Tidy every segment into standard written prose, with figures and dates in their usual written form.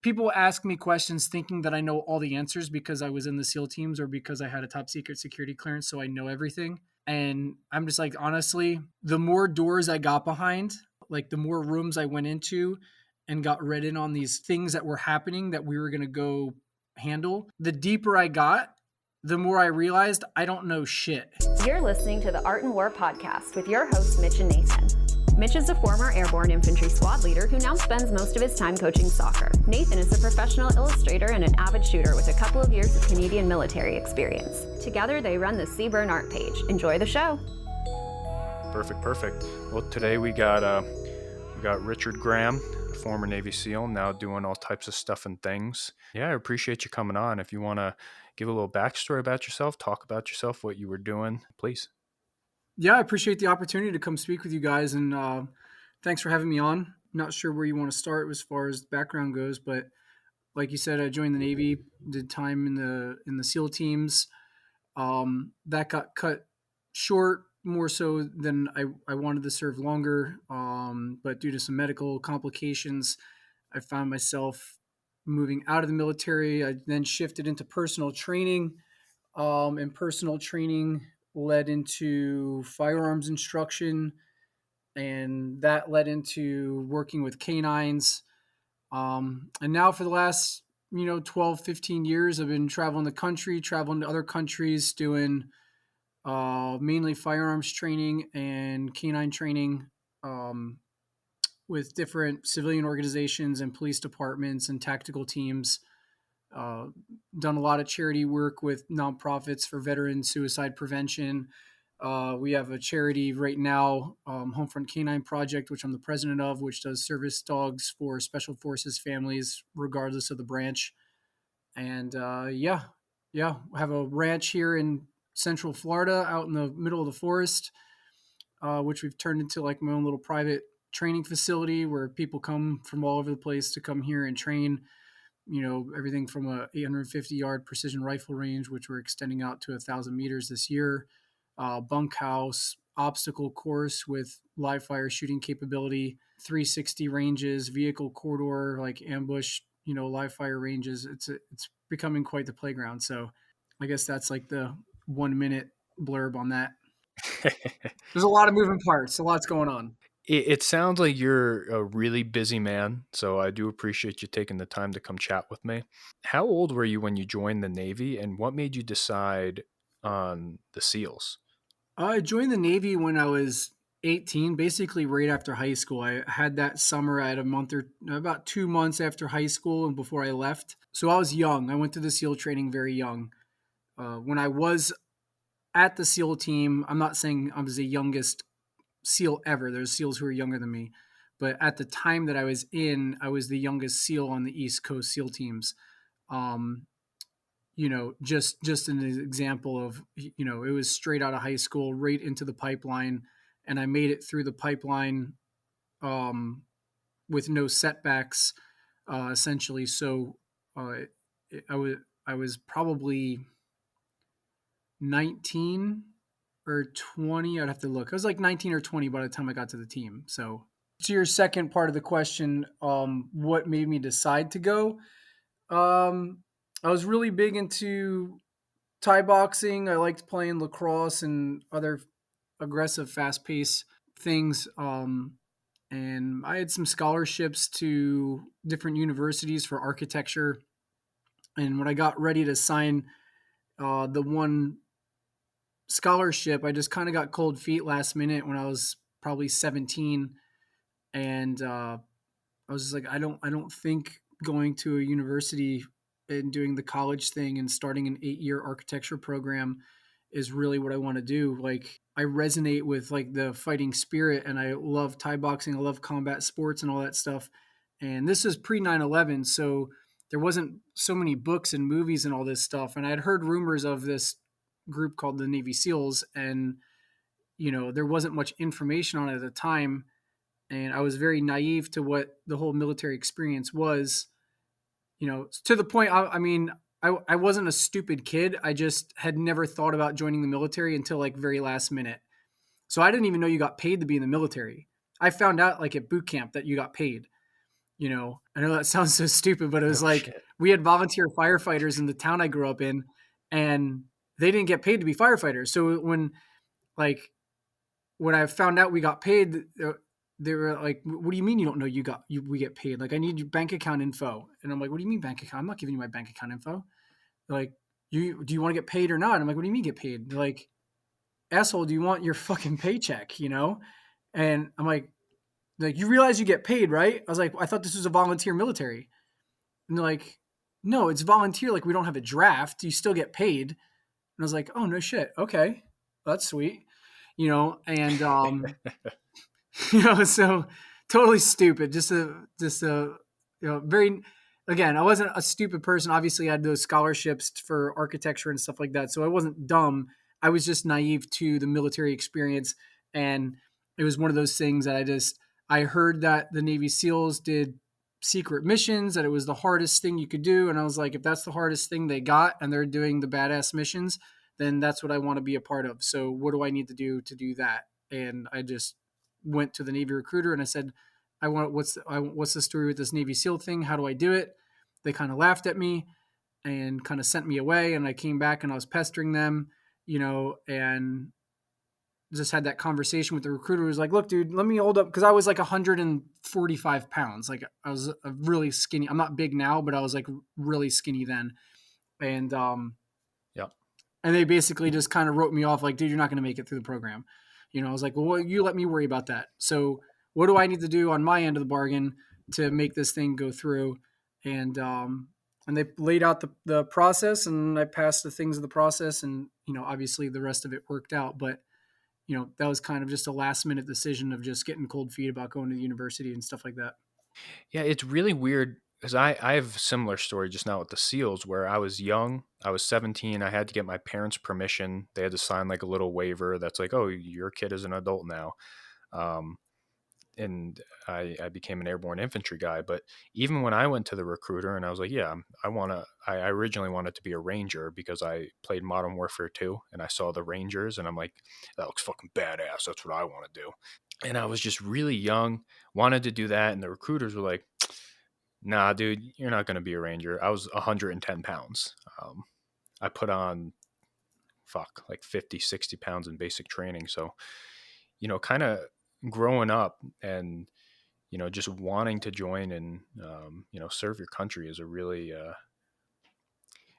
people ask me questions thinking that I know all the answers because I was in the SEAL teams or because I had a top secret security clearance, so I know everything. And I'm just like, honestly, the more doors I got behind, like the more rooms I went into and got read in on these things that were happening that we were going to go handle, the deeper I got, the more I realized I don't know shit. You're listening to the Art and War podcast with your hosts, Mitch and Nathan. Mitch is a former airborne infantry squad leader who now spends most of his time coaching soccer. Nathan is a professional illustrator and an avid shooter with a couple of years of Canadian military experience. Together, they run the Seaburn Art page. Enjoy the show. Perfect. Well, today we got Richard Graham, former Navy SEAL, now doing all types of stuff and things. Yeah, I appreciate you coming on. If you want to give a little backstory about yourself, talk about yourself, what you were doing, please. Yeah, I appreciate the opportunity to come speak with you guys, and thanks for having me on. Not sure where you want to start as far as background goes, but like you said, I joined the Navy, did time in the SEAL teams. That got cut short more so than I wanted to serve longer, but due to some medical complications, I found myself moving out of the military. I then shifted into personal training, and personal training led into firearms instruction, and that led into working with canines. And now for the last, 12, 15 years, I've been traveling the country, traveling to other countries, doing mainly firearms training and canine training with different civilian organizations and police departments and tactical teams. Done a lot of charity work with nonprofits for veteran suicide prevention. We have a charity right now, Homefront Canine Project, which I'm the president of, which does service dogs for special forces families, regardless of the branch. And we have a ranch here in Central Florida, out in the middle of the forest, which we've turned into like my own little private training facility where people come from all over the place to come here and train. Everything from a 850-yard precision rifle range, which we're extending out to 1,000 meters this year, bunkhouse, obstacle course with live fire shooting capability, 360 ranges, vehicle corridor, like ambush, live fire ranges. It's becoming quite the playground. So I guess that's like the 1 minute blurb on that. There's a lot of moving parts. A lot's going on. It sounds like you're a really busy man, so I do appreciate you taking the time to come chat with me. How old were you when you joined the Navy, and what made you decide on the SEALs? I joined the Navy when I was 18, basically right after high school. I had that summer. I had about 2 months after high school and before I left. So I was young. I went to the SEAL training very young. When I was at the SEAL team, I'm not saying I was the youngest SEAL ever. There's SEALs who are younger than me. But at the time that I was in, I was the youngest SEAL on the East Coast SEAL teams. Just an example of, it was straight out of high school, right into the pipeline. And I made it through the pipeline with no setbacks, essentially. So I was probably 19 or 20. I'd have to look. I was like 19 or 20 by the time I got to the team. So to your second part of the question, what made me decide to go? I was really big into Thai boxing. I liked playing lacrosse and other aggressive, fast-paced things. And I had some scholarships to different universities for architecture. And when I got ready to sign the one scholarship, I just kind of got cold feet last minute when I was probably 17. And I was just like, I don't think going to a university and doing the college thing and starting an 8-year architecture program is really what I want to do. Like, I resonate with like the fighting spirit, and I love Thai boxing. I love combat sports and all that stuff. And this is pre 9/11. So there wasn't so many books and movies and all this stuff. And I had heard rumors of this group called the Navy SEALs, and, there wasn't much information on it at the time. And I was very naive to what the whole military experience was. To the point, I wasn't a stupid kid. I just had never thought about joining the military until like very last minute. So I didn't even know you got paid to be in the military. I found out like at boot camp that you got paid. I know that sounds so stupid, but it was No like shit. we had volunteer firefighters in the town I grew up in, and they didn't get paid to be firefighters. So like when I found out we got paid, they were like, "What do you mean you don't know we get paid? Like I need your bank account info." And I'm like, "What do you mean bank account? I'm not giving you my bank account info." They're like, do you want to get paid or not? I'm like, "What do you mean get paid?" They're like, "Asshole, do you want your fucking paycheck?" And I'm like, "You realize you get paid, right?" I was like, "I thought this was a volunteer military." And they're like, "No, it's volunteer. Like we don't have a draft. You still get paid." And I was like, "Oh no shit. Okay, that's sweet." And so totally stupid. Just a very, again, I wasn't a stupid person. Obviously, I had those scholarships for architecture and stuff like that, so I wasn't dumb. I was just naive to the military experience, and it was one of those things that I heard that the Navy SEALs did secret missions, that it was the hardest thing you could do, and I was like, if that's the hardest thing they got, and they're doing the badass missions, then that's what I want to be a part of. So what do I need to do that? And I just went to the Navy recruiter and I said, what's the story with this Navy SEAL thing? How do I do it? They kind of laughed at me and kind of sent me away. And I came back and I was pestering them, and just had that conversation with the recruiter. Who was like, "Look, dude, let me hold up." Cause I was like 145 pounds. Like I was a really skinny. I'm not big now, but I was like really skinny then. And, Yep. and they basically just kind of wrote me off like, "Dude, you're not going to make it through the program." I was like, "Well, you let me worry about that." So what do I need to do on my end of the bargain to make this thing go through? And they laid out the process, and I passed the things of the process, and obviously the rest of it worked out. But that was kind of just a last minute decision of just getting cold feet about going to the university and stuff like that. Yeah, it's really weird because I have a similar story just now with the SEALs where I was young. I was 17. I had to get my parents' permission. They had to sign like a little waiver that's like, oh, your kid is an adult now. Um, and I became an airborne infantry guy. But even when I went to the recruiter and I was like, yeah, I originally wanted to be a ranger because I played Modern Warfare 2 and I saw the Rangers and I'm like, that looks fucking badass. That's what I want to do. And I was just really young, wanted to do that. And the recruiters were like, nah, dude, you're not going to be a ranger. I was 110 pounds. I put on, like 50, 60 pounds in basic training. So, kind of growing up and, just wanting to join and, serve your country is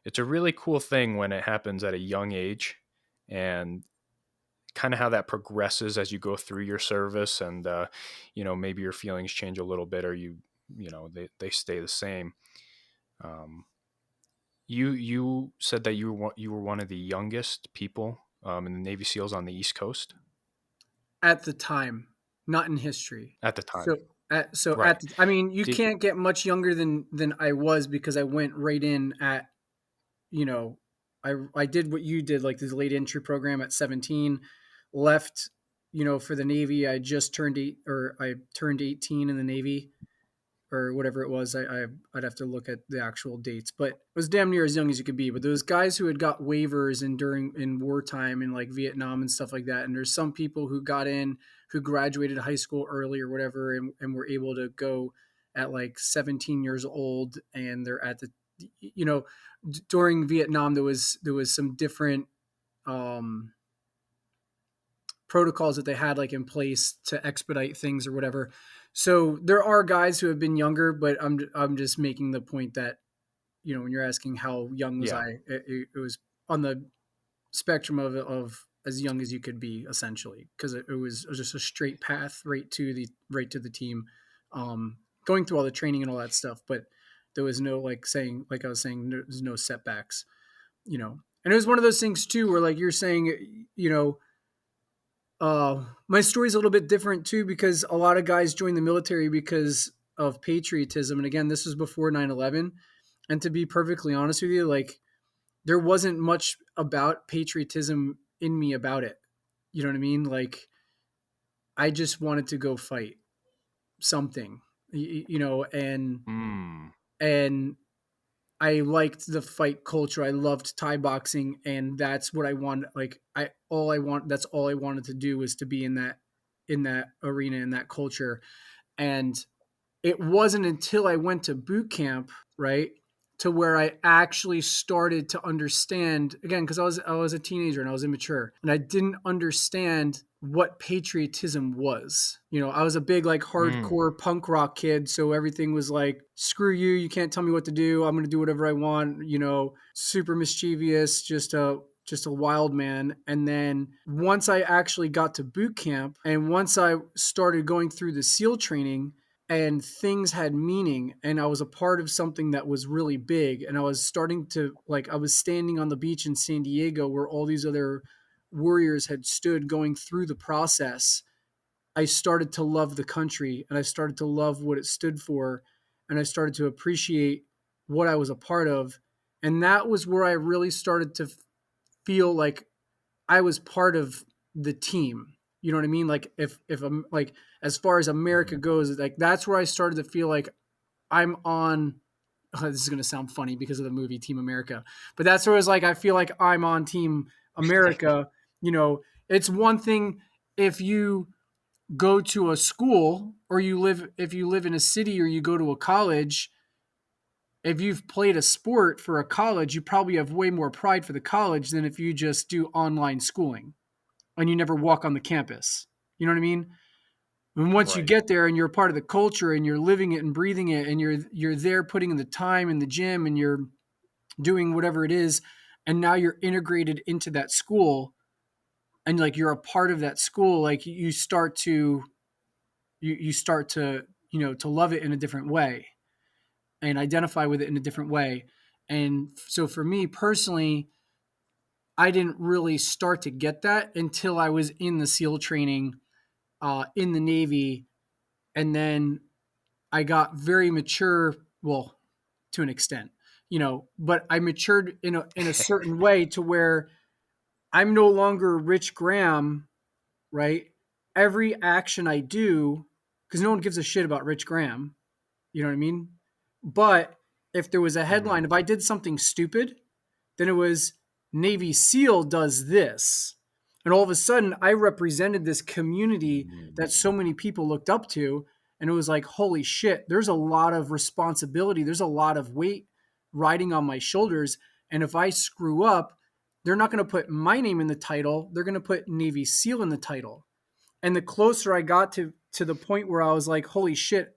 it's a really cool thing when it happens at a young age and kind of how that progresses as you go through your service and, maybe your feelings change a little bit or they stay the same. Um, you said that you were one of the youngest people in the Navy SEALs on the East Coast At the time, not in history. at the time, So right? I mean, you Did can't get much younger than I was because I went right in at, you know, I did what you did, like this late entry program at 17, left, for the Navy. I turned 18 in the Navy or whatever it was. I'd have to look at the actual dates, but it was damn near as young as you could be. But those guys who had got waivers in wartime in like Vietnam and stuff like that, and there's some people who got in who graduated high school early or whatever, and were able to go at like 17 years old, and they're at the, during Vietnam there was some different um, protocols that they had like in place to expedite things or whatever. So there are guys who have been younger, but I'm just making the point that when you're asking how young was yeah, I, it was on the spectrum of as young as you could be essentially, because it was just a straight path right to the team, going through all the training and all that stuff. But there was no like I was saying, there's no setbacks, and it was one of those things too where like you're saying, my story's a little bit different too because a lot of guys join the military because of patriotism. And again, this was before 9/11. And to be perfectly honest with you, like there wasn't much about patriotism in me about it. You know what I mean? Like I just wanted to go fight something, mm, and I liked the fight culture. I loved Thai boxing, and that's what I want. Like that's all I wanted to do was to be in that arena, in that culture. And it wasn't until I went to boot camp, right, to where I actually started to understand again, because I was a teenager and I was immature and I didn't understand what patriotism was. I was a big like Mm, hardcore punk rock kid, so everything was like, screw you, you can't tell me what to do. I'm gonna do whatever I want, super mischievous, just a wild man. And then once I actually got to boot camp and once I started going through the SEAL training, and things had meaning and I was a part of something that was really big, and I was starting to like, I was standing on the beach in San Diego where all these other warriors had stood going through the process. I started to love the country and I started to love what it stood for, and I started to appreciate what I was a part of. And that was where I really started to feel like I was part of the team. You know what I mean? Like if I'm like, as far as America mhm. goes, like that's where I started to feel like I'm on. This is gonna sound funny because of the movie Team America, but that's where it's like I feel like I'm on Team America. It's one thing if you go to a school or if you live in a city or you go to a college. If you've played a sport for a college, you probably have way more pride for the college than if you just do online schooling and you never walk on the campus. You know what I mean? And once you Right. get there and you're a part of the culture and you're living it and breathing it and you're there putting in the time in the gym and you're doing whatever it is, and now you're integrated into that school and like you're a part of that school, like you start to to love it in a different way and identify with it in a different way. And so for me personally, I didn't really start to get that until I was in the SEAL training in the Navy, and then I got very mature. Well, to an extent, but I matured in a certain way to where I'm no longer Rich Graham, right? Every action I do, because no one gives a shit about Rich Graham, you know what I mean? But if there was a headline, Mhm. if I did something stupid, then it was Navy SEAL does this. And all of a sudden, I represented this community that so many people looked up to. And it was like, holy shit, there's a lot of responsibility. There's a lot of weight riding on my shoulders. And if I screw up, they're not going to put my name in the title. They're going to put Navy SEAL in the title. And the closer I got to the point where I was like, holy shit,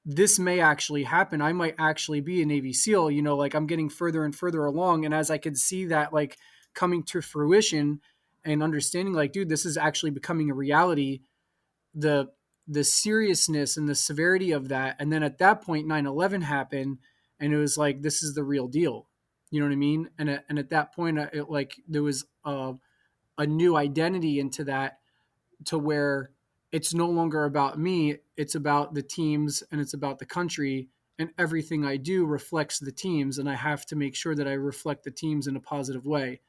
this may actually happen. I might actually be a Navy SEAL, like I'm getting further and further along. And as I could see that like coming to fruition and understanding like, dude, this is actually becoming a reality, the the seriousness and the severity of that. And then at that point, 9/11 happened and it was like, this is the real deal. You know what I mean? And at that point, like there was a new identity into that to where it's no longer about me, it's about the teams and it's about the country, and everything I do reflects the teams, and I have to make sure that I reflect the teams in a positive way,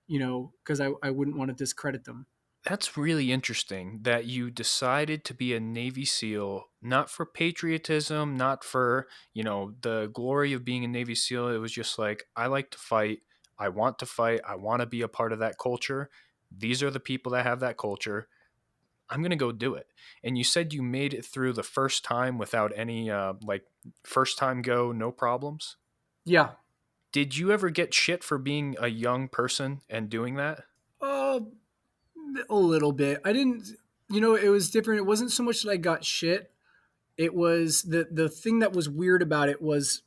because I wouldn't want to discredit them. That's really interesting that you decided to be a Navy SEAL, not for patriotism, not for, the glory of being a Navy SEAL. It was just like, I like to fight. I want to fight. I want to be a part of that culture. These are the people that have that culture. I'm going to go do it. And you said you made it through the first time without any, first time go, no problems. Yeah. Did you ever get shit for being a young person and doing that? uh, a little bit. I didn't, it was different. It wasn't so much that I got shit. It was the thing that was weird about it was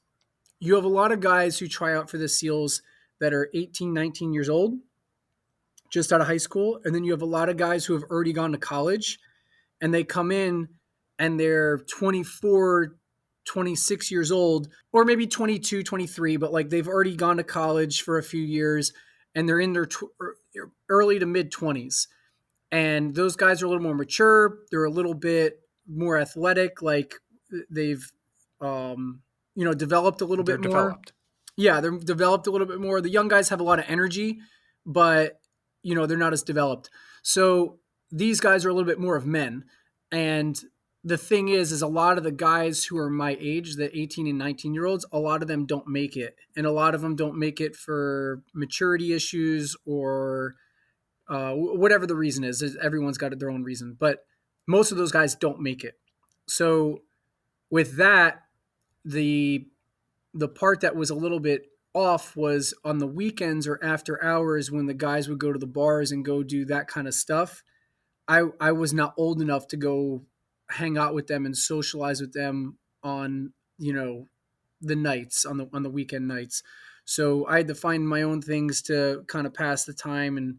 you have a lot of guys who try out for the SEALs that are 18, 19 years old, just out of high school. And then you have a lot of guys who have already gone to college and they come in and they're 24, 26 years old, or maybe 22, 23, but like they've already gone to college for a few years and they're in their early to mid 20s. And those guys are a little more mature. They're a little bit more athletic. Like they've, developed a little They're bit more. developed. Yeah, they're developed a little bit more. The young guys have a lot of energy, but they're not as developed. So these guys are a little bit more of men. And the thing is a lot of the guys who are my age, the 18 and 19-year-olds, a lot of them don't make it. And a lot of them don't make it for maturity issues or whatever the reason is. Everyone's got their own reason, but most of those guys don't make it. So with that, the part that was a little bit off was on the weekends or after hours when the guys would go to the bars and go do that kind of stuff. I was not old enough to go hang out with them and socialize with them on, the nights, on the weekend nights. So I had to find my own things to kind of pass the time. And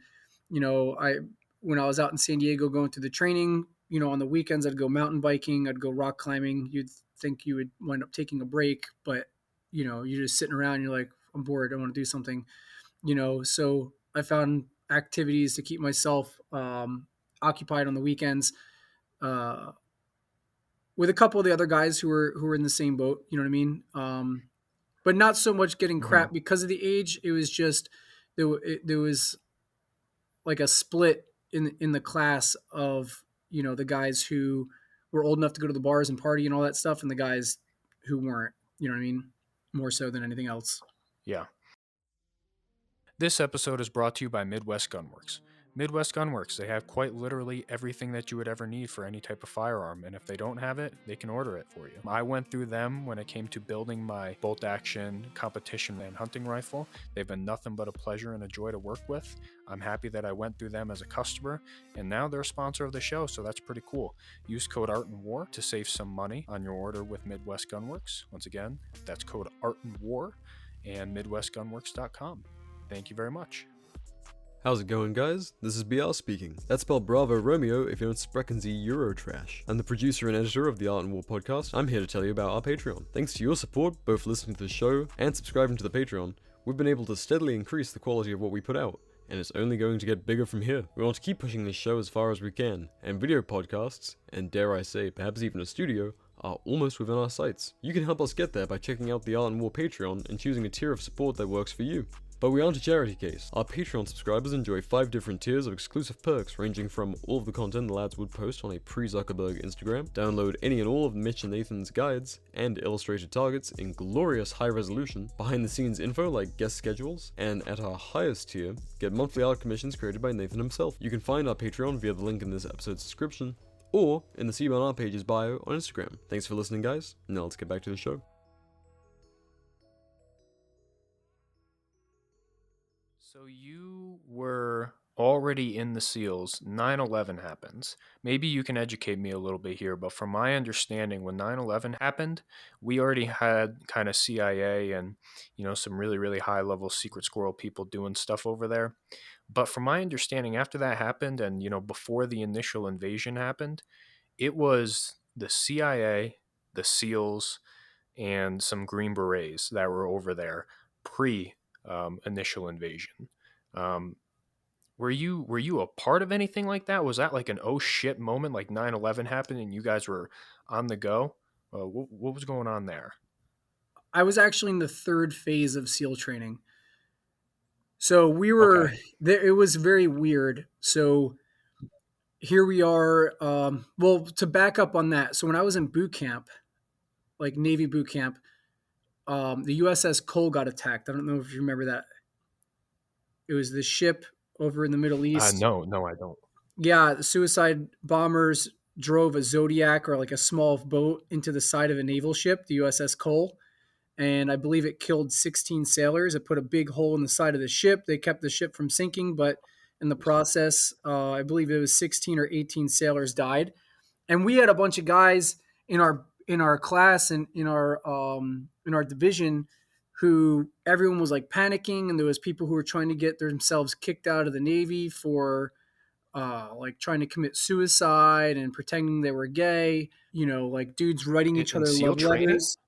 I when I was out in San Diego going through the training, on the weekends I'd go mountain biking, I'd go rock climbing. You'd think you would wind up taking a break, but you're just sitting around, you're like, I'm bored, I want to do something. So I found activities to keep myself occupied on the weekends, uh, with a couple of the other guys who were in the same boat. You know what I mean? But not so much getting Mhm. crap because of the age. It was just there was like a split in the class of the guys who were old enough to go to the bars and party and all that stuff, and the guys who weren't. You know what I mean? More so than anything else. Yeah. This episode is brought to you by Midwest Gunworks. Midwest Gunworks, they have quite literally everything that you would ever need for any type of firearm, and if they don't have it, they can order it for you. I went through them when it came to building my bolt action competition and hunting rifle. They've been nothing but a pleasure and a joy to work with. I'm happy that I went through them as a customer, and now they're a sponsor of the show, so that's pretty cool. Use code Art and War to save some money on your order with Midwest Gunworks. Once again, that's code Art and War and MidwestGunworks.com. Thank you very much. How's it going, guys? This is BR speaking. That's spelled Bravo Romeo if you don't sprechen Sie Eurotrash. I'm the producer and editor of the Art and War podcast. I'm here to tell you about our Patreon. Thanks to your support, both listening to the show and subscribing to the Patreon, we've been able to steadily increase the quality of what we put out, and it's only going to get bigger from here. We want to keep pushing this show as far as we can, and video podcasts, and dare I say, perhaps even a studio, are almost within our sights. You can help us get there by checking out the Art and War Patreon and choosing a tier of support that works for you. But we aren't a charity case. Our Patreon subscribers enjoy 5 different tiers of exclusive perks, ranging from all of the content the lads would post on a pre-Zuckerberg Instagram, download any and all of Mitch and Nathan's guides and illustrated targets in glorious high resolution, behind the scenes info like guest schedules, and at our highest tier, get monthly art commissions created by Nathan himself. You can find our Patreon via the link in this episode's description, or in the See On Our Page's bio on Instagram. Thanks for listening, guys. Now let's get back to the show. So you were already in the SEALs. 9/11 happens. Maybe you can educate me a little bit here, but from my understanding, when 9/11 happened, we already had kind of CIA and, some really, really high level secret squirrel people doing stuff over there. But from my understanding, after that happened and, before the initial invasion happened, it was the CIA, the SEALs, and some Green Berets that were over there pre initial invasion. Um, were you a part of anything like that? Was that like an oh shit moment, like 9/11 happened and you guys were on the go? What was going on there? I was actually in the third phase of SEAL training. So we were Okay. there. It was very weird. So here we are. Well, to back up on that. So when I was in boot camp, like Navy boot camp, the USS Cole got attacked. I don't know if you remember that. It was the ship over in the Middle East. No, I don't. Yeah, the suicide bombers drove a Zodiac, or like a small boat, into the side of a naval ship, the USS Cole. And I believe it killed 16 sailors. It put a big hole in the side of the ship. They kept the ship from sinking, but in the process, I believe it was 16 or 18 sailors died. And we had a bunch of guys in our class and in our division who everyone was like panicking, and there was people who were trying to get themselves kicked out of the Navy for like trying to commit suicide and pretending they were gay. Like dudes writing each In other SEAL love training? letters.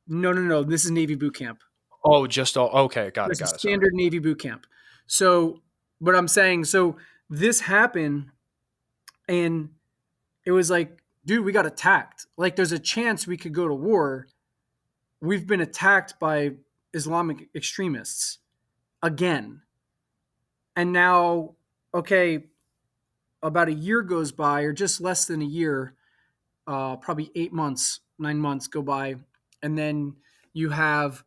No, no, no. This is Navy boot camp. Oh, just all okay. Got it. This is Got it. Sorry. standard Navy boot camp. So, but I'm saying, so this happened, and it was like, dude, we got attacked. Like, there's a chance we could go to war. We've been attacked by Islamic extremists again. And now, okay, about a year goes by, or just less than a year, probably 8 months, 9 months go by. And then you have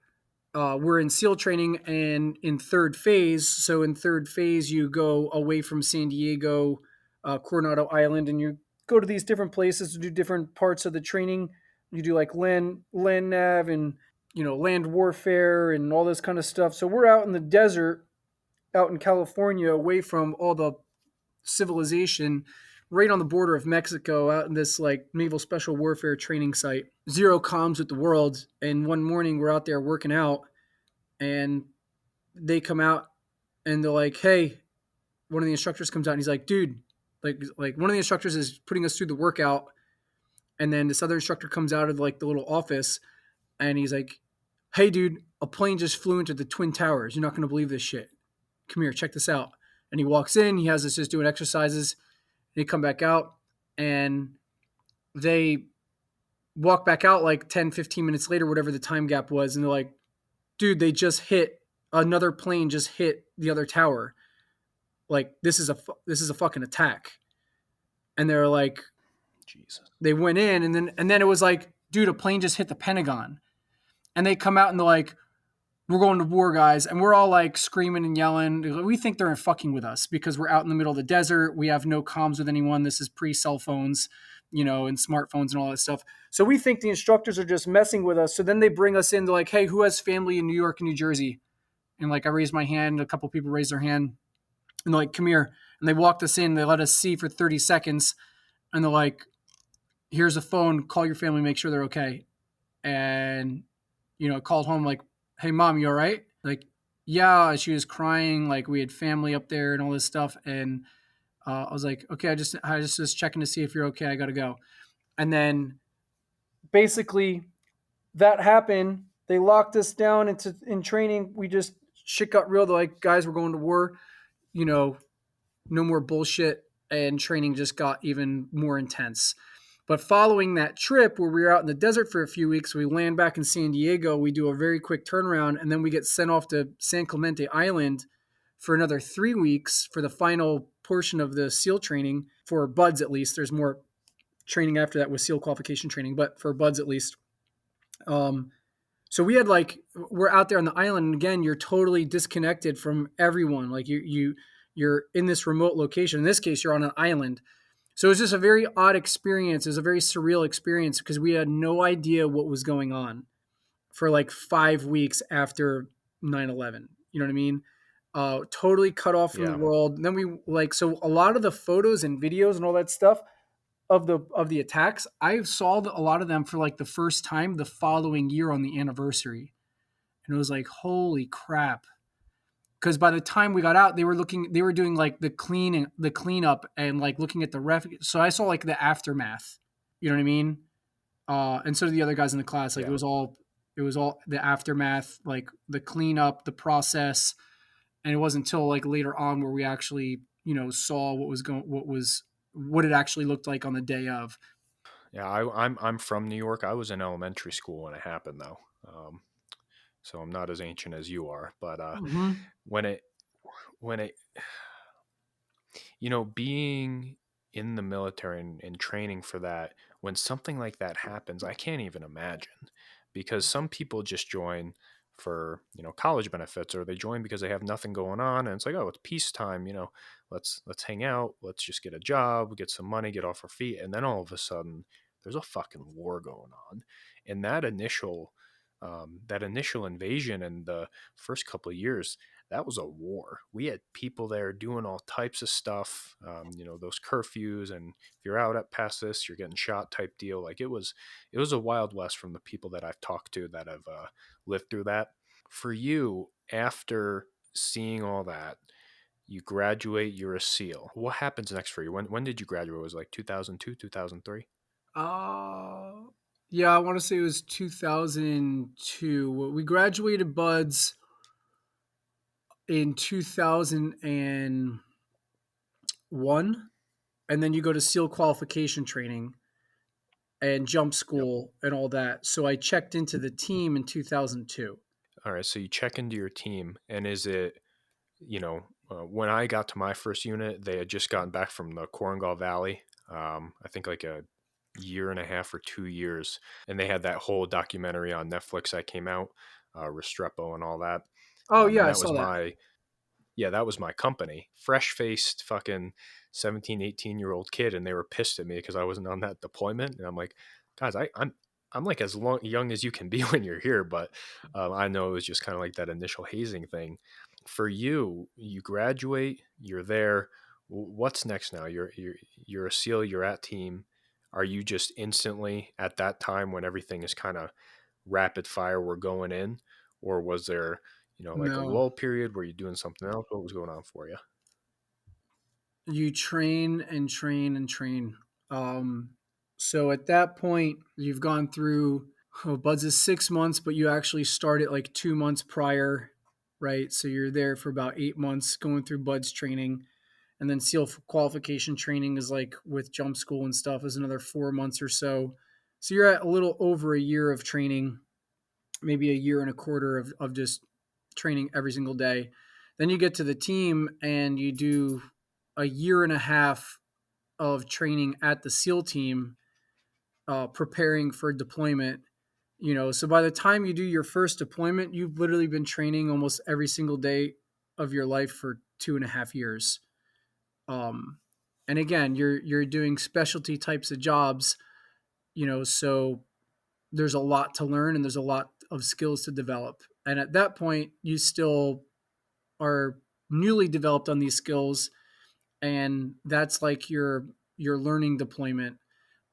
we're in SEAL training and in third phase. So in third phase, you go away from San Diego, Coronado Island, and you go to these different places to do different parts of the training. You do like land nav and land warfare and all this kind of stuff. So we're out in the desert, out in California, away from all the civilization, right on the border of Mexico, out in this like naval special warfare training site. Zero comms with the world. And one morning we're out there working out, and they come out and they're like, "Hey," one of the instructors comes out and he's like, "Dude," like one of the instructors is putting us through the workout, and then this other instructor comes out of like the little office and he's like, "Hey, dude, a plane just flew into the Twin Towers. You're not going to believe this shit. Come here, check this out." And he walks in, he has us just doing exercises, and he come back out, and they walk back out like 10, 15 minutes later, whatever the time gap was, and they're like, "Dude, they just hit another plane just hit the other tower. Like this is a fucking attack." And they're like, Jesus. they went in, and then it was like, "Dude, a plane just hit the Pentagon." And they come out and they're like, "We're going to war, guys." And we're all like screaming and yelling. We think they're fucking with us because we're out in the middle of the desert. We have no comms with anyone. This is pre-cell phones, and smartphones and all that stuff. So we think the instructors are just messing with us. So then they bring us in. They're like, "Hey, who has family in New York and New Jersey?" And like I raised my hand. A couple people raised their hand. And they're like, "Come here." And they walked us in. They let us see for 30 seconds. And they're like, "Here's a phone. Call your family. Make sure they're okay." And, called home like, "Hey, Mom, you all right?" Like, yeah. She was crying. Like, we had family up there and all this stuff. And I was like, "Okay, I just was checking to see if you're okay. I got to go." And then basically that happened. They locked us down in training. We just, shit got real. They're like, "Guys, we're going to war. No more bullshit." And training just got even more intense. But following that trip where we were out in the desert for a few weeks, we land back in San Diego, we do a very quick turnaround, and then we get sent off to San Clemente Island for another 3 weeks for the final portion of the SEAL training, for buds at least. There's more training after that with SEAL qualification training, but for buds at least. So we had we're out there on the island, and again, you're totally disconnected from everyone. Like you're in this remote location. In this case, you're on an island. So it was just a very odd experience. It was a very surreal experience because we had no idea what was going on for like 5 weeks after 9/11. You know what I mean? Totally cut off from the world. And then so a lot of the photos and videos and all that stuff of the attacks, I saw a lot of them for like the first time the following year on the anniversary. And it was like, holy crap. Because by the time we got out, they were doing like the cleanup and like looking at the so I saw like the aftermath, you know what I mean? And so did the other guys in the class. Like it was all the aftermath, like the cleanup, the process. And it wasn't until like later on where we actually, saw what it actually looked like on the day of. Yeah, I'm from New York. I was in elementary school when it happened, though. So I'm not as ancient as you are, but when it being in the military and training for that, when something like that happens, I can't even imagine, because some people just join for college benefits, or they join because they have nothing going on, and it's like, oh, it's peacetime, let's hang out, let's just get a job, get some money, get off our feet, and then all of a sudden there's a fucking war going on. And that initial invasion in the first couple of years, that was a war. We had people there doing all types of stuff, those curfews, and if you're out at past this, you're getting shot type deal. Like it was a wild west from the people that I've talked to that have lived through that. For you, after seeing all that, you graduate, you're a SEAL. What happens next for you? When did you graduate? It was like 2002, 2003? Yeah, I want to say it was 2002. We graduated buds in 2001, and then you go to SEAL qualification training and jump school and all that. So I checked into the team in 2002. All right, so you check into your team, and is it, when I got to my first unit, they had just gotten back from the Korengal Valley, I think like a year and a half or 2 years, and they had that whole documentary on Netflix that came out, Restrepo and all that. Oh yeah, and I saw that. That was my company, fresh-faced fucking 17, 18-year-old kid, and they were pissed at me because I wasn't on that deployment. And I'm like, guys, I'm like as young as you can be when you're here, but I know it was just kind of like that initial hazing thing. For you, you graduate, you're there. What's next now? You're a SEAL. You're at team. Are you just instantly at that time when everything is kind of rapid fire? We're going in, or was there like a No, lull period where you're doing something else? What was going on for you? you train and train and train. So at that point, you've gone through, Buds is 6 months, but you actually started like 2 months prior, right? So you're there for about 8 months going through Buds training. And then SEAL qualification training is like with jump school and stuff is another 4 months or so. So you're at a little over a year of training, maybe a year and a quarter of just training every single day. Then you get to the team and you do a year and a half of training at the SEAL team, preparing for deployment. So by the time you do your first deployment, you've literally been training almost every single day of your life for 2.5 years. Um, and again, you're doing specialty types of jobs, so there's a lot to learn and there's a lot of skills to develop. And at that point, you still are newly developed on these skills, and that's like your learning deployment.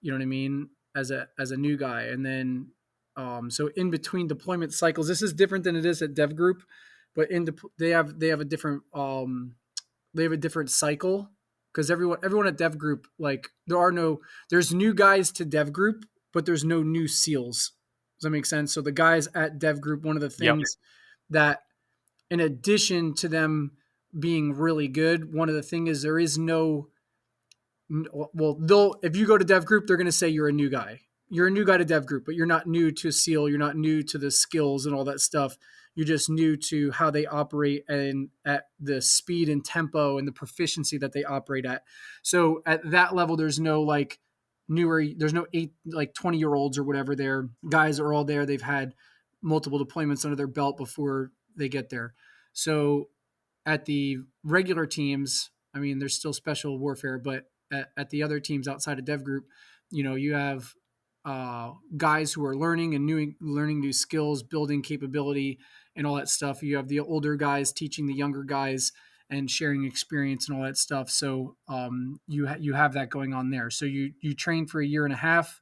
You know what I mean? As a new guy, and then so in between deployment cycles, this is different than it is at Dev Group, but they have a different cycle because everyone at Dev Group, like there's new guys to Dev Group, but there's no new SEALs. Does that make sense? So the guys at Dev Group, one of the Yep. things that in addition to them being really good, one of the things is there is no, well, they'll, if you go to Dev Group, they're going to say you're a new guy. You're a new guy to Dev Group, but you're not new to SEAL. You're not new to the skills and all that stuff. You're just new to how they operate and at the speed and tempo and the proficiency that they operate at. So at that level, there's no like there's no 20-year-olds or whatever. Their guys are all there. They've had multiple deployments under their belt before they get there. So at the regular teams, I mean, there's still special warfare, but at the other teams outside of Dev Group, you have guys who are learning and learning new skills, building capability, and all that stuff. You have the older guys teaching the younger guys and sharing experience and all that stuff. So you have that going on there. So you train for a year and a half.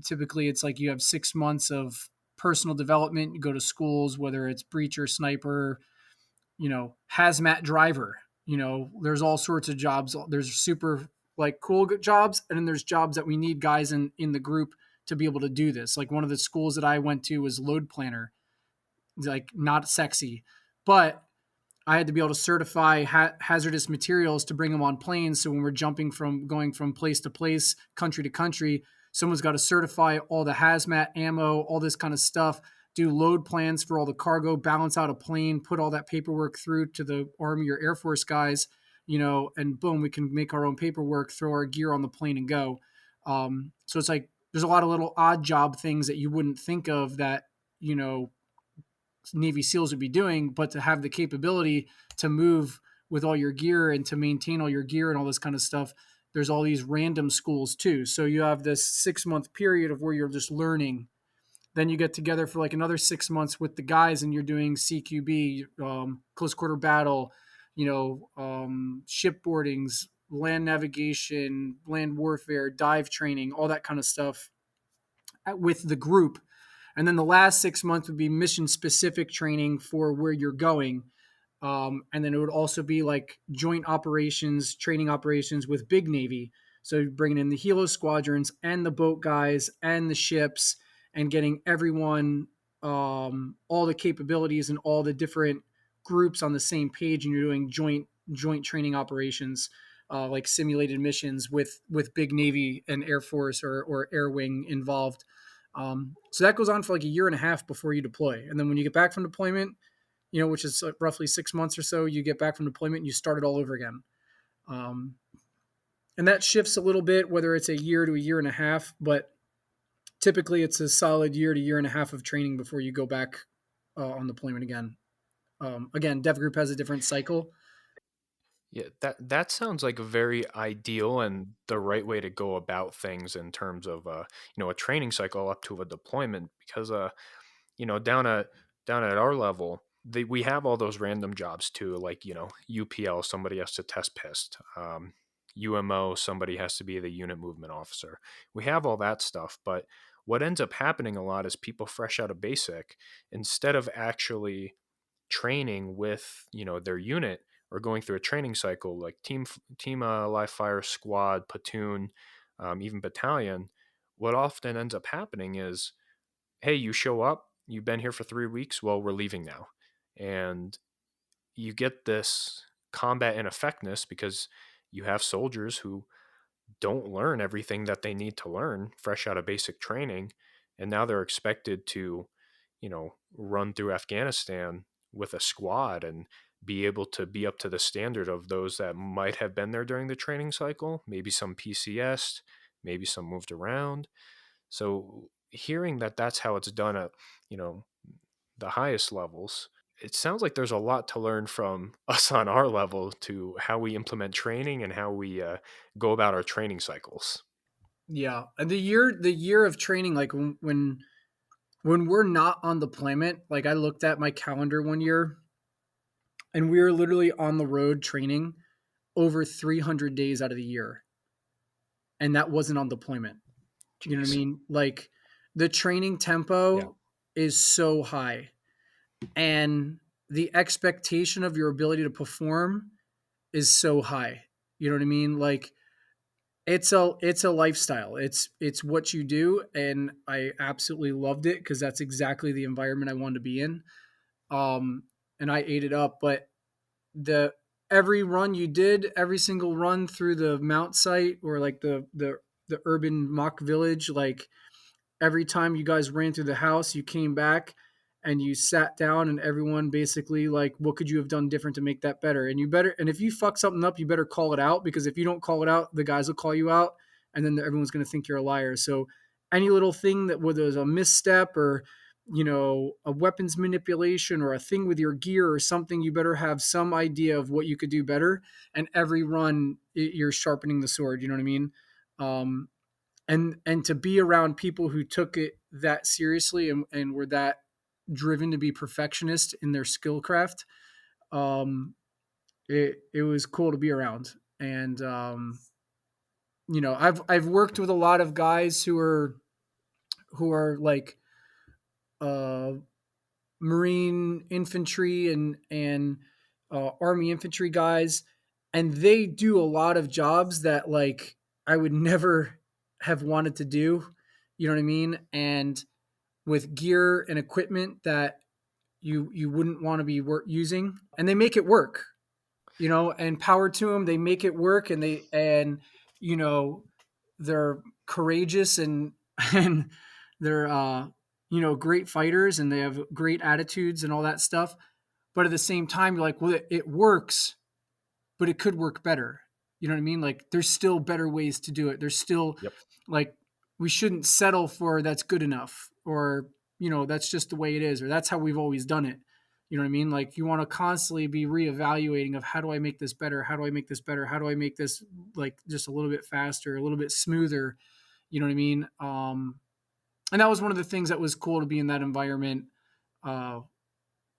Typically, it's like you have 6 months of personal development. You go to schools, whether it's breacher, sniper, hazmat driver. There's all sorts of jobs. There's super like cool jobs, and then there's jobs that we need guys in the group to be able to do this. Like one of the schools that I went to was load planner. Like not sexy, but I had to be able to certify hazardous materials to bring them on planes. So when we're going from place to place, country to country, someone's got to certify all the hazmat ammo, all this kind of stuff, do load plans for all the cargo, balance out a plane, put all that paperwork through to the Army or Air Force guys, and boom, we can make our own paperwork, throw our gear on the plane and go. So it's like there's a lot of little odd job things that you wouldn't think of that, Navy SEALs would be doing, but to have the capability to move with all your gear and to maintain all your gear and all this kind of stuff, there's all these random schools too. So you have this 6 month period of where you're just learning. Then you get together for like another 6 months with the guys and you're doing CQB, close quarter battle, shipboardings, land navigation, land warfare, dive training, all that kind of stuff with the group. And then the last 6 months would be mission specific training for where you're going. And then it would also be like joint operations, training operations with Big Navy. So bringing in the helo squadrons and the boat guys and the ships and getting everyone, all the capabilities and all the different groups on the same page. And you're doing joint training operations, like simulated missions with Big Navy and Air Force or Air Wing involved. So that goes on for like a year and a half before you deploy. And then when you get back from deployment, which is roughly 6 months or so, you get back from deployment and you start it all over again. And that shifts a little bit, whether it's a year to a year and a half, but typically it's a solid year to year and a half of training before you go back on deployment again. Again, Dev Group has a different cycle. Yeah, that sounds like a very ideal and the right way to go about things in terms of a training cycle up to a deployment, because down at our level, we have all those random jobs too, like UPL, somebody has to test pist, UMO, somebody has to be the unit movement officer. We have all that stuff, but what ends up happening a lot is people fresh out of basic, instead of actually training with their unit or going through a training cycle like live fire, squad, platoon, even battalion, what often ends up happening is, hey, you show up, you've been here for 3 weeks, well, we're leaving now. And you get this combat ineffectiveness because you have soldiers who don't learn everything that they need to learn fresh out of basic training. And now they're expected to, run through Afghanistan with a squad and be able to be up to the standard of those that might have been there during the training cycle, maybe some PCS, maybe some moved around. So hearing that that's how it's done at, you know, the highest levels, it sounds like there's a lot to learn from us on our level to how we implement training and how we go about our training cycles. Yeah, and the year of training, like when we're not on deployment, like I looked at my calendar one year, and we were literally on the road training over 300 days out of the year, and that wasn't on deployment. You know what I Jeez. mean? Like the training Yeah. tempo is so high, and the expectation of your ability to perform is so high. You know what I mean? Like it's a lifestyle. It's what you do, and I absolutely loved it because that's exactly the environment I wanted to be in. Um, and I ate it up. But the every run you did, every single run through the mount site or like the urban mock village, like every time you guys ran through the house, you came back and you sat down and everyone basically like, what could you have done different to make that better? And you better, and if you fuck something up, you better call it out, because if you don't call it out, the guys will call you out, and then everyone's going to think you're a liar. So any little thing that, whether it's a misstep or, a weapons manipulation or a thing with your gear or something, you better have some idea of what you could do better. And every run, you're sharpening the sword. You know what I mean? Um, and to be around people who took it that seriously and were that driven to be perfectionist in their skill craft, um, it was cool to be around. And I've worked with a lot of guys who are like uh, Marine infantry and Army infantry guys, and they do a lot of jobs that like I would never have wanted to do. You know what I mean? And with gear and equipment that you wouldn't want to be using, and they make it work. And power to them, they make it work, and you know they're courageous and and they're great fighters, and they have great attitudes and all that stuff. But at the same time, you're like, well, it works, but it could work better. You know what I mean? Like there's still better ways to do it. There's still Yep. like we shouldn't settle for that's good enough, or that's just the way it is, or that's how we've always done it. You know what I mean? Like you want to constantly be reevaluating of how do I make this better? How do I make this better? How do I make this like just a little bit faster, a little bit smoother? You know what I mean? And that was one of the things that was cool to be in that environment uh,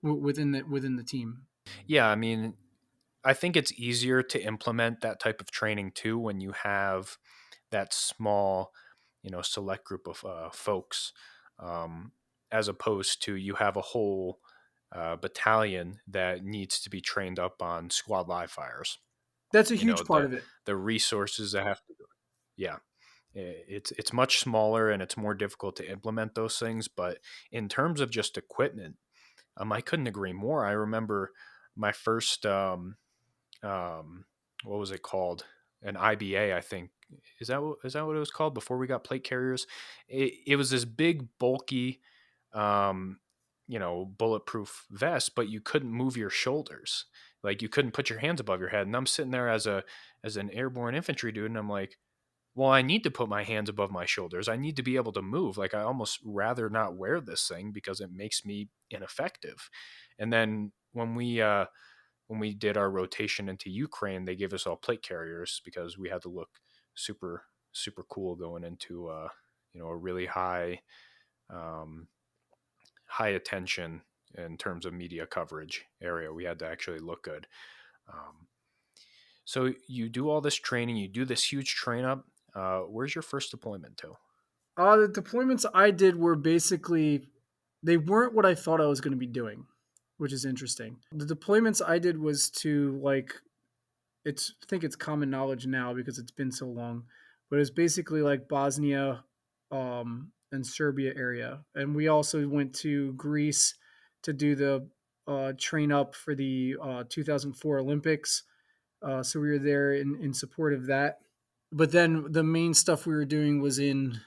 within the team. Yeah, I mean, I think it's easier to implement that type of training too when you have that small, select group of folks, um, as opposed to you have a whole battalion that needs to be trained up on squad live fires. That's a You know huge part the of it. the resources that have to. Yeah, it's much smaller and it's more difficult to implement those things. But in terms of just equipment, I couldn't agree more. I remember my first what was it called? An IBA, I think. Is that what it was called before we got plate carriers? It was this big, bulky, um, bulletproof vest, but you couldn't move your shoulders. Like you couldn't put your hands above your head. And I'm sitting there as an airborne infantry dude, and I'm like, well, I need to put my hands above my shoulders. I need to be able to move. Like I almost rather not wear this thing because it makes me ineffective. And then when we when we did our rotation into Ukraine, they gave us all plate carriers because we had to look super super cool going into a really um, high attention in terms of media coverage area. We had to actually look good. Um, so you do all this training, you do this huge train up. Where's your first deployment to? The deployments I did were basically, they weren't what I thought I was going to be doing, which is interesting. The deployments I did was to like, I think it's common knowledge now because it's been so long, but it's basically like Bosnia and Serbia area. And we also went to Greece to do the train up for the 2004 Olympics. So we were there in support of that. But then the main stuff we were doing was in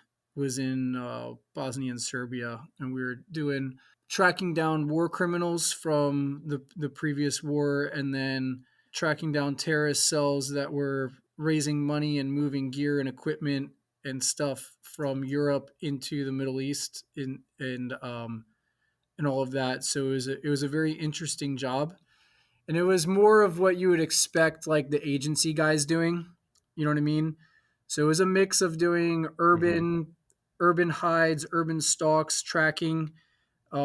Bosnia and Serbia, and we were doing tracking down war criminals from the previous war, and then tracking down terrorist cells that were raising money and moving gear and equipment and stuff from Europe into the Middle East and all of that. So it was a very interesting job, and it was more of what you would expect, like the agency guys doing. You know what I mean? So it was a mix of doing Mm-hmm. urban hides, urban stalks, tracking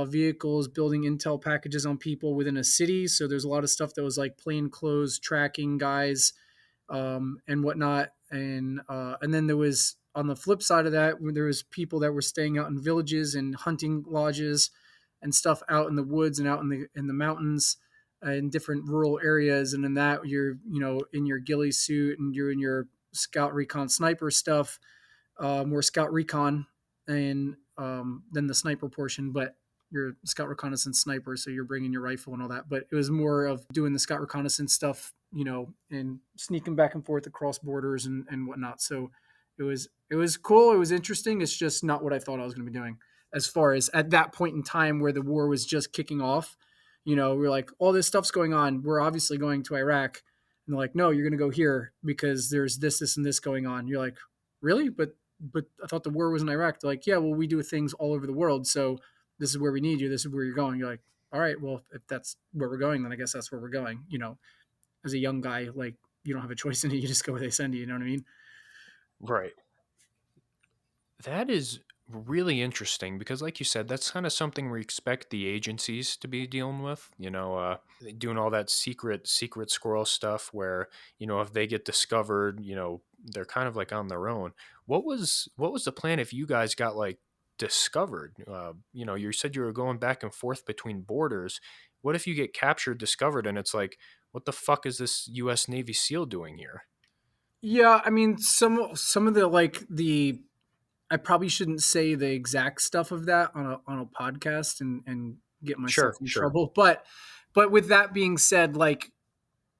vehicles, building intel packages on people within a city. So there's a lot of stuff that was like plain clothes tracking guys and whatnot. And then there was on the flip side of that, there was people that were staying out in villages and hunting lodges and stuff out in the woods and out in the mountains in different rural areas. And in that, you're in your ghillie suit and you're in your scout recon sniper stuff, more scout recon and than the sniper portion, but you're scout reconnaissance sniper, so you're bringing your rifle and all that. But it was more of doing the scout reconnaissance stuff, and sneaking back and forth across borders and whatnot. So it was cool. It was interesting. It's just not what I thought I was going to be doing. As far as at that point in time where the war was just kicking off, we're like, all this stuff's going on. We're obviously going to Iraq, and they're like, no, you're going to go here because there's this, and this going on. You're like, really? But I thought the war was in Iraq. They're like, yeah, well, we do things all over the world. So this is where we need you. This is where you're going. You're like, all right, well, if that's where we're going, then I guess that's where we're going. As a young guy, like you don't have a choice in it. You just go where they send you. You know what I mean? Right. That is really interesting because, like you said, that's kind of something we expect the agencies to be dealing with. Doing all that secret squirrel stuff where if they get discovered, they're kind of like on their own. What was the plan if you guys got like discovered? You said you were going back and forth between borders. What if you get captured, discovered, and it's like, what the fuck is this U.S. Navy SEAL doing here? Yeah, I mean, some of the I probably shouldn't say the exact stuff of that on a podcast and get myself Sure, in sure. trouble. But with that being said, like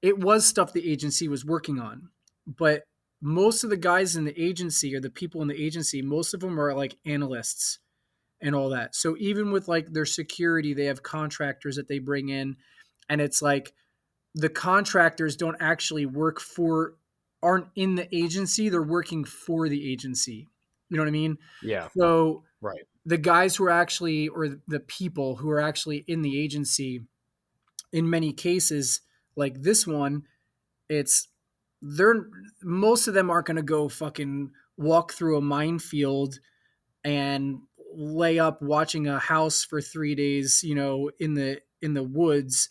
it was stuff the agency was working on. But most of the guys in the agency or the people in the agency, most of them are like analysts and all that. So even with like their security, they have contractors that they bring in, and it's like the contractors don't actually aren't in the agency, they're working for the agency. You know what I mean? Yeah, So right. the guys who are actually, or the people who are actually in the agency, in many cases, like this one, it's they're most of them aren't going to go fucking walk through a minefield and lay up watching a house for 3 days, in the woods,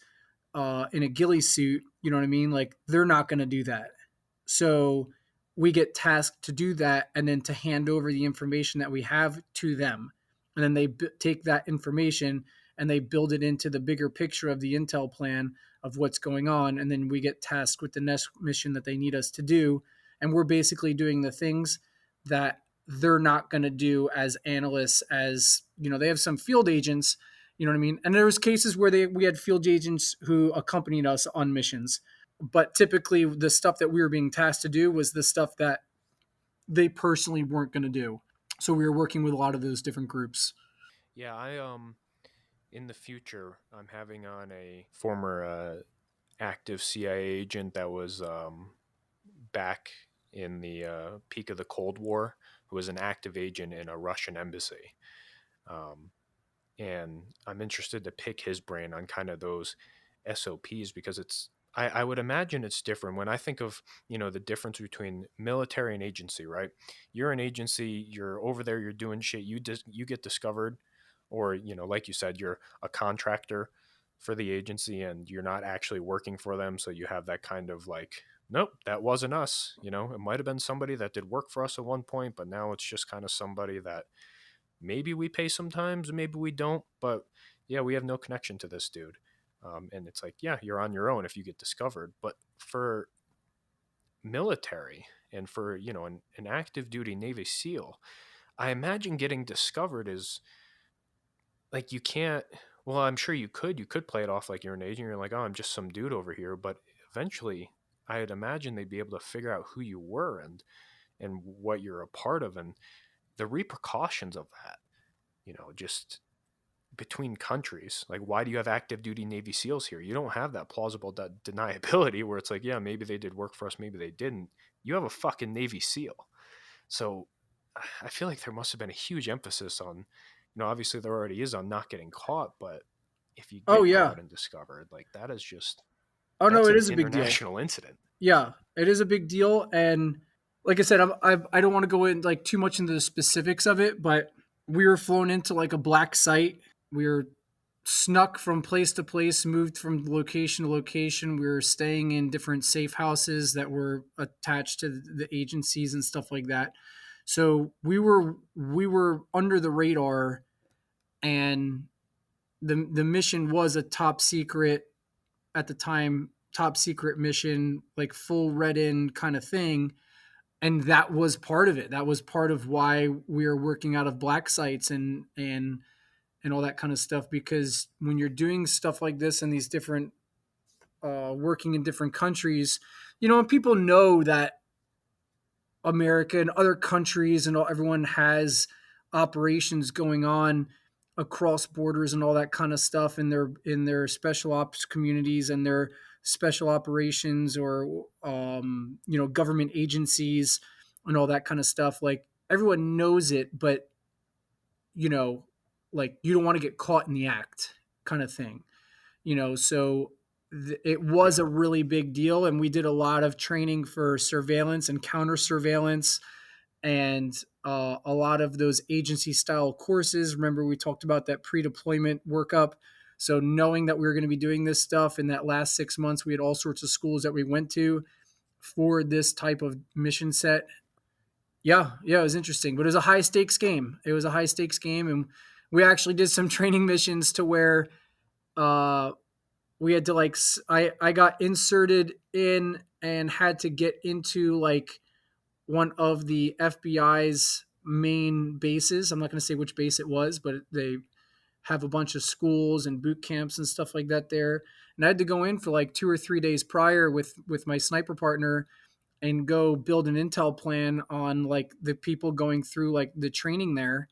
in a ghillie suit. You know what I mean? Like they're not going to do that. So we get tasked to do that and then to hand over the information that we have to them. And then they take that information and they build it into the bigger picture of the intel plan of what's going on. And then we get tasked with the next mission that they need us to do. And we're basically doing the things that they're not going to do as analysts. As they have some field agents, you know what I mean? And there was cases where we had field agents who accompanied us on missions, but typically the stuff that we were being tasked to do was the stuff that they personally weren't going to do. So we were working with a lot of those different groups. Yeah, I in the future, I'm having on a former active CIA agent that was back in the peak of the Cold War, who was an active agent in a Russian embassy. Um, and I'm interested to pick his brain on kind of those SOPs, because I would imagine it's different. When I think of, the difference between military and agency, right? You're an agency, you're over there, you're doing shit, you get discovered, or, like you said, you're a contractor for the agency and you're not actually working for them. So you have that kind of like, nope, that wasn't us. It might have been somebody that did work for us at one point, but now it's just kind of somebody that maybe we pay sometimes, maybe we don't, but yeah, we have no connection to this dude. And it's like, yeah, you're on your own if you get discovered. But for military and for, an active duty Navy SEAL, I imagine getting discovered is like, you can't, well, I'm sure you could play it off like you're an agent. You're like, oh, I'm just some dude over here. But eventually, I'd imagine they'd be able to figure out who you were and what you're a part of, and the repercussions of that, just between countries. Like, why do you have active duty Navy SEALs here? You don't have that plausible deniability where it's like, yeah, maybe they did work for us, maybe they didn't. You have a fucking Navy SEAL. So I feel like there must have been a huge emphasis on, obviously there already is on not getting caught, but if you Oh get yeah. caught and discovered, like, that is just, Oh no, that's it an is a big deal. international incident. Yeah, it is a big deal, and like I said, I don't want to go in like too much into the specifics of it, but we were flown into like a black site. We were snuck from place to place, moved from location to location. We were staying in different safe houses that were attached to the agencies and stuff like that. So we were under the radar, and the mission was a top secret at the time, top secret mission, like full read in kind of thing. And that was part of it. That was part of why we were working out of black sites and all that kind of stuff. Because when you're doing stuff like this in these different working in different countries, and people know that America and other countries and everyone has operations going on across borders and all that kind of stuff in their special ops communities and their special operations or government agencies and all that kind of stuff. Like, everyone knows it, but like, you don't want to get caught in the act kind of thing. So it was Yeah. a really big deal, and we did a lot of training for surveillance and counter surveillance, and a lot of those agency style courses. Remember, we talked about that pre-deployment workup. So knowing that we were going to be doing this stuff in that last 6 months, we had all sorts of schools that we went to for this type of mission set. Yeah, it was interesting, but it was a high stakes game. And we actually did some training missions to where uh, we had to like I got inserted in and had to get into like one of the FBI's main bases. I'm not going to say which base it was, but they have a bunch of schools and boot camps and stuff like that there. And I had to go in for like 2 or 3 days prior with my sniper partner and go build an intel plan on like the people going through like the training there.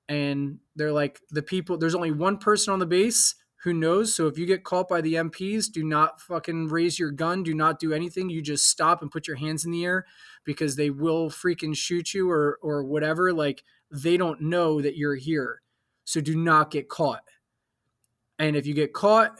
And they're like, the people, there's only one person on the base who knows. So if you get caught by the MPs, do not fucking raise your gun. Do not do anything. You just stop and put your hands in the air, because they will freaking shoot you or whatever. Like, they don't know that you're here. So do not get caught. And if you get caught,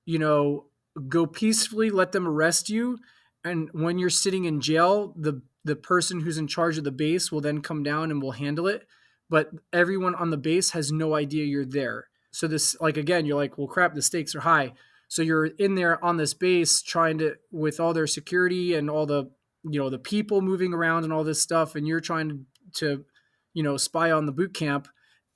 go peacefully, let them arrest you. And when you're sitting in jail, the person who's in charge of the base will then come down and will handle it. But everyone on the base has no idea you're there. So this, like, again, you're like, well, crap, the stakes are high. So you're in there on this base trying to, with all their security and all the, the people moving around and all this stuff. And you're trying to spy on the boot camp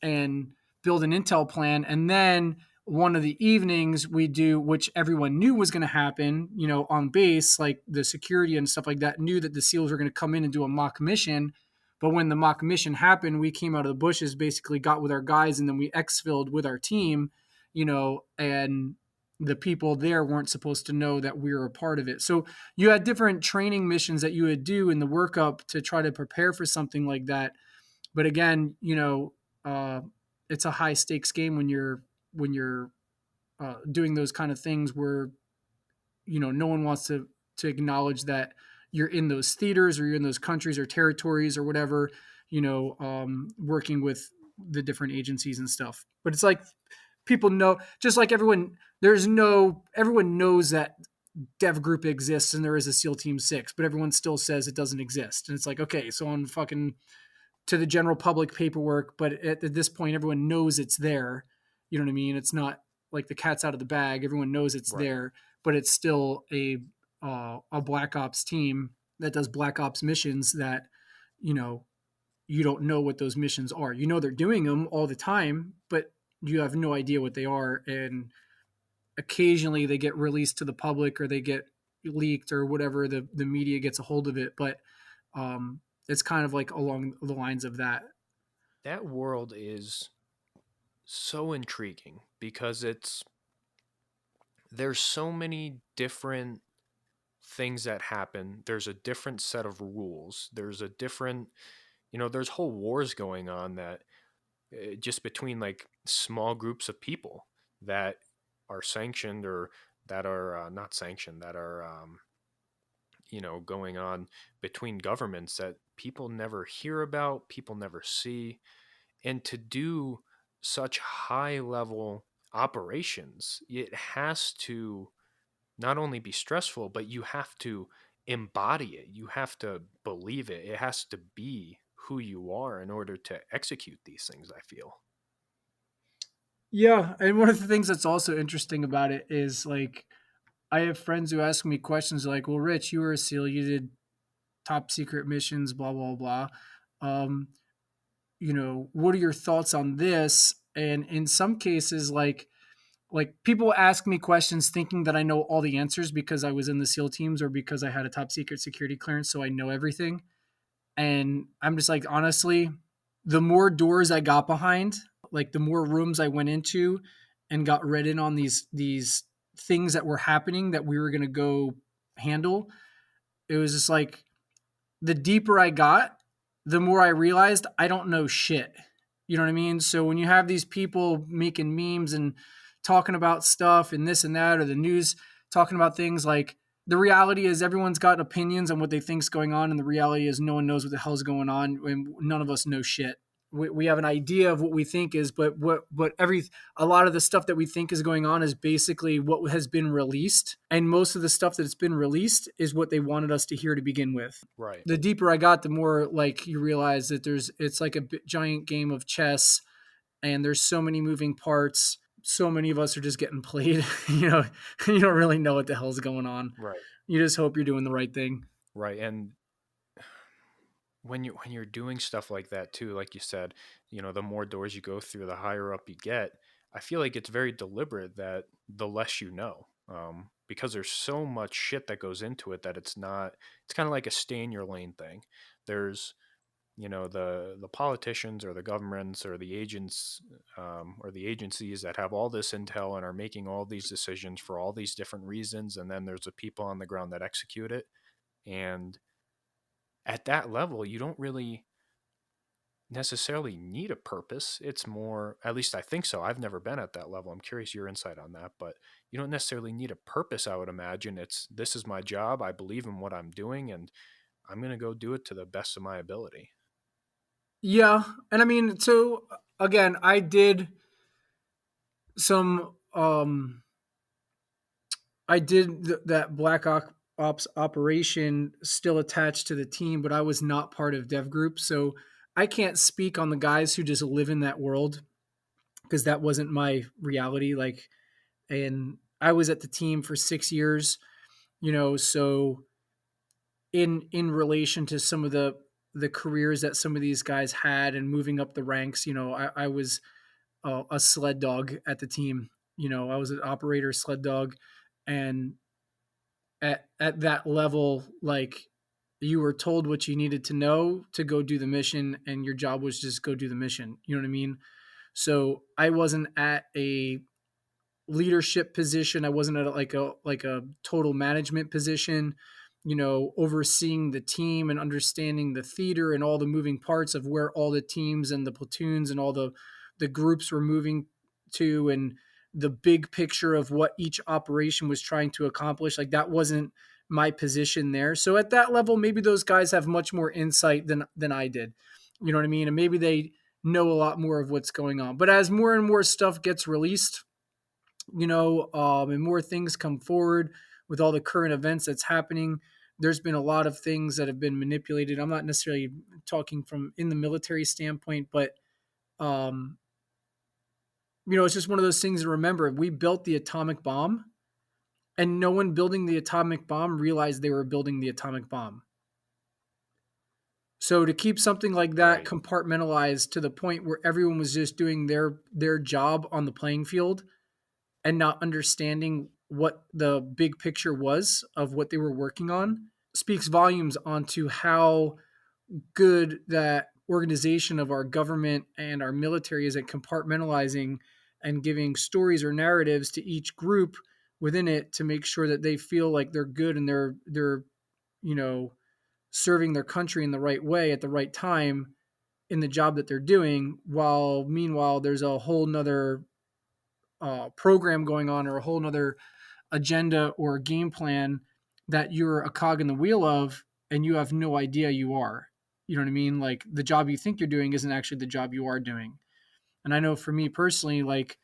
and build an intel plan. And then one of the evenings we do, which everyone knew was going to happen, on base, like the security and stuff like that, knew that the SEALs were going to come in and do a mock mission. But when the mock mission happened, we came out of the bushes, basically got with our guys, and then we exfilled with our team, and the people there weren't supposed to know that we were a part of it. So you had different training missions that you would do in the workup to try to prepare for something like that. But again, it's a high stakes game when you're doing those kind of things where, no one wants to acknowledge that you're in those theaters or you're in those countries or territories or whatever, working with the different agencies and stuff. But it's like people know, just like everyone knows that dev group exists and there is a SEAL Team 6, but everyone still says it doesn't exist. And it's like, okay, so on fucking to the general public paperwork, but at this point, everyone knows it's there. You know what I mean? It's not like the cat's out of the bag. Everyone knows it's Right. there, but it's still a black ops team that does black ops missions that, you know, you don't know what those missions are. You know, they're doing them all the time, but you have no idea what they are. And occasionally they get released to the public or they get leaked or whatever, the media gets a hold of it. But it's kind of like along the lines of that. That world is so intriguing because there's so many different things that happen. There's a different set of rules. There's a different, there's whole wars going on that just between like small groups of people that are sanctioned or that are not sanctioned, that are, going on between governments that people never hear about, people never see. And to do such high level operations, it has to not only be stressful, but you have to embody it. You have to believe it. It has to be who you are in order to execute these things, I feel. Yeah. And one of the things that's also interesting about it is like, I have friends who ask me questions like, well, Rich, you were a SEAL, you did top secret missions, blah, blah, blah. Um, what are your thoughts on this? And in some cases, like people ask me questions thinking that I know all the answers because I was in the SEAL teams or because I had a top secret security clearance, so I know everything. And I'm just like, honestly, the more doors I got behind, like the more rooms I went into and got read in on these things that were happening that we were going to go handle, it was just like the deeper I got, the more I realized I don't know shit. You know what I mean? So when you have these people making memes and talking about stuff and this and that, or the news talking about things, like the reality is everyone's got opinions on what they think's going on, and the reality is no one knows what the hell's going on, and none of us know shit. We have an idea of what we think is, but a lot of the stuff that we think is going on is basically what has been released, and most of the stuff that's been released is what they wanted us to hear to begin with. Right. The deeper I got, the more like you realize that it's like a giant game of chess, and there's so many moving parts. So many of us are just getting played. You don't really know what the hell's going on. Right. You just hope you're doing the right thing. Right. And when you're doing stuff like that too, like you said, the more doors you go through, the higher up you get. I feel like it's very deliberate that the less you know, because there's so much shit that goes into it that it's kind of like a stay in your lane thing. There's, the politicians or the governments or the agents or the agencies that have all this intel and are making all these decisions for all these different reasons. And then there's the people on the ground that execute it. And at that level, you don't really necessarily need a purpose. It's more, at least I think so. I've never been at that level. I'm curious your insight on that, but you don't necessarily need a purpose, I would imagine. This is my job. I believe in what I'm doing, and I'm going to go do it to the best of my ability. Yeah. And I mean, so again, I did some, that Black Ops operation still attached to the team, but I was not part of dev group. So I can't speak on the guys who just live in that world because that wasn't my reality. Like, and I was at the team for 6 years, so in relation to some of the careers that some of these guys had and moving up the ranks, I was a sled dog at the team. I was an operator sled dog, and at that level, like you were told what you needed to know to go do the mission, and your job was just go do the mission. You know what I mean? So I wasn't at a leadership position. I wasn't at like a total management position, overseeing the team and understanding the theater and all the moving parts of where all the teams and the platoons and all the groups were moving to, and the big picture of what each operation was trying to accomplish. Like that wasn't my position there. So at that level, maybe those guys have much more insight than I did. You know what I mean? And maybe they know a lot more of what's going on. But as more and more stuff gets released, and more things come forward with all the current events that's happening, there's been a lot of things that have been manipulated. I'm not necessarily talking from in the military standpoint, but um, it's just one of those things to remember. We built the atomic bomb, and no one building the atomic bomb realized they were building the atomic bomb. So to keep something like that Right. compartmentalized to the point where everyone was just doing their job on the playing field and not understanding what the big picture was of what they were working on speaks volumes onto how good that organization of our government and our military is at compartmentalizing and giving stories or narratives to each group within it to make sure that they feel like they're good and they're you know serving their country in the right way at the right time in the job that they're doing, while meanwhile there's a whole nother program going on or a whole nother agenda or game plan that you're a cog in the wheel of and you have no idea you are. You know what I mean? Like the job you think you're doing isn't actually the job you are doing. And I know for me personally, like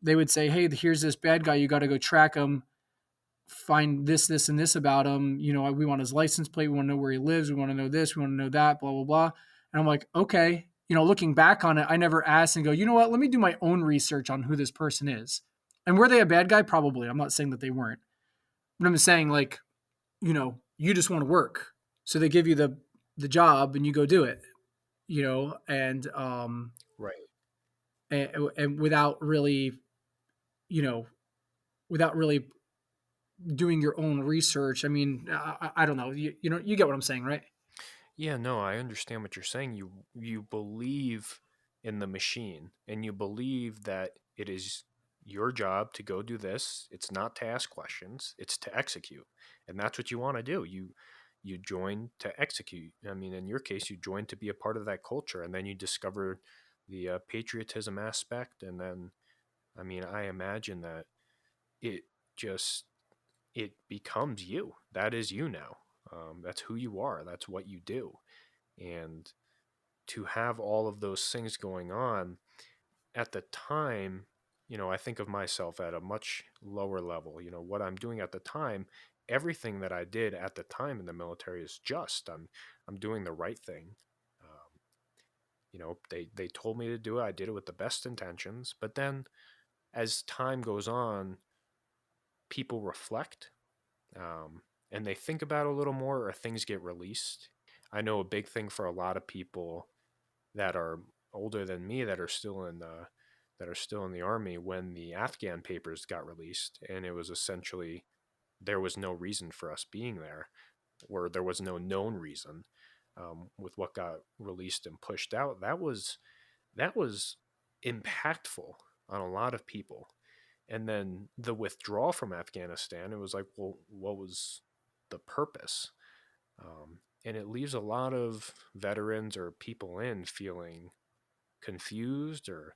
they would say, hey, here's this bad guy, you got to go track him, find this, and this about him. We want his license plate. We want to know where he lives. We want to know this. We want to know that, blah, blah, blah. And I'm like, okay. Looking back on it, I never asked and go, you know what? Let me do my own research on who this person is. And were they a bad guy? Probably. I'm not saying that they weren't. But I'm saying like, you just want to work. So they give you the job and you go do it, and Right. and without really, without really doing your own research. I mean, I don't know. You get what I'm saying, right? Yeah, no, I understand what you're saying. You believe in the machine and you believe that it is your job to go do this. It's not to ask questions, it's to execute. And that's what you want to do. You join to execute. I mean, in your case, you join to be a part of that culture, and then you discover the patriotism aspect. And then, I mean, I imagine that it just it becomes you. That is you now. That's who you are. That's what you do. And to have all of those things going on at the time, I think of myself at a much lower level. What I'm doing at the time, everything that I did at the time in the military is just. I'm doing the right thing. They told me to do it. I did it with the best intentions. But then, as time goes on, people reflect, and they think about it a little more, or things get released. I know a big thing for a lot of people that are older than me that are still in the army, when the Afghan papers got released, and it was essentially there was no reason for us being there, or there was no known reason, with what got released and pushed out. That was impactful on a lot of people. And then the withdrawal from Afghanistan, it was like, well, what was the purpose? And it leaves a lot of veterans or people in feeling confused or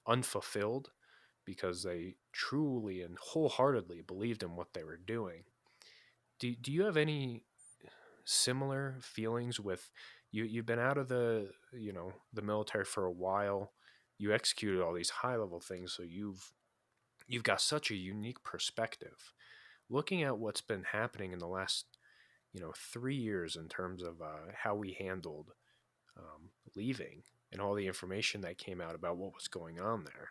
unfulfilled, because they truly and wholeheartedly believed in what they were doing. Do you have any similar feelings with you've been out of the military for a while, you executed all these high level things, so you've got such a unique perspective looking at what's been happening in the last 3 years in terms of how we handled leaving and all the information that came out about what was going on there.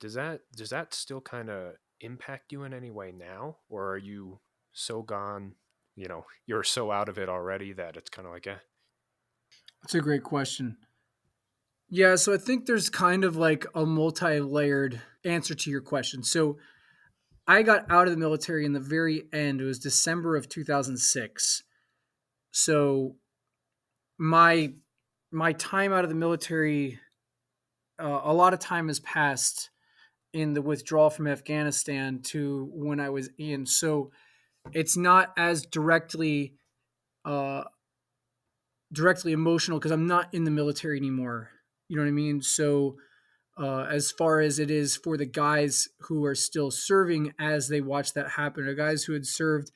Does that still kind of impact you in any way now, or are you so gone, you're so out of it already that it's kind of like That's a great question. Yeah, so I think there's kind of like a multi-layered answer to your question. So I got out of the military in the very end. It was December of 2006. So my my time out of the military, a lot of time has passed in the withdrawal from Afghanistan to when I was in. So it's not as uh, directly emotional because I'm not in the military anymore. You know what I mean? So as far as it is for the guys who are still serving as they watch that happen, or guys who had served,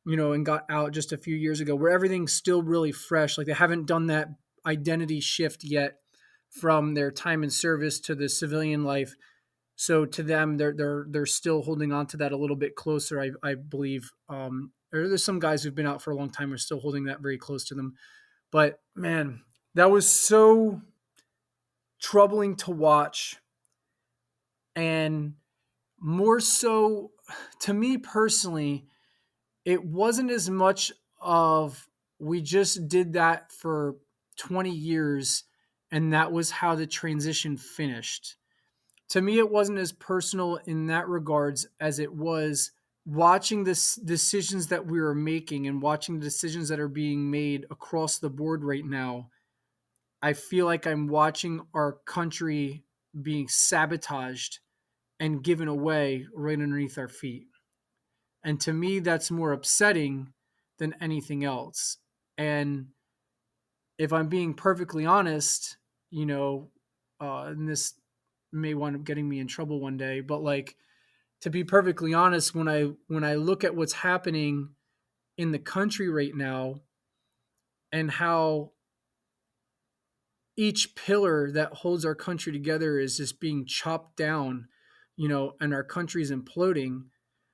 and got out just a few years ago, where everything's still really fresh. Like they haven't done that identity shift yet from their time in service to the civilian life. So to them, they're still holding on to that a little bit closer, I believe. Or there's some guys who've been out for a long time who are still holding that very close to them. But man, that was so troubling to watch, and more so to me personally, it wasn't as much of we just did that for 20 years and that was how the transition finished. To me, it wasn't as personal in that regards as it was watching the decisions that we were making and watching the decisions that are being made across the board right now. I feel like I'm watching our country being sabotaged and given away right underneath our feet. And to me, that's more upsetting than anything else. And if I'm being perfectly honest, and this may wind up getting me in trouble one day, but like, to be perfectly honest, when I look at what's happening in the country right now and how each pillar that holds our country together is just being chopped down, and our country's imploding.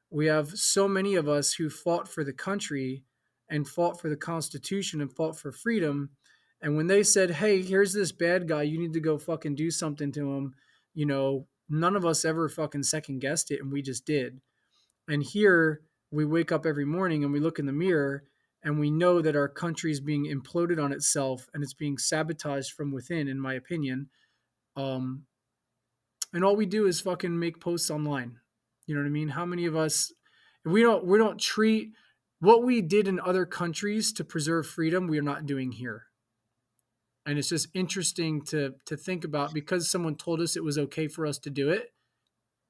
We have so many of us who fought for the country and fought for the Constitution and fought for freedom. And when they said, hey, here's this bad guy, you need to go fucking do something to him, none of us ever fucking second guessed it, and we just did. And here we wake up every morning and we look in the mirror and we know that our country is being imploded on itself and it's being sabotaged from within, in my opinion. And all we do is fucking make posts online. You know what I mean? How many of us, if we don't treat what we did in other countries to preserve freedom, we are not doing here. And it's just interesting to think about, because someone told us it was okay for us to do it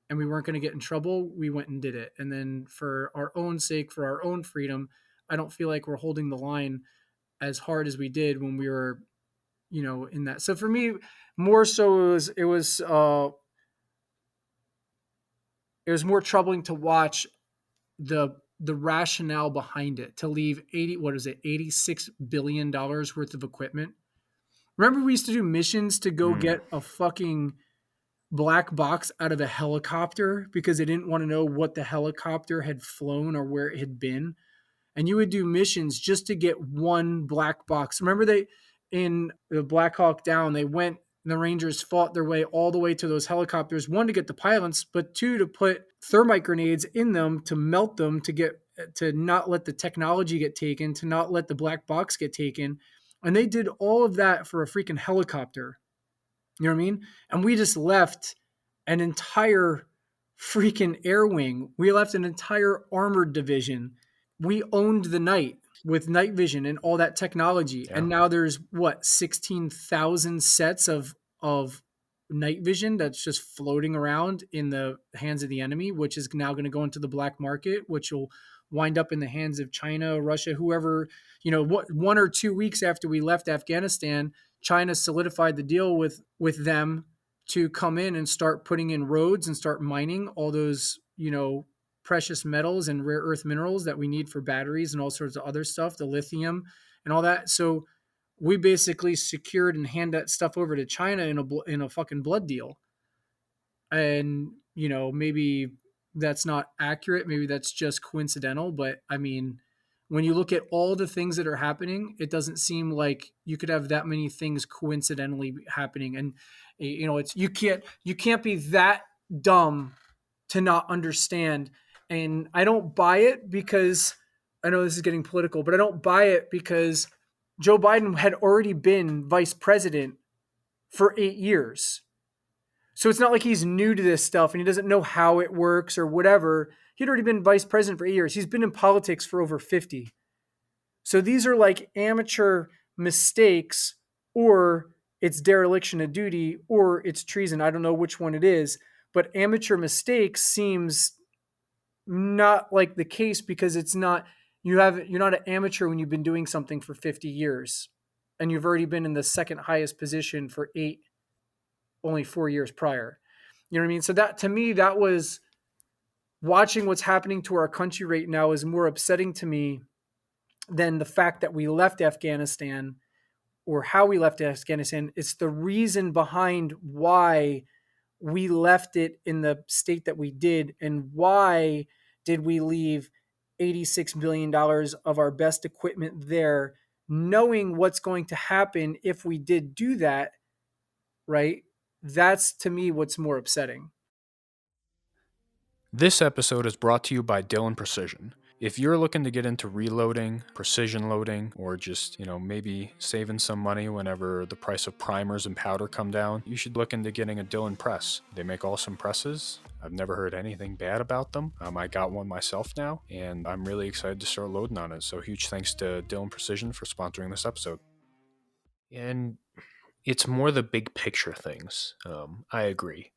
and we weren't going to get in trouble, we went and did it. And then for our own sake, for our own freedom, I don't feel like we're holding the line as hard as we did when we were, in that. So for me, more so it was more troubling to watch the rationale behind it, to leave $86 billion worth of equipment. Remember, we used to do missions to go get a fucking black box out of a helicopter because they didn't want to know what the helicopter had flown or where it had been. And you would do missions just to get one black box. Remember, in the Black Hawk Down, the Rangers fought their way all the way to those helicopters, one, to get the pilots, but two, to put thermite grenades in them to melt them, to not let the technology get taken, to not let the black box get taken. And they did all of that for a freaking helicopter. You know what I mean? And we just left an entire freaking air wing. We left an entire armored division. We owned the night with night vision and all that technology. Yeah. And now there's 16,000 sets of night vision that's just floating around in the hands of the enemy, which is now going to go into the black market, which will wind up in the hands of China, Russia, whoever. 1 or 2 weeks after we left Afghanistan, China solidified the deal with them to come in and start putting in roads and start mining all those, precious metals and rare earth minerals that we need for batteries and all sorts of other stuff, the lithium and all that. So we basically secured and hand that stuff over to China in a fucking blood deal. And, maybe that's not accurate. Maybe that's just coincidental. But I mean, when you look at all the things that are happening, it doesn't seem like you could have that many things coincidentally happening. And, you can't be that dumb to not understand. And I don't buy it because, I know this is getting political, but I don't buy it because Joe Biden had already been vice president for 8 years. So it's not like he's new to this stuff and he doesn't know how it works or whatever. He'd already been vice president for 8 years. He's been in politics for over 50. So these are like amateur mistakes, or it's dereliction of duty, or it's treason. I don't know which one it is, but amateur mistakes seems not like the case, because it's not, you're not an amateur when you've been doing something for 50 years and you've already been in the second highest position for only 4 years prior. You know what I mean? So that, to me, that was, watching what's happening to our country right now is more upsetting to me than the fact that we left Afghanistan or how we left Afghanistan. It's the reason behind why we left it in the state that we did, and why did we leave $86 billion of our best equipment there, knowing what's going to happen if we did do that, right? That's to me what's more upsetting. This episode is brought to you by Dylan Precision. If you're looking to get into reloading, precision loading, or just, maybe saving some money whenever the price of primers and powder come down, you should look into getting a Dylan press. They make awesome presses. I've never heard anything bad about them. I got one myself now, and I'm really excited to start loading on it. So huge thanks to Dylan Precision for sponsoring this episode. And it's more the big picture things. I agree.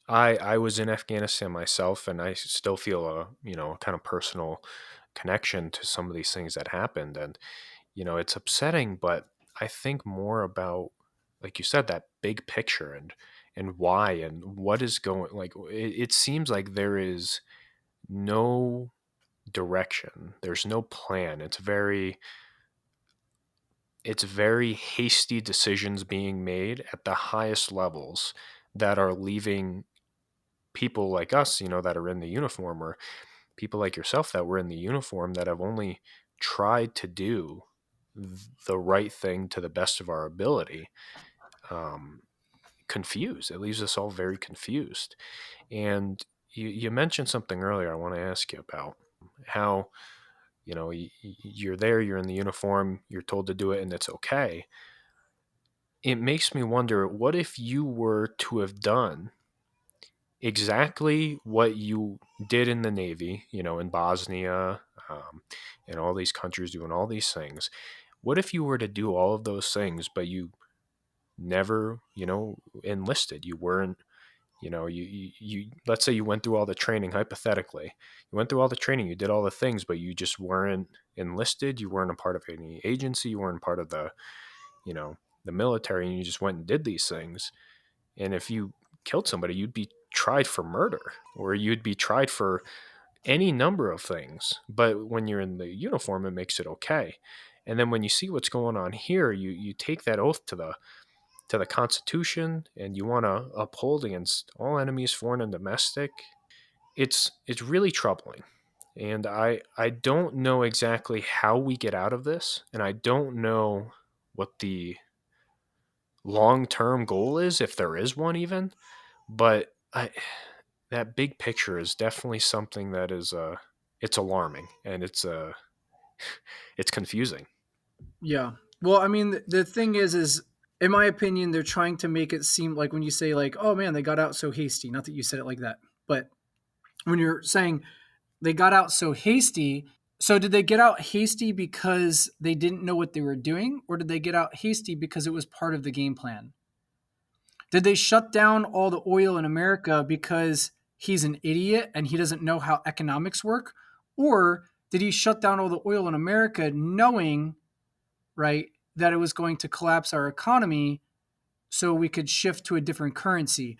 I was in Afghanistan myself, and I still feel a kind of personal connection to some of these things that happened, and it's upsetting, but I think more about, like you said, that big picture and why and what is going. Like it seems like there is no direction. There's no plan. It's very hasty decisions being made at the highest levels that are leaving people like us, that are in the uniform, or people like yourself that were in the uniform that have only tried to do the right thing to the best of our ability, confused. It leaves us all very confused. And you mentioned something earlier I want to ask you about how, you're there, you're in the uniform, you're told to do it, and it's okay. It makes me wonder, what if you were to have done exactly what you did in the Navy, in Bosnia, and all these countries doing all these things? What if you were to do all of those things, but you never, enlisted? You weren't, you let's say you went through all the training, hypothetically. You went through all the training, you did all the things, but you just weren't enlisted. You weren't a part of any agency. You weren't part of the military, and you just went and did these things. And if you killed somebody, you'd be tried for murder, or you'd be tried for any number of things. But when you're in the uniform, it makes it okay. And then when you see what's going on here, you take that oath to the Constitution, and you want to uphold against all enemies, foreign and domestic. It's really troubling. And I don't know exactly how we get out of this, and I don't know what the long-term goal is, if there is one even. But that big picture is definitely something that is it's alarming, and it's confusing. Yeah. Well, I mean, the thing is in my opinion, they're trying to make it seem like, when you say like, oh man, they got out so hasty. Not that you said it like that, but when you're saying they got out so hasty, so did they get out hasty because they didn't know what they were doing, or did they get out hasty because it was part of the game plan? Did they shut down all the oil in America because he's an idiot and he doesn't know how economics work? Or did he shut down all the oil in America knowing, right, that it was going to collapse our economy so we could shift to a different currency?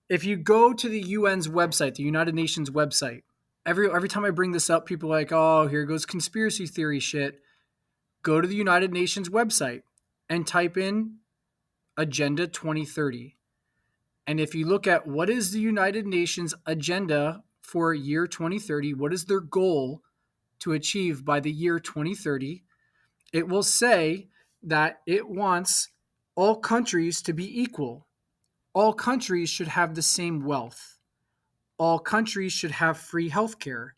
If you go to the UN's website, the United Nations website, every time I bring this up, people are like, oh, here goes conspiracy theory shit. Go to the United Nations website and type in Agenda 2030. And if you look at what is the United Nations agenda for year 2030, what is their goal to achieve by the year 2030, it will say that it wants all countries to be equal. All countries should have the same wealth. All countries should have free healthcare.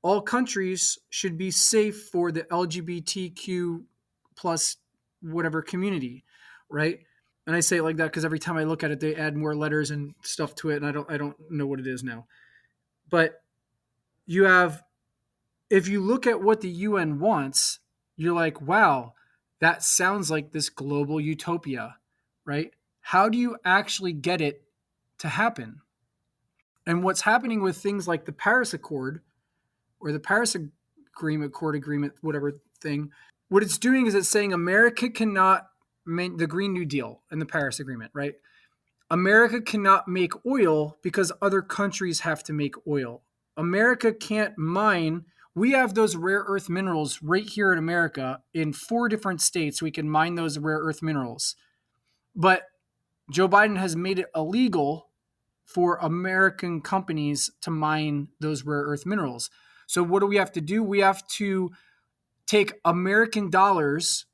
All countries should be safe for the LGBTQ plus whatever community, right? And I say it like that because every time I look at it, they add more letters and stuff to it, and I don't know what it is now. But you have, if you look at what the UN wants, you're like, wow, that sounds like this global utopia, right? How do you actually get it to happen? And what's happening with things like the Paris Accord or the Paris Agreement, Accord Agreement, whatever thing, what it's doing is it's saying America cannot make the Green New Deal and the Paris Agreement, right? America cannot make oil because other countries have to make oil. America can't mine We have those rare earth minerals right here in America in 4 different states. We can mine those rare earth minerals. But Joe Biden has made it illegal for American companies to mine those rare earth minerals. So what do we have to do? We have to take American dollars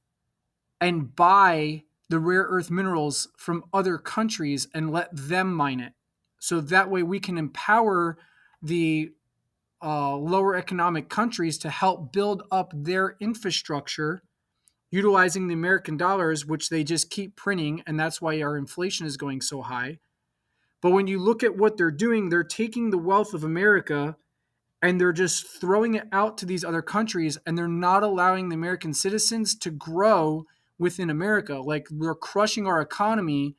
and buy the rare earth minerals from other countries and let them mine it. So that way we can empower the lower economic countries to help build up their infrastructure utilizing the American dollars, which they just keep printing. And that's why our inflation is going so high. But when you look at what they're doing, they're taking the wealth of America and they're just throwing it out to these other countries, and they're not allowing the American citizens to grow within America. Like, we're crushing our economy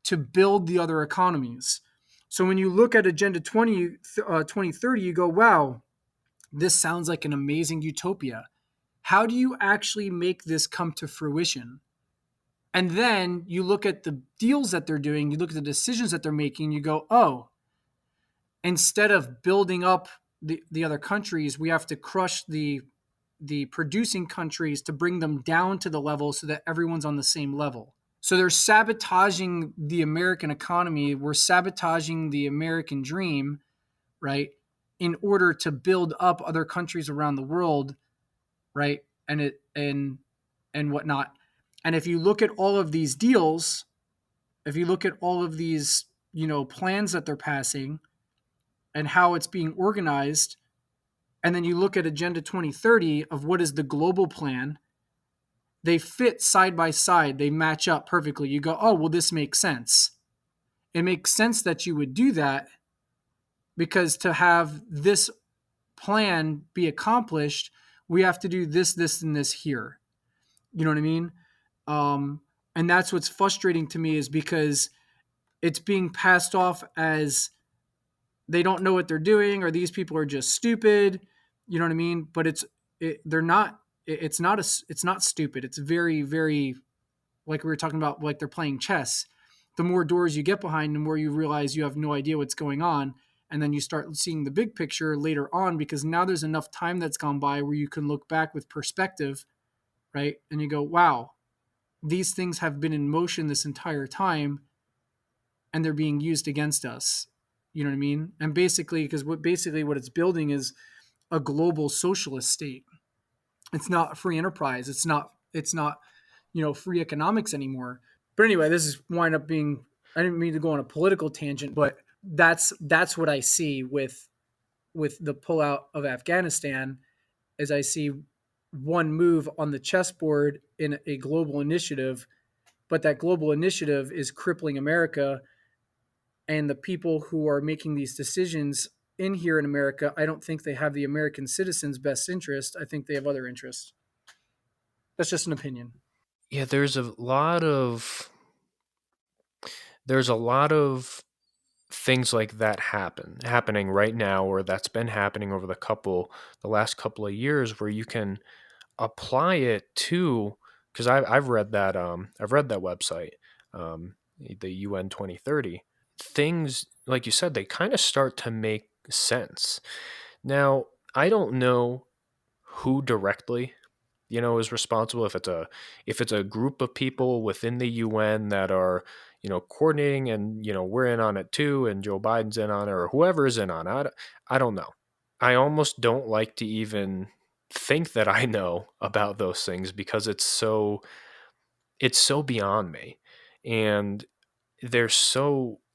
to build the other economies. So when you look at Agenda 2030, you go, wow, this sounds like an amazing utopia. How do you actually make this come to fruition? And then you look at the deals that they're doing, you look at the decisions that they're making, you go, oh, instead of building up the other countries, we have to crush the producing countries to bring them down to the level so that everyone's on the same level. So they're sabotaging the American economy. We're sabotaging the American dream, right? In order to build up other countries around the world, right? And whatnot. And if you look at all of these deals, if you look at all of these, plans that they're passing and how it's being organized, and then you look at Agenda 2030 of what is the global plan, they fit side by side. They match up perfectly. You go, oh, well, this makes sense. It makes sense that you would do that because to have this plan be accomplished, we have to do this, this, and this here. You know what I mean? And that's what's frustrating to me is because it's being passed off as they don't know what they're doing or these people are just stupid. You know what I mean? But they're not. It's not stupid. It's very, very, like we were talking about, like they're playing chess. The more doors you get behind, the more you realize you have no idea what's going on. And then you start seeing the big picture later on because now there's enough time that's gone by where you can look back with perspective, right? And you go, wow, these things have been in motion this entire time and they're being used against us. You know what I mean? And basically, because what it's building is a global socialist state. It's not free enterprise. It's not, free economics anymore. But anyway, this is wind up being, I didn't mean to go on a political tangent, but that's what I see with the pullout of Afghanistan is I see one move on the chessboard in a global initiative, but that global initiative is crippling America and the people who are making these decisions in here in America. I don't think they have the American citizens' best interest. I think they have other interests. That's just an opinion. Yeah, there's a lot of things like that happening right now, or that's been happening over the last couple of years, where you can apply it to, because I've read that website, the UN 2030 things, like you said, they kind of start to make sense. Now, I don't know who directly is responsible, if it's a group of people within the UN that are coordinating, and we're in on it too, and Joe Biden's in on it, or whoever is in on it. I don't know. I almost don't like to even think that I know about those things because it's so beyond me, and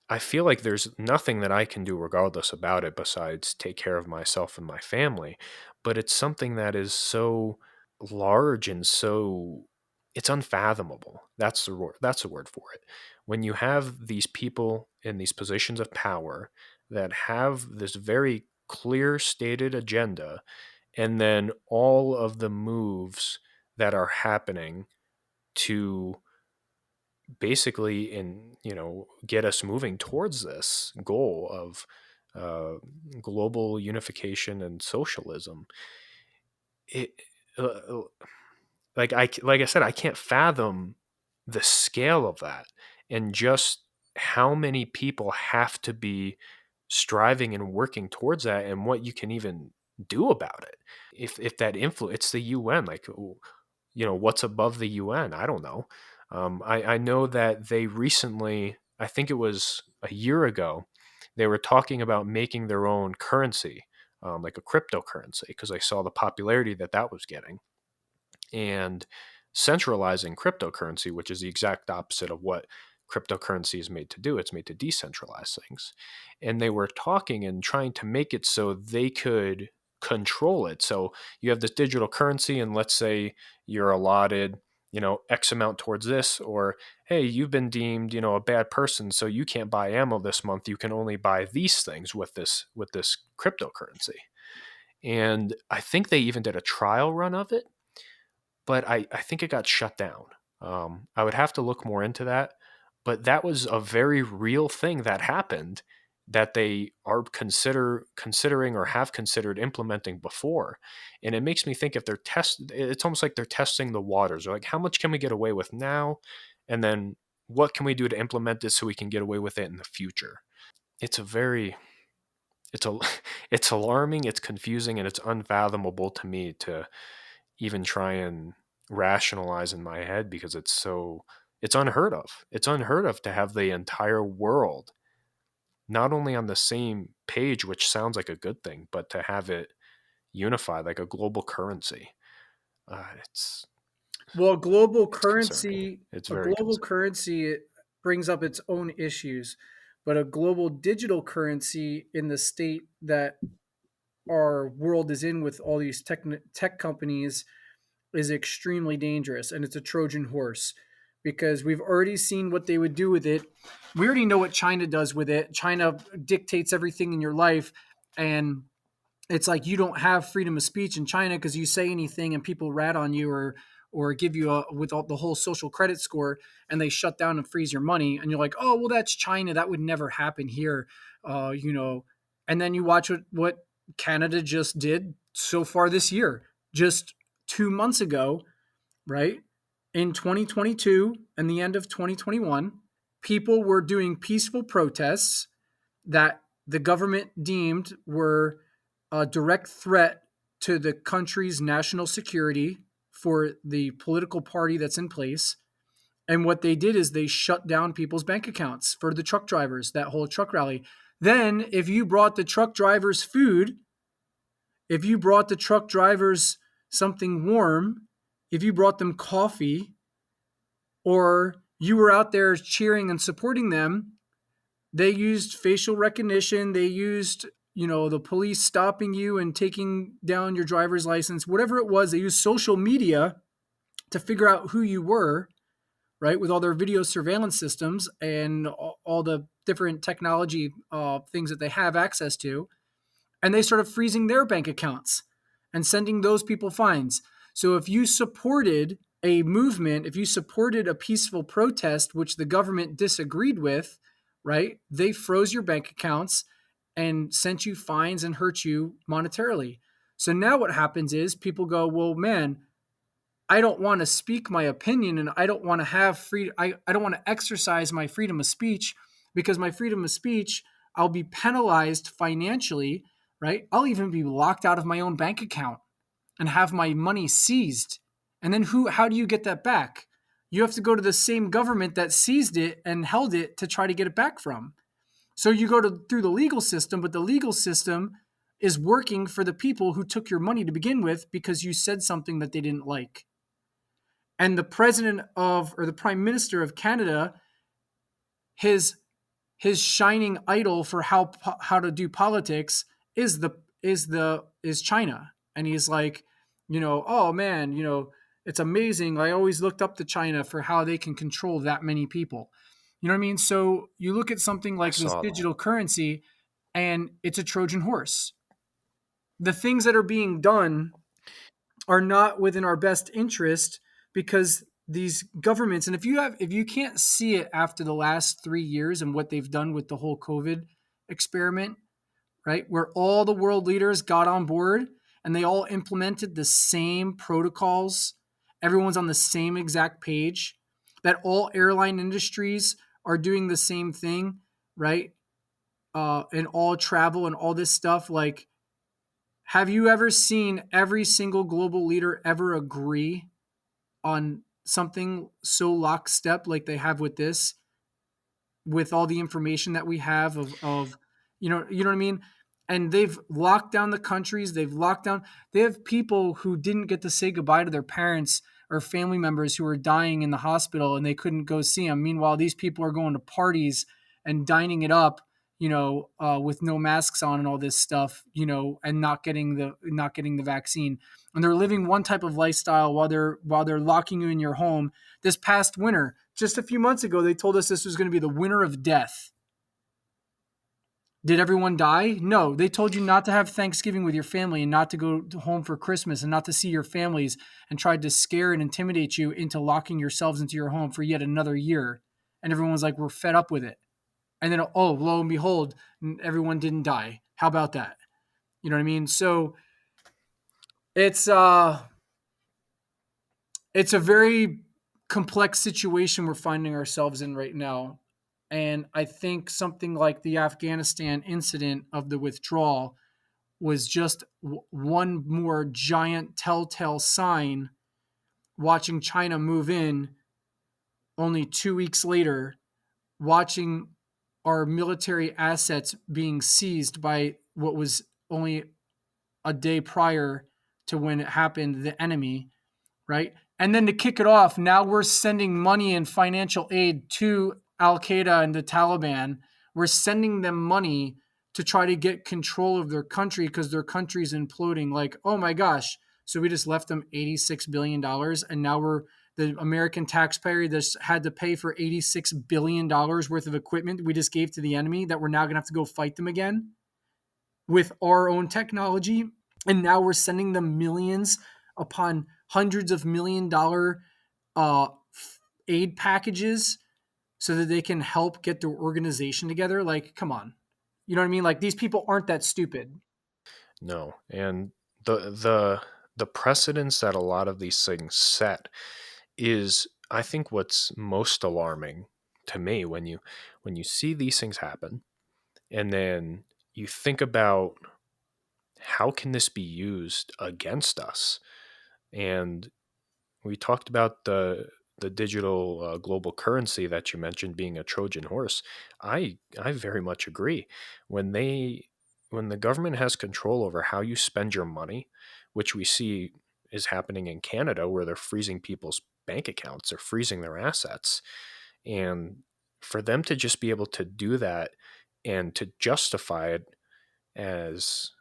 I feel like there's nothing that I can do regardless about it besides take care of myself and my family. But it's something that is so large and it's unfathomable. That's the word for it. When you have these people in these positions of power that have this very clear stated agenda, and then all of the moves that are happening to basically get us moving towards this goal of global unification and socialism, it uh, like I said, I can't fathom the scale of that, and just how many people have to be striving and working towards that, and what you can even do about it? If that influence, it's the UN, like, what's above the UN? I don't know. I know that they recently, I think it was a year ago, they were talking about making their own currency, like a cryptocurrency, because I saw the popularity that that was getting, and centralizing cryptocurrency, which is the exact opposite of what cryptocurrency is made to do. It's made to decentralize things. And they were talking and trying to make it so they could control it. So you have this digital currency, and let's say you're allotted, X amount towards this, or hey, you've been deemed, a bad person, so you can't buy ammo this month. You can only buy these things with this cryptocurrency. And I think they even did a trial run of it, but I think it got shut down. I would have to look more into that, but that was a very real thing that happened that they are considering or have considered implementing before. And it makes me think, if it's almost like they're testing the waters. They're like, how much can we get away with now? And then what can we do to implement this so we can get away with it in the future? It's a very, it's a, it's alarming, it's confusing, and it's unfathomable to me to even try and rationalize in my head, because it's unheard of. It's unheard of to have the entire world not only on the same page, which sounds like a good thing, but to have it unified like a global currency. It's Well, global it's concerning. currency, It's a very global concerning. currency brings up its own issues, but a global digital currency in the state that our world is in with all these tech companies is extremely dangerous, and it's a Trojan horse because we've already seen what they would do with it. We already know what China does with it. China dictates everything in your life, and it's like you don't have freedom of speech in China because you say anything and people rat on you or give you with all, the whole social credit score, and they shut down and freeze your money, and you're like, oh well, that's China, that would never happen here, and then you watch what Canada just did so far this year, just 2 months ago, right? In 2022 and the end of 2021, people were doing peaceful protests that the government deemed were a direct threat to the country's national security for the political party that's in place. And what they did is they shut down people's bank accounts for the truck drivers, that whole truck rally. Then, if you brought the truck drivers food, if you brought the truck drivers something warm, if you brought them coffee, or you were out there cheering and supporting them, they used facial recognition. They used, the police stopping you and taking down your driver's license, whatever it was. They used social media to figure out who you were, right? With all their video surveillance systems and all the different technology things that they have access to. And they started freezing their bank accounts and sending those people fines. So if you supported a movement, if you supported a peaceful protest, which the government disagreed with, right, they froze your bank accounts and sent you fines and hurt you monetarily. So now what happens is people go, well, man, I don't want to speak my opinion, and I don't want to have free. I don't want to exercise my freedom of speech, because my freedom of speech, I'll be penalized financially, right? I'll even be locked out of my own bank account and have my money seized. And then how do you get that back? You have to go to the same government that seized it and held it to try to get it back from. So you go through the legal system, but the legal system is working for the people who took your money to begin with because you said something that they didn't like. And the the prime minister of Canada, his shining idol for how to do politics is China. And he's like, oh man, it's amazing. I always looked up to China for how they can control that many people. You know what I mean? So you look at something I like this saw that. digital currency, and it's a Trojan horse. The things that are being done are not within our best interest, because these governments, and if you can't see it after the last 3 years and what they've done with the whole COVID experiment, right, where all the world leaders got on board and they all implemented the same protocols, everyone's on the same exact page, that all airline industries are doing the same thing, right, and all travel and all this stuff, like Have you ever seen every single global leader ever agree on something so lockstep like they have with this, with all the information that we have of you know what I mean? And they've locked down the countries, they have people who didn't get to say goodbye to their parents or family members who were dying in the hospital and they couldn't go see them. Meanwhile, these people are going to parties and dining it up, with no masks on and all this stuff, and not getting the vaccine, and they're living one type of lifestyle while they're locking you in your home. This past winter, just a few months ago, they told us this was going to be the winter of death. Did everyone die? No. They told you not to have Thanksgiving with your family and not to go home for Christmas and not to see your families, and tried to scare and intimidate you into locking yourselves into your home for yet another year. And everyone was like, we're fed up with it. And then, oh, lo and behold, everyone didn't die. How about that? You know what I mean? So it's it's a very complex situation we're finding ourselves in right now. And I think something like the Afghanistan incident of the withdrawal was just one more giant telltale sign, watching China move in only 2 weeks later, watching our military assets being seized by what was only a day prior to when it happened, the enemy, right? And then to kick it off, now we're sending money and financial aid to Al Qaeda and the Taliban. We're sending them money to try to get control of their country because their country's imploding. Like, oh my gosh. So we just left them $86 billion. And now the American taxpayer that's had to pay for $86 billion worth of equipment we just gave to the enemy that we're now going to have to go fight them again with our own technology. And now we're sending them millions upon hundreds of $1 million aid packages so that they can help get their organization together. Like, come on. You know what I mean? Like, these people aren't that stupid. No, and the precedence that a lot of these things set is, I think, what's most alarming to me when you see these things happen, and then you think about how can this be used against us. And we talked about the digital global currency that you mentioned being a Trojan horse. I very much agree. When the government has control over how you spend your money, which we see is happening in Canada, where they're freezing people's bank accounts, they're freezing their assets, and for them to just be able to do that and to justify it as,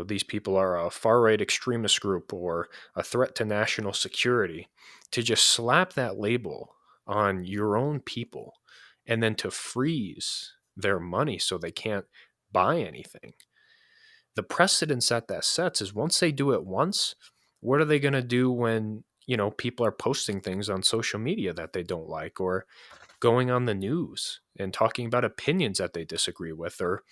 these people are a far right extremist group or a threat to national security, to just slap that label on your own people and then to freeze their money so they can't buy anything. The precedence that sets is, once they do it once, what are they going to do when, people are posting things on social media that they don't like, or going on the news and talking about opinions that they disagree with, or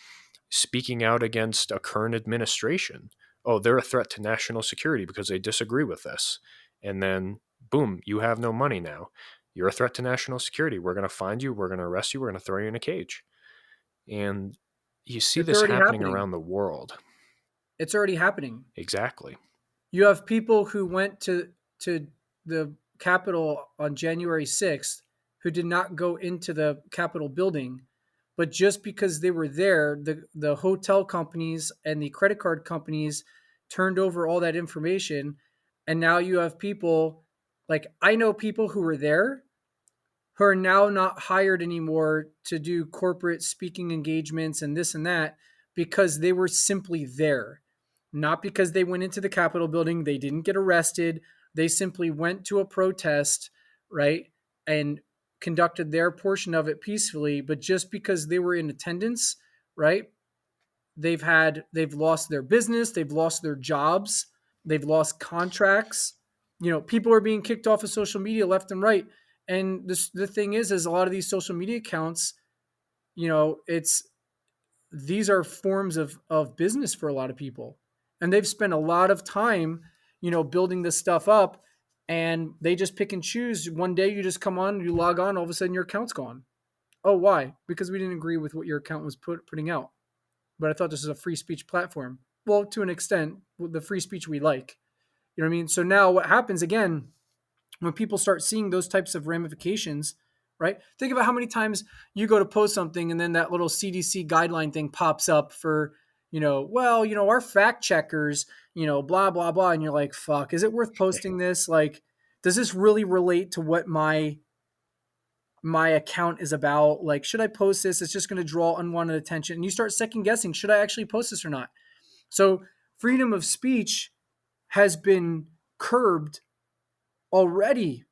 speaking out against a current administration? Oh, they're a threat to national security because they disagree with this. And then, boom, you have no money now. You're a threat to national security. We're going to find you. We're going to arrest you. We're going to throw you in a cage. And you see It's this already happening happening. around the world. It's already happening. Exactly. You have people who went to the Capitol on January 6th who did not go into the Capitol building, but just because they were there, the hotel companies and the credit card companies turned over all that information. And now you have people, like, I know people who were there who are now not hired anymore to do corporate speaking engagements and this and that, because they were simply there. Not because they went into the Capitol building, they didn't get arrested. They simply went to a protest, right? And conducted their portion of it peacefully, but just because they were in attendance, right? They've lost their business, they've lost their jobs, they've lost contracts. People are being kicked off of social media left and right. And the thing is a lot of these social media accounts, these are forms of business for a lot of people. And they've spent a lot of time, building this stuff up, and they just pick and choose. One day you just come on, you log on, all of a sudden your account's gone. Oh, why? Because we didn't agree with what your account was putting out. But I thought this was a free speech platform. well, to an extent, the free speech we like. You know what I mean? So now what happens again, when people start seeing those types of ramifications, right? Think about how many times you go to post something and then that little CDC guideline thing pops up for, our fact checkers, blah, blah, blah. And you're like, fuck, is it worth posting this? Like, does this really relate to what my account is about? Like, should I post this? It's just going to draw unwanted attention. And you start second guessing, should I actually post this or not? So freedom of speech has been curbed already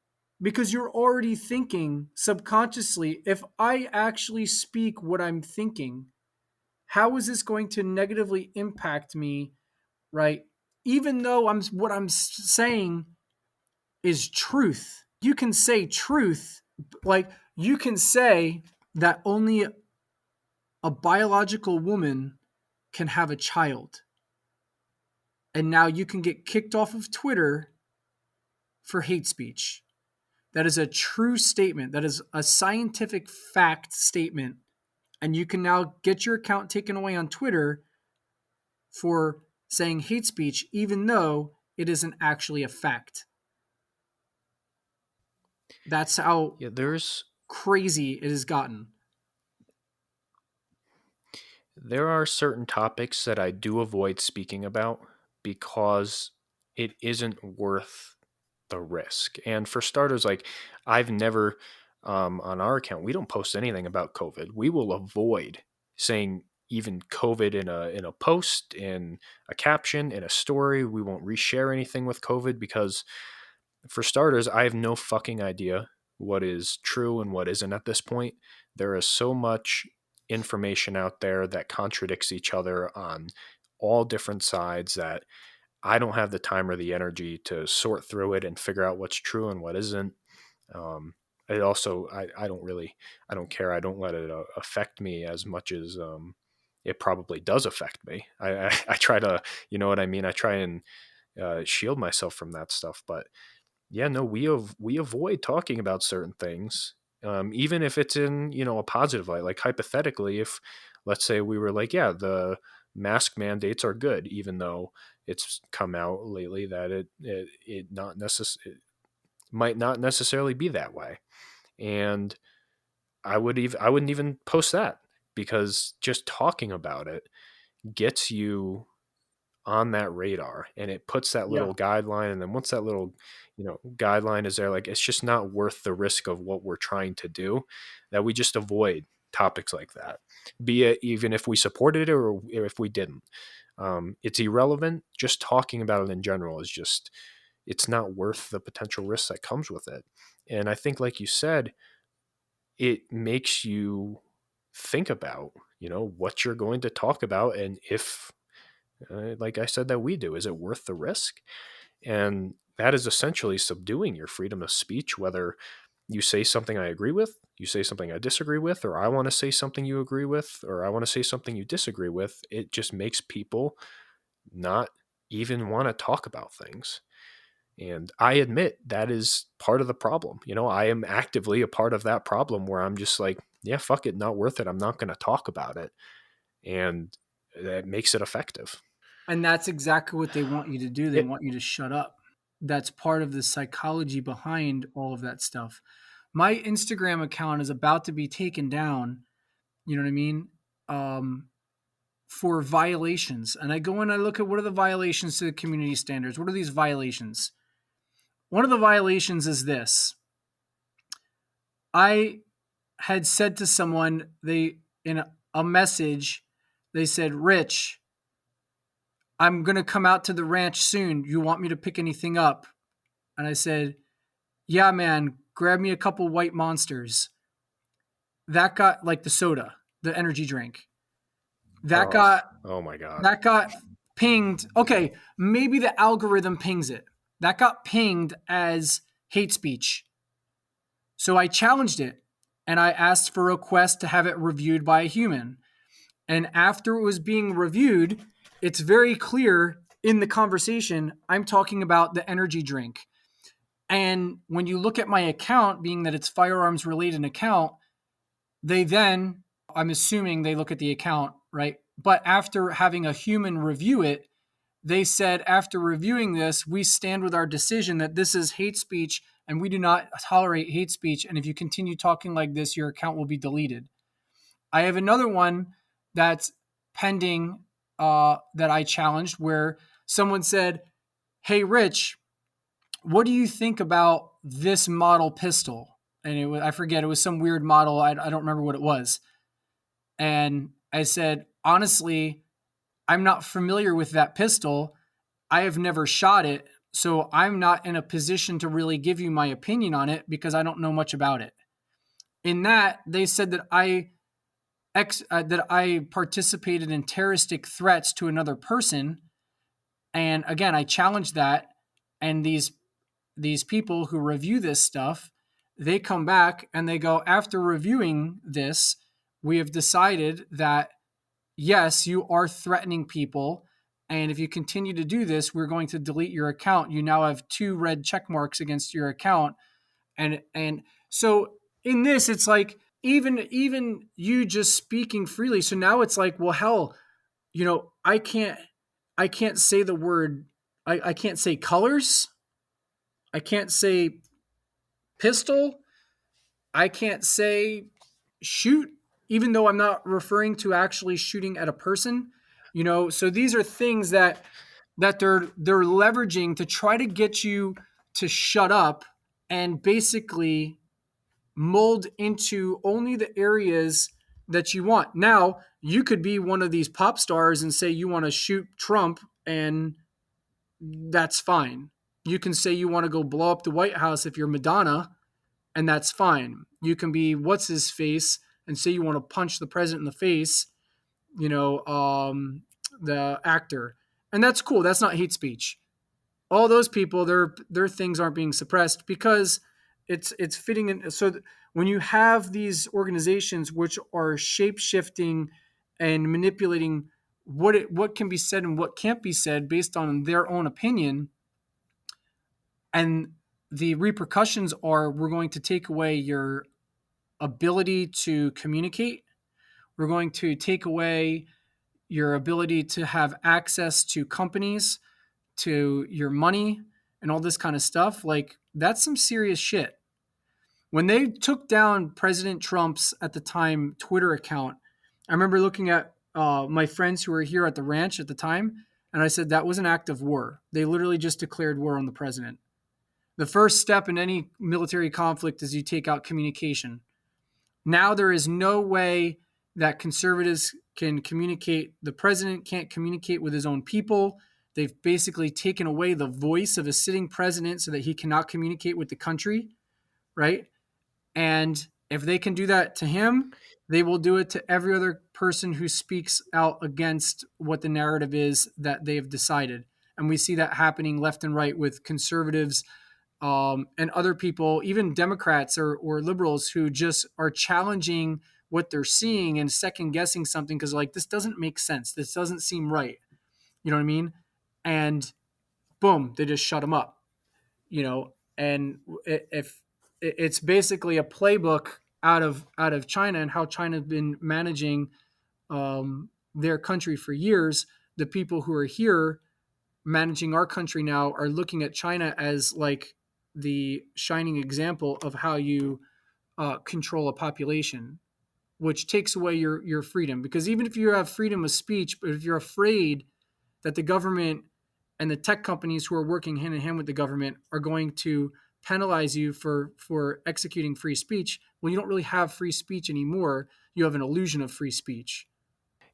because you're already thinking subconsciously, if I actually speak what I'm thinking, how is this going to negatively impact me, right? Even though what I'm saying is truth. You can say truth, like you can say that only a biological woman can have a child. And now you can get kicked off of Twitter for hate speech. That is a true statement. That is a scientific fact statement. And you can now get your account taken away on Twitter for saying hate speech, even though it isn't actually a fact. That's how crazy it has gotten. There are certain topics that I do avoid speaking about because it isn't worth the risk. And for starters, like I've never on our account, we don't post anything about COVID. We will avoid saying even COVID in a post, in a caption, in a story. We won't reshare anything with COVID because for starters, I have no fucking idea what is true and what isn't at this point. There is so much information out there that contradicts each other on all different sides that I don't have the time or the energy to sort through it and figure out what's true and what isn't. I don't care. I don't let it affect me as much as it probably does affect me. I try to, you know what I mean? I try and shield myself from that stuff. But yeah, no, we avoid talking about certain things, even if it's in, a positive light. Like hypothetically, if let's say we were like, yeah, the mask mandates are good, even though it's come out lately that it might not necessarily be that way. And I wouldn't even post that because just talking about it gets you on that radar and it puts that Yeah. little guideline. And then once that little, guideline is there, like, it's just not worth the risk of what we're trying to do, that we just avoid topics like that, be it even if we supported it or if we didn't. It's irrelevant. Just talking about it in general is just, it's not worth the potential risk that comes with it. And I think, like you said, it makes you think about, what you're going to talk about. And if, like I said, that we do, is it worth the risk? And that is essentially subduing your freedom of speech, whether you say something I agree with, you say something I disagree with, or I want to say something you agree with, or I want to say something you disagree with. It just makes people not even want to talk about things. And I admit that is part of the problem. I am actively a part of that problem where I'm just like, yeah, fuck it, not worth it. I'm not going to talk about it. And that makes it effective. And that's exactly what they want you to do. They want you to shut up. That's part of the psychology behind all of that stuff. My Instagram account is about to be taken down, you know what I mean? For violations. And I go in, I look at what are the violations to the community standards? What are these violations? One of the violations is this. I had said to someone, in a message, they said, Rich, I'm going to come out to the ranch soon. You want me to pick anything up? And I said, yeah, man, grab me a couple white monsters. That got, like, the soda, the energy drink. Oh my God. That got pinged. Okay, maybe the algorithm pings it. That got pinged as hate speech. So I challenged it and I asked for a request to have it reviewed by a human. And after it was being reviewed, it's very clear in the conversation, I'm talking about the energy drink. And when you look at my account, being that it's firearms related account, I'm assuming they look at the account, right? But after having a human review it, they said, after reviewing this, we stand with our decision that this is hate speech and we do not tolerate hate speech. And if you continue talking like this, your account will be deleted. I have another one that's pending that I challenged where someone said, "Hey, Rich, what do you think about this model pistol?" And it was, I forget, it was some weird model. I don't remember what it was. And I said, honestly, I'm not familiar with that pistol. I have never shot it. So I'm not in a position to really give you my opinion on it because I don't know much about it. In that, they said that I participated in terroristic threats to another person. And again, I challenged that. And these people who review this stuff, they come back and they go, after reviewing this, we have decided that yes, you are threatening people. And if you continue to do this, we're going to delete your account. You now have 2 red check marks against your account. And so in this, it's like even you just speaking freely. So now it's like, well, hell, I can't say the word, I can't say colors. I can't say pistol. I can't say shoot, even though I'm not referring to actually shooting at a person. So these are things that they're leveraging to try to get you to shut up and basically mold into only the areas that you want. Now, you could be one of these pop stars and say you want to shoot Trump, and that's fine. You can say you want to go blow up the White House if you're Madonna, and that's fine. You can be what's his face and say you want to punch the president in the face, the actor, and that's cool. That's not hate speech. All those people, their things aren't being suppressed because it's fitting in. So when you have these organizations which are shape shifting and manipulating what can be said and what can't be said based on their own opinion, and the repercussions are we're going to take away your ability to communicate. We're going to take away your ability to have access to companies, to your money, and all this kind of stuff. Like, that's some serious shit. When they took down President Trump's, at the time, Twitter account, I remember looking at my friends who were here at the ranch at the time, and I said that was an act of war. They literally just declared war on the president. The first step in any military conflict is you take out communication. Now there is no way that conservatives can communicate. The president can't communicate with his own people. They've basically taken away the voice of a sitting president so that he cannot communicate with the country, right? And if they can do that to him, they will do it to every other person who speaks out against what the narrative is that they have decided. And we see that happening left and right with conservatives, and other people, even Democrats or liberals, who just are challenging what they're seeing and second guessing something because like, this doesn't make sense. This doesn't seem right. You know what I mean? And boom, they just shut them up. And if it's basically a playbook out of China and how China's been managing their country for years. The people who are here managing our country now are looking at China as like the shining example of how you control a population, which takes away your freedom. Because even if you have freedom of speech, but if you're afraid that the government and the tech companies who are working hand in hand with the government are going to penalize you for executing free speech, well, you don't really have free speech anymore. You have an illusion of free speech.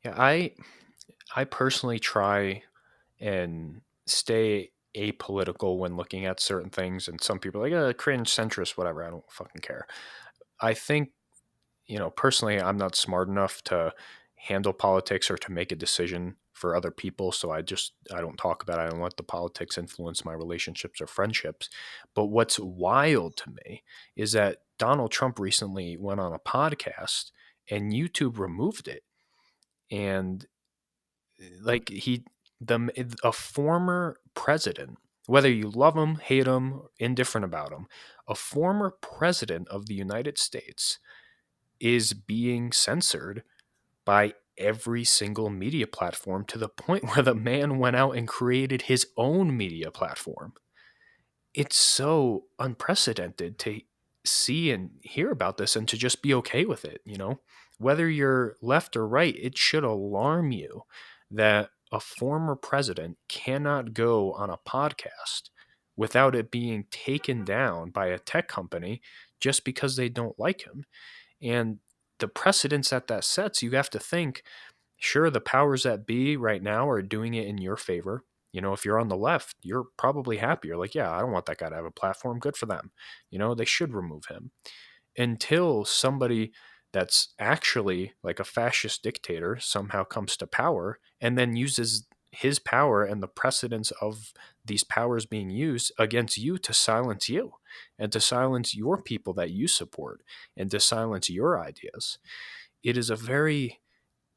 Yeah, I personally try and stay apolitical when looking at certain things, and some people are like, cringe, centrist, whatever. I don't fucking care. I think, personally, I'm not smart enough to handle politics or to make a decision for other people. So I don't talk about it. I don't let the politics influence my relationships or friendships. But what's wild to me is that Donald Trump recently went on a podcast and YouTube removed it. And like a former president, whether you love him, hate him, indifferent about him, a former president of the United States is being censored by every single media platform to the point where the man went out and created his own media platform. It's so unprecedented to see and hear about this and to just be okay with it, you know? Whether you're left or right, it should alarm you that a former president cannot go on a podcast without it being taken down by a tech company just because they don't like him. And the precedence that sets, you have to think, sure, the powers that be right now are doing it in your favor. You know, if you're on the left, you're probably happy. You're like, yeah, I don't want that guy to have a platform. Good for them. You know, they should remove him. Until somebody that's actually like a fascist dictator somehow comes to power and then uses his power and the precedence of these powers being used against you to silence you and to silence your people that you support and to silence your ideas. It is a very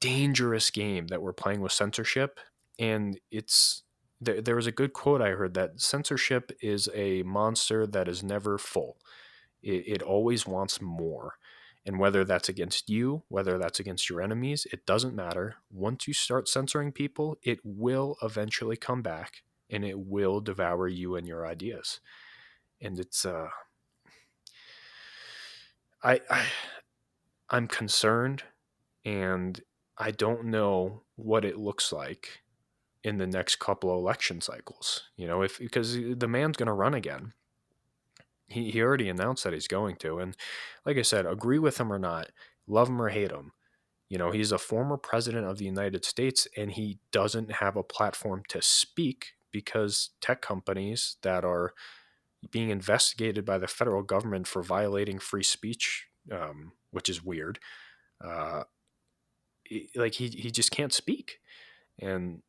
dangerous game that we're playing with censorship. And there was a good quote I heard that censorship is a monster that is never full. It always wants more. And whether that's against you, whether that's against your enemies, it doesn't matter. Once you start censoring people, it will eventually come back and it will devour you and your ideas. And it's I I'm concerned, and I don't know what it looks like in the next couple of election cycles. You know, if because the man's going to run again. He already announced that he's going to. And like I said, agree with him or not, love him or hate him, you know, he's a former president of the United States and he doesn't have a platform to speak because tech companies that are being investigated by the federal government for violating free speech, which is weird. Uh, like he just can't speak. And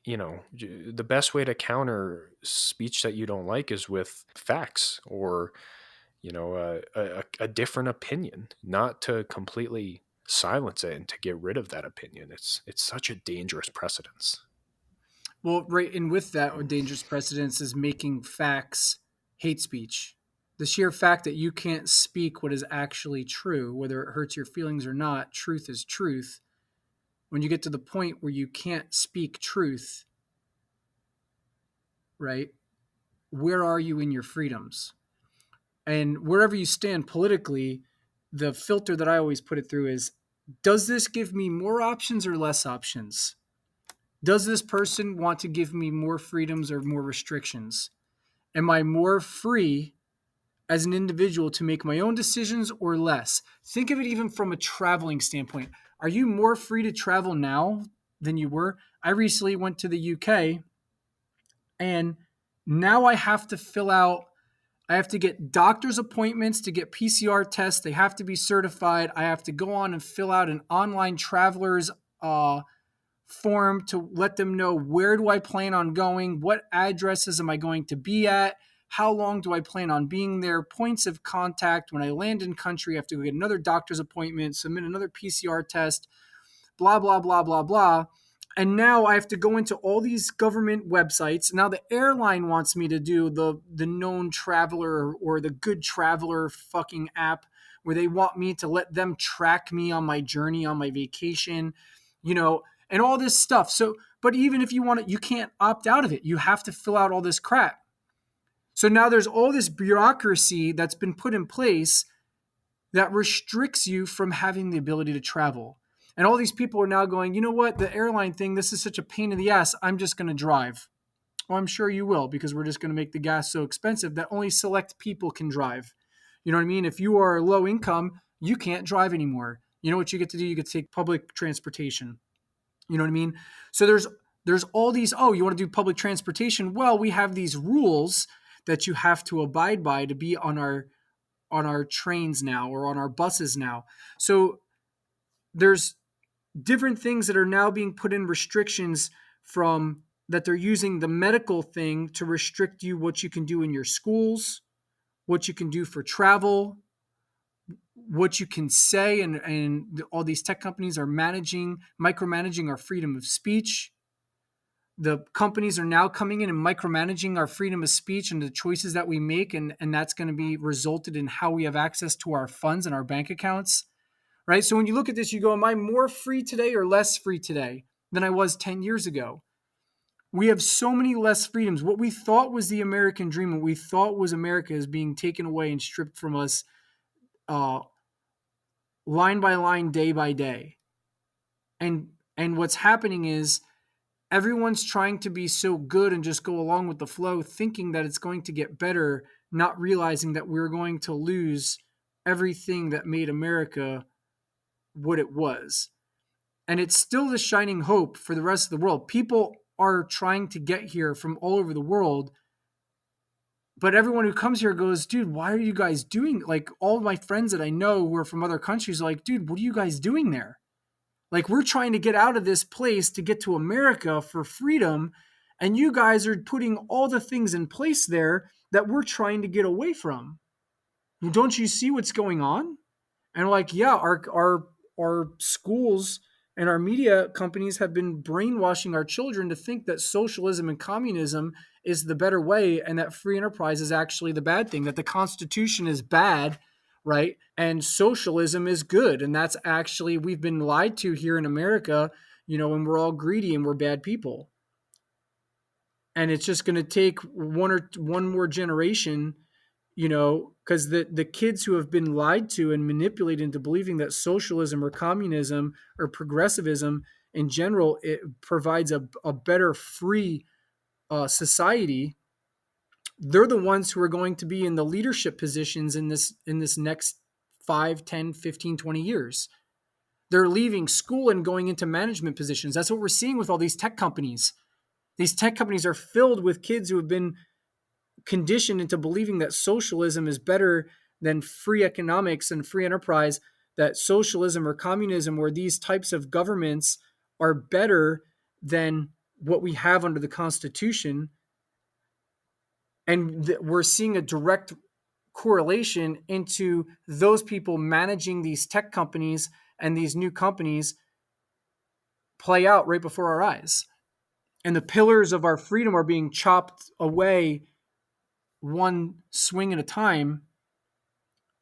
you know, the best way to counter speech that you don't like is with facts or, you know, a different opinion, not to completely silence it and to get rid of that opinion. It's such a dangerous precedence. Well, right, and with that, a dangerous precedence is making facts hate speech. The sheer fact that you can't speak what is actually true, whether it hurts your feelings or not, truth is truth. When you get to the point where you can't speak truth, right? Where are you in your freedoms? And wherever you stand politically, the filter that I always put it through is, does this give me more options or less options? Does this person want to give me more freedoms or more restrictions? Am I more free as an individual to make my own decisions or less? Think of it even from a traveling standpoint. Are you more free to travel now than you were? I recently went to the UK and now I have to get doctor's appointments to get PCR tests. They have to be certified. I have to go on and fill out an online traveler's form to let them know where do I plan on going, what addresses am I going to be at, how long do I plan on being there, points of contact. When I land in country, I have to go get another doctor's appointment, submit another PCR test, blah, blah, blah, blah, blah. And now I have to go into all these government websites. Now the airline wants me to do the known traveler or the good traveler fucking app where they want me to let them track me on my journey, on my vacation, you know, and all this stuff. So, but even if you want it, you can't opt out of it. You have to fill out all this crap. So now there's all this bureaucracy that's been put in place that restricts you from having the ability to travel. And all these people are now going, you know what, the airline thing, this is such a pain in the ass. I'm just going to drive. Well, I'm sure you will, because we're just going to make the gas so expensive that only select people can drive. You know what I mean? If you are low income, you can't drive anymore. You know what you get to do? You get to take public transportation. You know what I mean? So there's all these, oh, you want to do public transportation? Well, we have these rules that you have to abide by to be on our trains now or on our buses now. So there's different things that are now being put in restrictions from that they're using the medical thing to restrict you what you can do in your schools, what you can do for travel, what you can say, and all these tech companies are micromanaging our freedom of speech. The companies are now coming in and micromanaging our freedom of speech and the choices that we make, and that's going to be resulted in how we have access to our funds and our bank accounts. right? So when you look at this, you go, am I more free today or less free today than I was 10 years ago? We have so many less freedoms. What we thought was the American dream, what we thought was America, is being taken away and stripped from us line by line, day by day. And what's happening is everyone's trying to be so good and just go along with the flow, thinking that it's going to get better, not realizing that we're going to lose everything that made America what it was. And it's still the shining hope for the rest of the world. People are trying to get here from all over the world. But everyone who comes here goes, dude, why are you guys doing? Like, all my friends that I know who are from other countries are like, dude, what are you guys doing there? Like, we're trying to get out of this place to get to America for freedom. And you guys are putting all the things in place there that we're trying to get away from. Don't you see what's going on? And like, yeah, our schools and our media companies have been brainwashing our children to think that socialism and communism is the better way, and that free enterprise is actually the bad thing, that the Constitution is bad, right? And socialism is good. And that's actually, we've been lied to here in America, and we're all greedy and we're bad people. And it's just going to take one more generation, because the kids who have been lied to and manipulated into believing that socialism or communism or progressivism in general, it provides a better free society. They're the ones who are going to be in the leadership positions in this next 5, 10, 15, 20 years. They're leaving school and going into management positions. That's what we're seeing with all these tech companies. These tech companies are filled with kids who have been conditioned into believing that socialism is better than free economics and free enterprise, that socialism or communism or these types of governments are better than what we have under the Constitution. And we're seeing a direct correlation into those people managing these tech companies and these new companies play out right before our eyes. And the pillars of our freedom are being chopped away one swing at a time.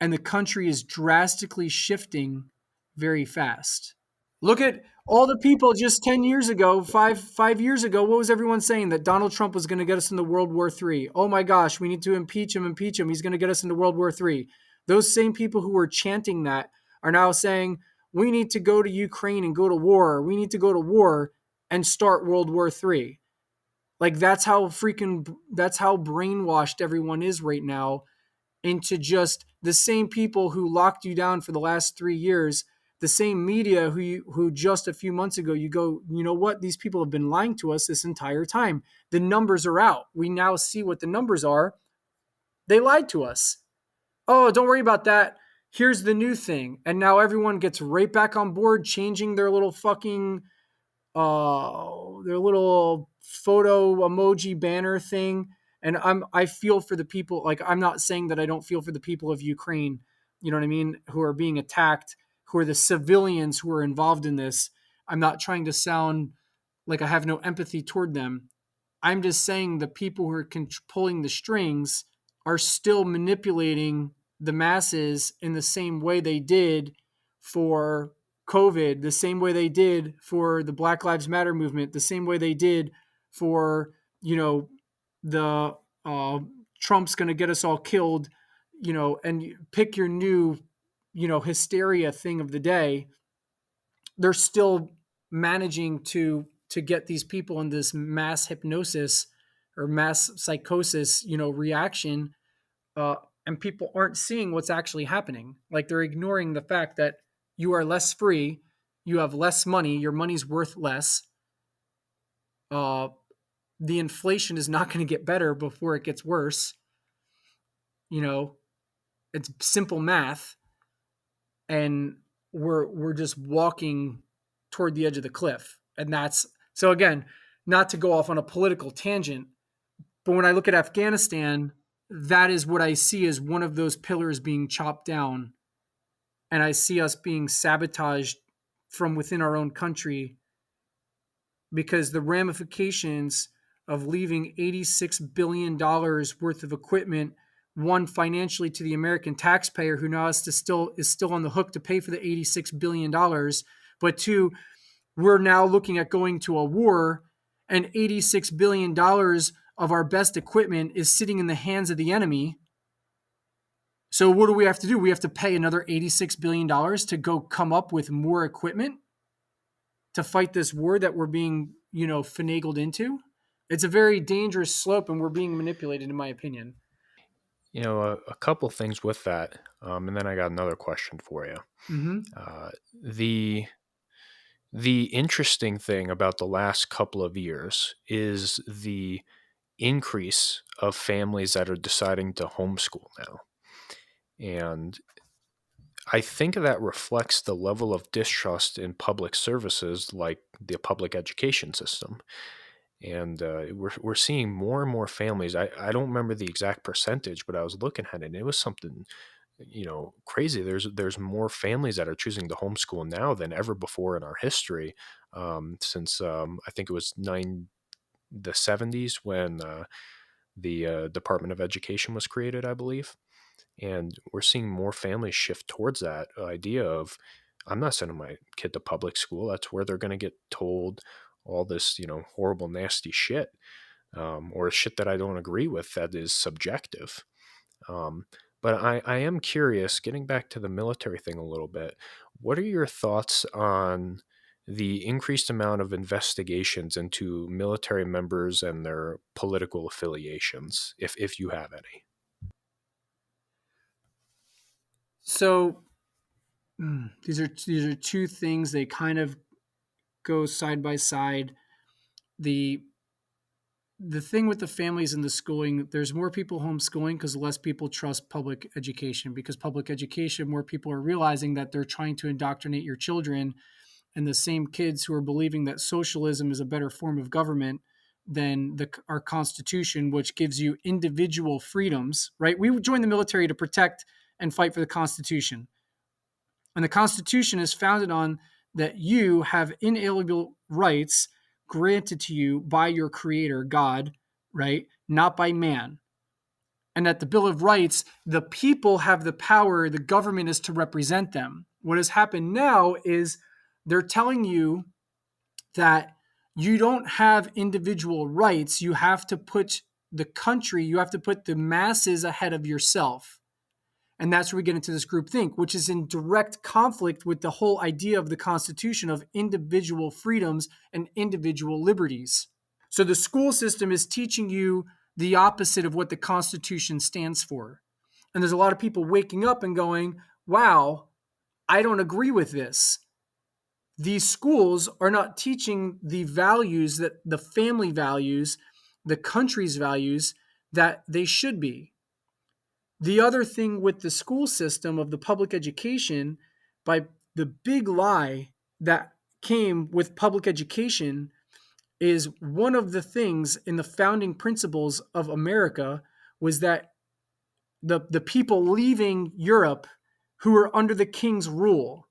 And the country is drastically shifting very fast. Look at all the people just 10 years ago, five years ago. What was everyone saying? That Donald Trump was going to get us into World War III. Oh my gosh, we need to impeach him. He's going to get us into World War III. Those same people who were chanting that are now saying, we need to go to Ukraine and go to war. We need to go to war and start World War III. Like, that's how brainwashed everyone is right now into just the same people who locked you down for the last 3 years, the same media who just a few months ago, you go, you know what? These people have been lying to us this entire time. The numbers are out. We now see what the numbers are. They lied to us. Oh, don't worry about that. Here's the new thing. And now everyone gets right back on board, changing their little fucking their little photo emoji banner thing. And I feel for the people. Like, I'm not saying that I don't feel for the people of Ukraine, you know what I mean, who are being attacked, who are the civilians who are involved in this. I'm not trying to sound like I have no empathy toward them. I'm just saying the people who are pulling the strings are still manipulating the masses in the same way they did for COVID, the same way they did for the Black Lives Matter movement, the same way they did for, the Trump's going to get us all killed, and pick your new, hysteria thing of the day. They're still managing to get these people in this mass hypnosis or mass psychosis, reaction. And people aren't seeing what's actually happening. Like, they're ignoring the fact that you are less free, you have less money, your money's worth less. The inflation is not going to get better before it gets worse. It's simple math. And we're just walking toward the edge of the cliff. And that's, so again, not to go off on a political tangent, but when I look at Afghanistan, that is what I see as one of those pillars being chopped down. And I see us being sabotaged from within our own country, because the ramifications of leaving $86 billion worth of equipment one, financially to the American taxpayer, who now is still on the hook to pay for the $86 billion. But two, we're now looking at going to a war, and $86 billion of our best equipment is sitting in the hands of the enemy. So what do we have to do? We have to pay another $86 billion to go come up with more equipment to fight this war that we're being, finagled into. It's a very dangerous slope, and we're being manipulated, in my opinion. A couple things with that, and then I got another question for you. Mm-hmm. The interesting thing about the last couple of years is the increase of families that are deciding to homeschool now. And I think that reflects the level of distrust in public services like the public education system. And we're seeing more and more families. I don't remember the exact percentage, but I was looking at it, and it was something crazy. There's more families that are choosing to homeschool now than ever before in our history, since I think it was the 70s when the Department of Education was created, I believe. And we're seeing more families shift towards that idea of, I'm not sending my kid to public school. That's where they're going to get told all this, horrible, nasty shit, or shit that I don't agree with that is subjective. But I am curious, getting back to the military thing a little bit, what are your thoughts on the increased amount of investigations into military members and their political affiliations, if you have any? So these are two things. They kind of go side by side. The thing with the families and the schooling, there's more people homeschooling because less people trust public education, because public education, more people are realizing that they're trying to indoctrinate your children, and the same kids who are believing that socialism is a better form of government than our Constitution, which gives you individual freedoms, right? We joined the military to protect and fight for the Constitution. And the Constitution is founded on that you have inalienable rights granted to you by your creator, God, right? Not by man. And that the Bill of Rights, the people have the power, the government is to represent them. What has happened now is they're telling you that you don't have individual rights. You have to put the country, you have to put the masses ahead of yourself. And that's where we get into this groupthink, which is in direct conflict with the whole idea of the Constitution of individual freedoms and individual liberties. So the school system is teaching you the opposite of what the Constitution stands for. And there's a lot of people waking up and going, wow, I don't agree with this. These schools are not teaching the values, that the family values, the country's values that they should be. The other thing with the school system of the public education, by the big lie that came with public education, is one of the things in the founding principles of America was that the people leaving Europe who were under the king's rule,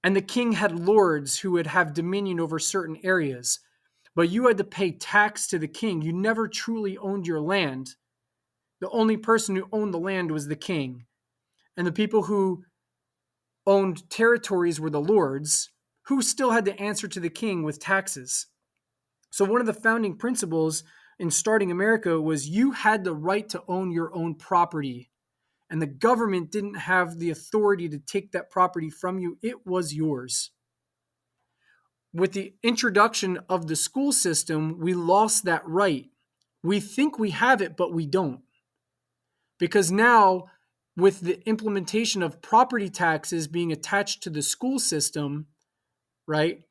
and the king had lords who would have dominion over certain areas, but you had to pay tax to the king. You never truly owned your land. The only person who owned the land was the king. And the people who owned territories were the lords, who still had to answer to the king with taxes. So one of the founding principles in starting America was you had the right to own your own property. And the government didn't have the authority to take that property from you. It was yours. With the introduction of the school system, we lost that right. We think we have it, but we don't. Because now, with the implementation of property taxes being attached to the school system, right?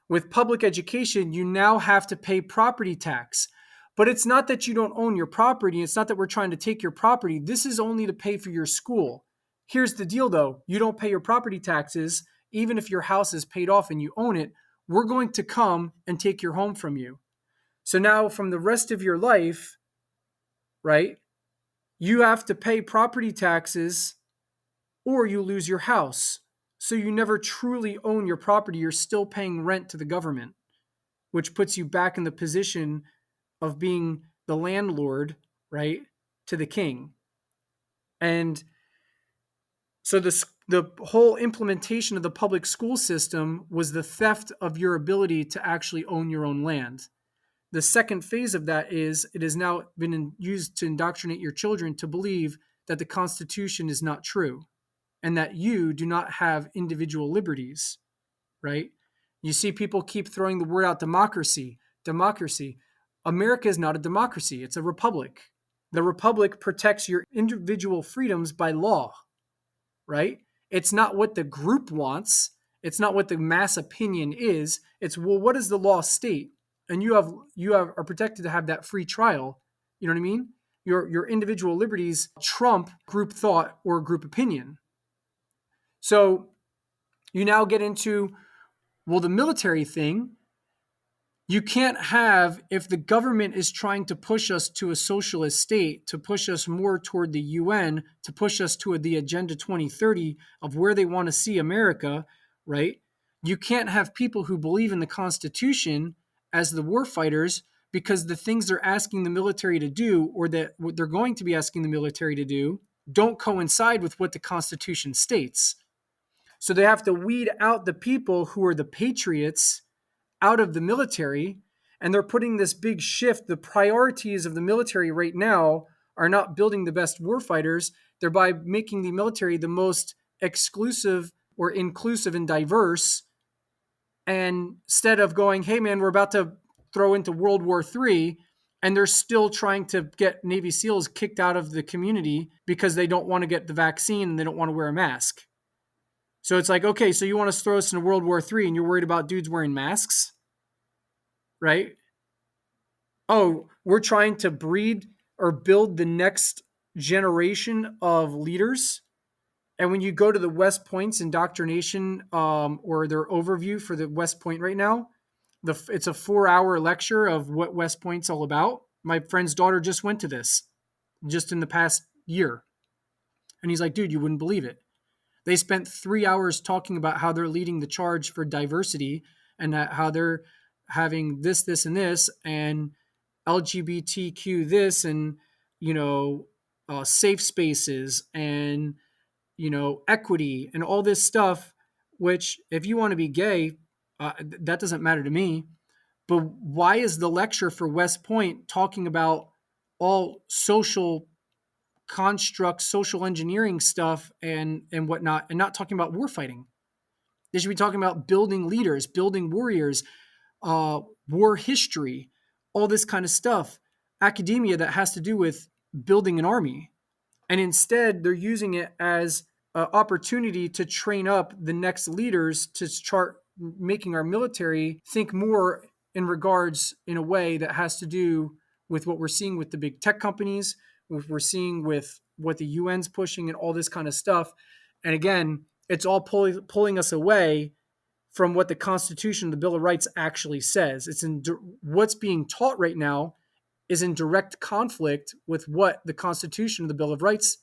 With public education, you now have to pay property tax. But it's not that you don't own your property. It's not that we're trying to take your property. This is only to pay for your school. Here's the deal, though. You don't pay your property taxes, even if your house is paid off and you own it, we're going to come and take your home from you. So now from the rest of your life, right, you have to pay property taxes or you lose your house. So you never truly own your property. You're still paying rent to the government, which puts you back in the position of being the landlord, right, to the king. And so the whole implementation of the public school system was the theft of your ability to actually own your own land. The second phase of that is it has now been used to indoctrinate your children to believe that the Constitution is not true and that you do not have individual liberties, right? You see people keep throwing the word out democracy, democracy. America is not a democracy, it's a republic. The republic protects your individual freedoms by law, right? It's not what the group wants. It's not what the mass opinion is. It's, well, what does the law state? And you are protected to have that free trial. You know what I mean? Your individual liberties trump group thought or group opinion. So you now get into, well, the military thing. You can't have, if the government is trying to push us to a socialist state, to push us more toward the UN, to push us to the Agenda 2030 of where they want to see America, right? You can't have people who believe in the Constitution as the war fighters, because the things they're asking the military to do, or that what they're going to be asking the military to do, don't coincide with what the Constitution states. So they have to weed out the people who are the patriots out of the military, and they're putting this big shift. The priorities of the military right now are not building the best warfighters. They're by making the military the most exclusive or inclusive and diverse. And instead of going, hey man, we're about to throw into World War III, and they're still trying to get Navy SEALs kicked out of the community because they don't want to get the vaccine and they don't want to wear a mask. So it's like, okay, so you want to throw us into World War III and you're worried about dudes wearing masks, right? Oh, we're trying to breed or build the next generation of leaders. And when you go to the West Point's indoctrination or their overview for the West Point right now, it's a 4-hour lecture of what West Point's all about. My friend's daughter just went to this just in the past year. And he's like, dude, you wouldn't believe it. They spent 3 hours talking about how they're leading the charge for diversity and how they're having this, this, and this, and LGBTQ this, and, safe spaces, and, equity, and all this stuff, which if you want to be gay, that doesn't matter to me. But why is the lecture for West Point talking about all social construct, social engineering stuff and whatnot, and not talking about war fighting? They should be talking about building leaders, building warriors, war history, all this kind of stuff, academia that has to do with building an army. And instead, they're using it as an opportunity to train up the next leaders to start making our military think more in regards in a way that has to do with what we're seeing with the big tech companies, what we're seeing with what the UN's pushing and all this kind of stuff. And again, it's all pulling us away from what the Constitution, the Bill of Rights actually says. It's in what's being taught right now is in direct conflict with what the Constitution, the Bill of Rights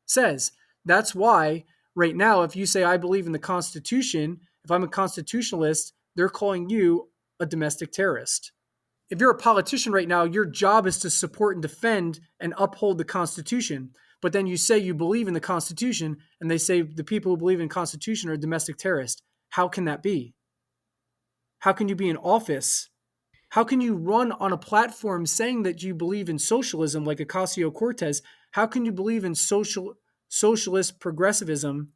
says. That's why right now, if you say, I believe in the Constitution, if I'm a constitutionalist, they're calling you a domestic terrorist. If you're a politician right now, your job is to support and defend and uphold the Constitution. But then you say you believe in the Constitution, and they say the people who believe in the Constitution are domestic terrorists. How can that be? How can you be in office? How can you run on a platform saying that you believe in socialism like Ocasio-Cortez? How can you believe in socialist progressivism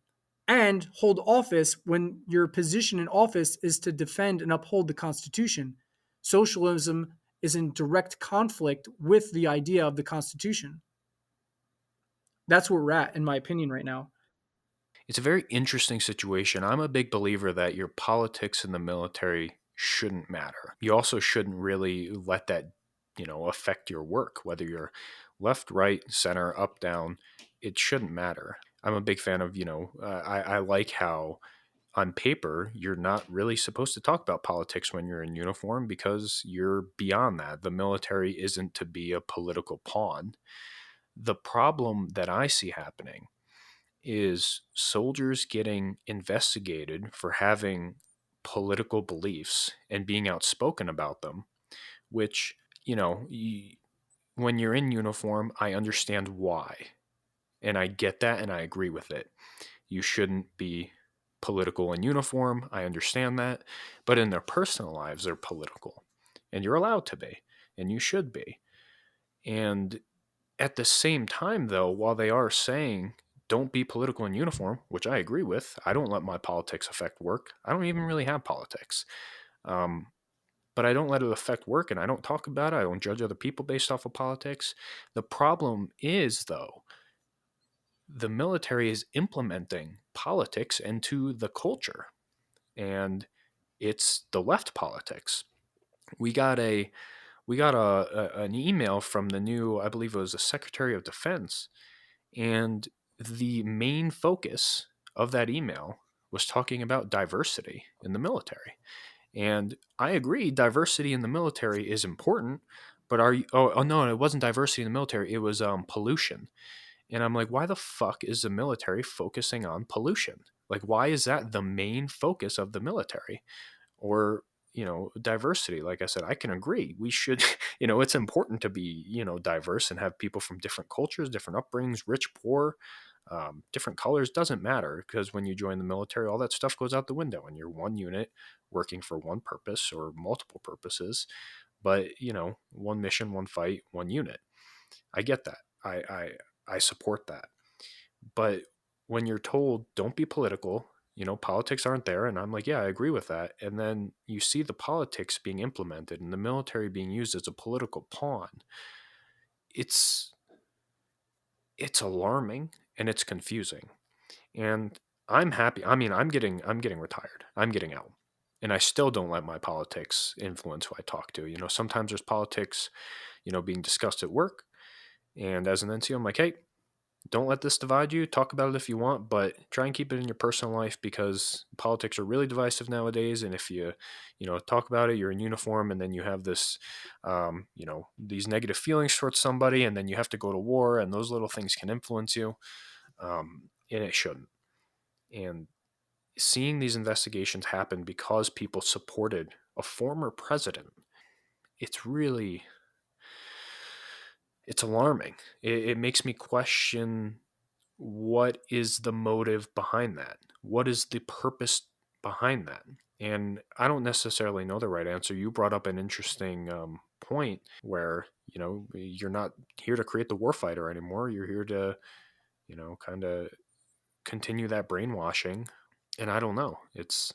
and hold office when your position in office is to defend and uphold the Constitution? Socialism is in direct conflict with the idea of the Constitution. That's where we're at, in my opinion, right now. It's a very interesting situation. I'm a big believer that your politics in the military shouldn't matter. You also shouldn't really let that, affect your work, whether you're left, right, center, up, down. It shouldn't matter. I'm a big fan of, I like how on paper, you're not really supposed to talk about politics when you're in uniform because you're beyond that. The military isn't to be a political pawn. The problem that I see happening is soldiers getting investigated for having political beliefs and being outspoken about them, which, when you're in uniform, I understand why. And I get that and I agree with it. You shouldn't be political in uniform. I understand that. But in their personal lives, they're political. And you're allowed to be. And you should be. And at the same time, though, while they are saying don't be political in uniform, which I agree with, I don't let my politics affect work. I don't even really have politics. Um, but I don't let it affect work and I don't talk about it. I don't judge other people based off of politics. The problem is, though, the military is implementing politics into the culture, and it's the left politics. We got an email from the new, I believe it was the Secretary of Defense, and the main focus of that email was talking about diversity in the military. And I agree, diversity in the military is important, but are you? Oh no, it wasn't diversity in the military. It was pollution. And I'm like, why the fuck is the military focusing on pollution? Like, why is that the main focus of the military? Or, diversity. Like I said, I can agree. We should, it's important to be, diverse and have people from different cultures, different upbringings, rich, poor, different colors. Doesn't matter, because when you join the military, all that stuff goes out the window and you're one unit working for one purpose or multiple purposes. But, one mission, one fight, one unit. I get that. I support that. But when you're told don't be political, politics aren't there, and I'm like, yeah, I agree with that. And then you see the politics being implemented and the military being used as a political pawn. It's alarming and it's confusing. And I'm happy. I mean, I'm getting retired. I'm getting out. And I still don't let my politics influence who I talk to. Sometimes there's politics, being discussed at work. And as an NCO, I'm like, hey, don't let this divide you. Talk about it if you want, but try and keep it in your personal life, because politics are really divisive nowadays. And if you talk about it, you're in uniform, and then you have this, these negative feelings towards somebody, and then you have to go to war, and those little things can influence you, and it shouldn't. And seeing these investigations happen because people supported a former president, it's alarming. It makes me question, what is the motive behind that? What is the purpose behind that? And I don't necessarily know the right answer. You brought up an interesting point where, you're not here to create the warfighter anymore. You're here to, kind of continue that brainwashing. And I don't know. It's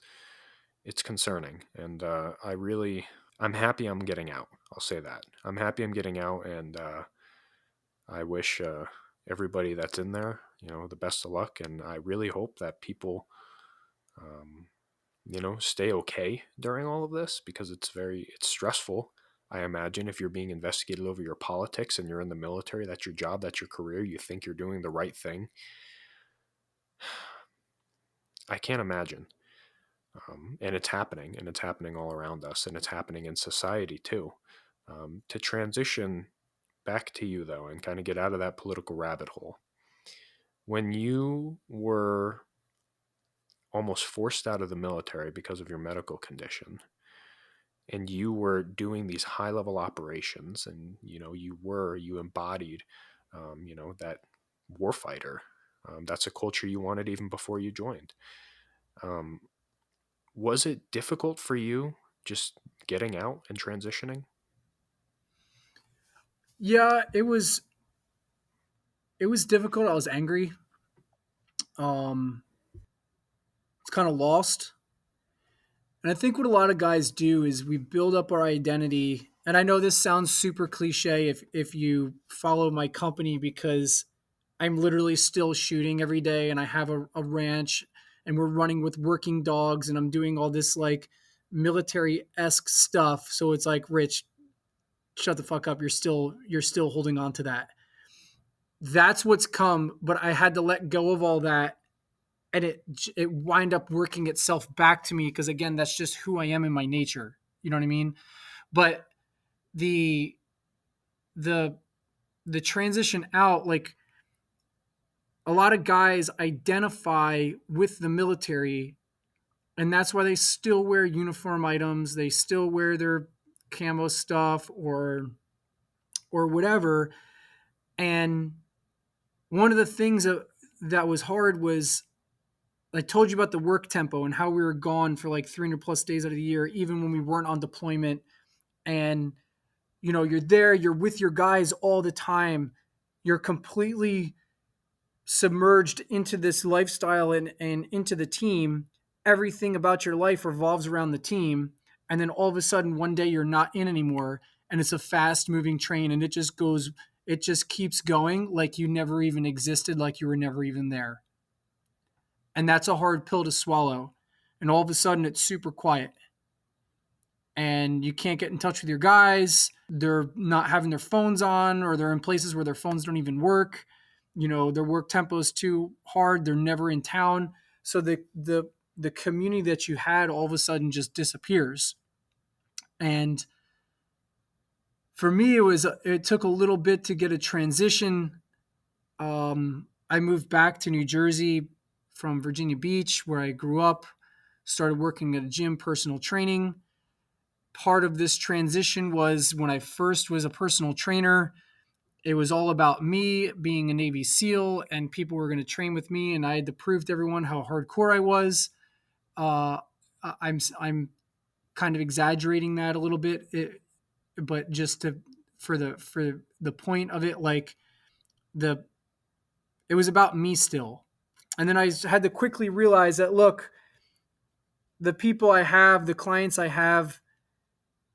concerning. And I'm happy I'm getting out. I'll say that. I'm happy I'm getting out, and I wish everybody that's in there, the best of luck. And I really hope that people, stay okay during all of this, because it's stressful. I imagine if you're being investigated over your politics and you're in the military, that's your job, that's your career, you think you're doing the right thing. I can't imagine. And it's happening, and it's happening all around us, and it's happening in society too. To transition back to you, though, and kind of get out of that political rabbit hole. When you were almost forced out of the military because of your medical condition, and you were doing these high level operations, and you embodied that warfighter, that's a culture you wanted even before you joined. Was it difficult for you just getting out and transitioning? Yeah, it was difficult. I was angry. It's kind of lost. And I think what a lot of guys do is we build up our identity. And I know this sounds super cliche if you follow my company, because I'm literally still shooting every day, and I have a ranch, and we're running with working dogs, and I'm doing all this like military-esque stuff. So it's like, Rich, shut the fuck up. You're still holding on to that. That's what's come, but I had to let go of all that, and it wind up working itself back to me, because again, that's just who I am in my nature. You know what I mean? But the the the transition out, like, a lot of guys identify with the military, and that's why they still wear uniform items, they still wear their camo stuff or whatever. And one of the things that was hard was I told you about the work tempo and how we were gone for like 300 plus days out of the year, even when we weren't on deployment. And, you're there, you're with your guys all the time. You're completely submerged into this lifestyle and into the team. Everything about your life revolves around the team. And then all of a sudden, one day you're not in anymore. And it's a fast moving train and it just keeps going like you never even existed, like you were never even there. And that's a hard pill to swallow. And all of a sudden it's super quiet. And you can't get in touch with your guys. They're not having their phones on, or they're in places where their phones don't even work. Their work tempo is too hard. They're never in town. So the community that you had all of a sudden just disappears. And for me, it took a little bit to get a transition. I moved back to New Jersey from Virginia Beach, where I grew up, started working at a gym, personal training. Part of this transition was when I first was a personal trainer, it was all about me being a Navy SEAL and people were going to train with me. And I had to prove to everyone how hardcore I was. I'm kind of exaggerating that a little bit, but just for the point of it, like it was about me still. And then I had to quickly realize that, look, the people I have, the clients I have,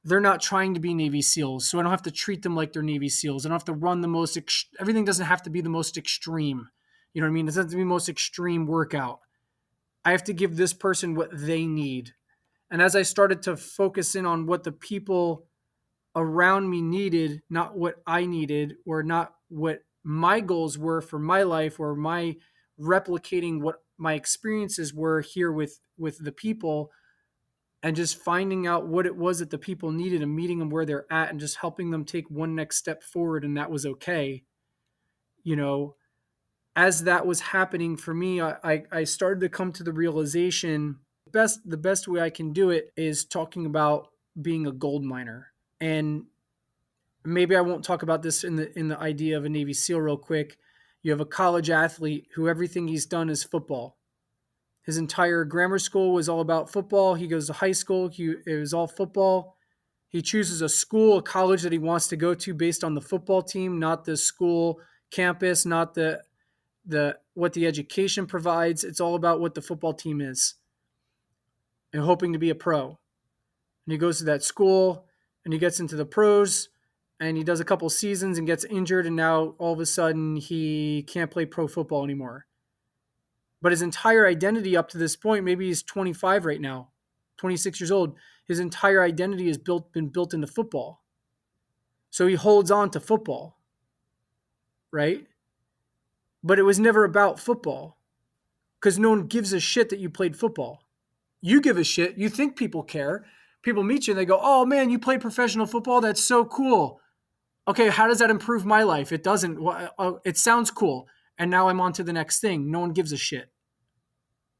they're not trying to be Navy SEALs. So I don't have to treat them like they're Navy SEALs. I don't have to run everything doesn't have to be the most extreme. You know what I mean? It doesn't have to be the most extreme workout. I have to give this person what they need. And as I started to focus in on what the people around me needed, not what I needed, or not what my goals were for my life, or my replicating what my experiences were here with the people, and just finding out what it was that the people needed and meeting them where they're at and just helping them take one next step forward. And that was okay. As that was happening for me, I started to come to the realization, the best way I can do it is talking about being a gold miner. And maybe I won't talk about this in the idea of a Navy SEAL real quick. You have a college athlete who everything he's done is football. His entire grammar school was all about football. He goes to high school. It was all football. He chooses a school, a college that he wants to go to based on the football team, not the school campus, not the what the education provides. It's all about what the football team is and hoping to be a pro. And he goes to that school and he gets into the pros and he does a couple seasons and gets injured. And now all of a sudden he can't play pro football anymore. But his entire identity up to this point, maybe he's 25 right now, 26 years old. His entire identity has been built into football. So he holds on to football, right? But it was never about football because no one gives a shit that you played football. You give a shit. You think people care. People meet you and they go, oh man, you played professional football? That's so cool. Okay, how does that improve my life? It doesn't. It sounds cool. And now I'm on to the next thing. No one gives a shit.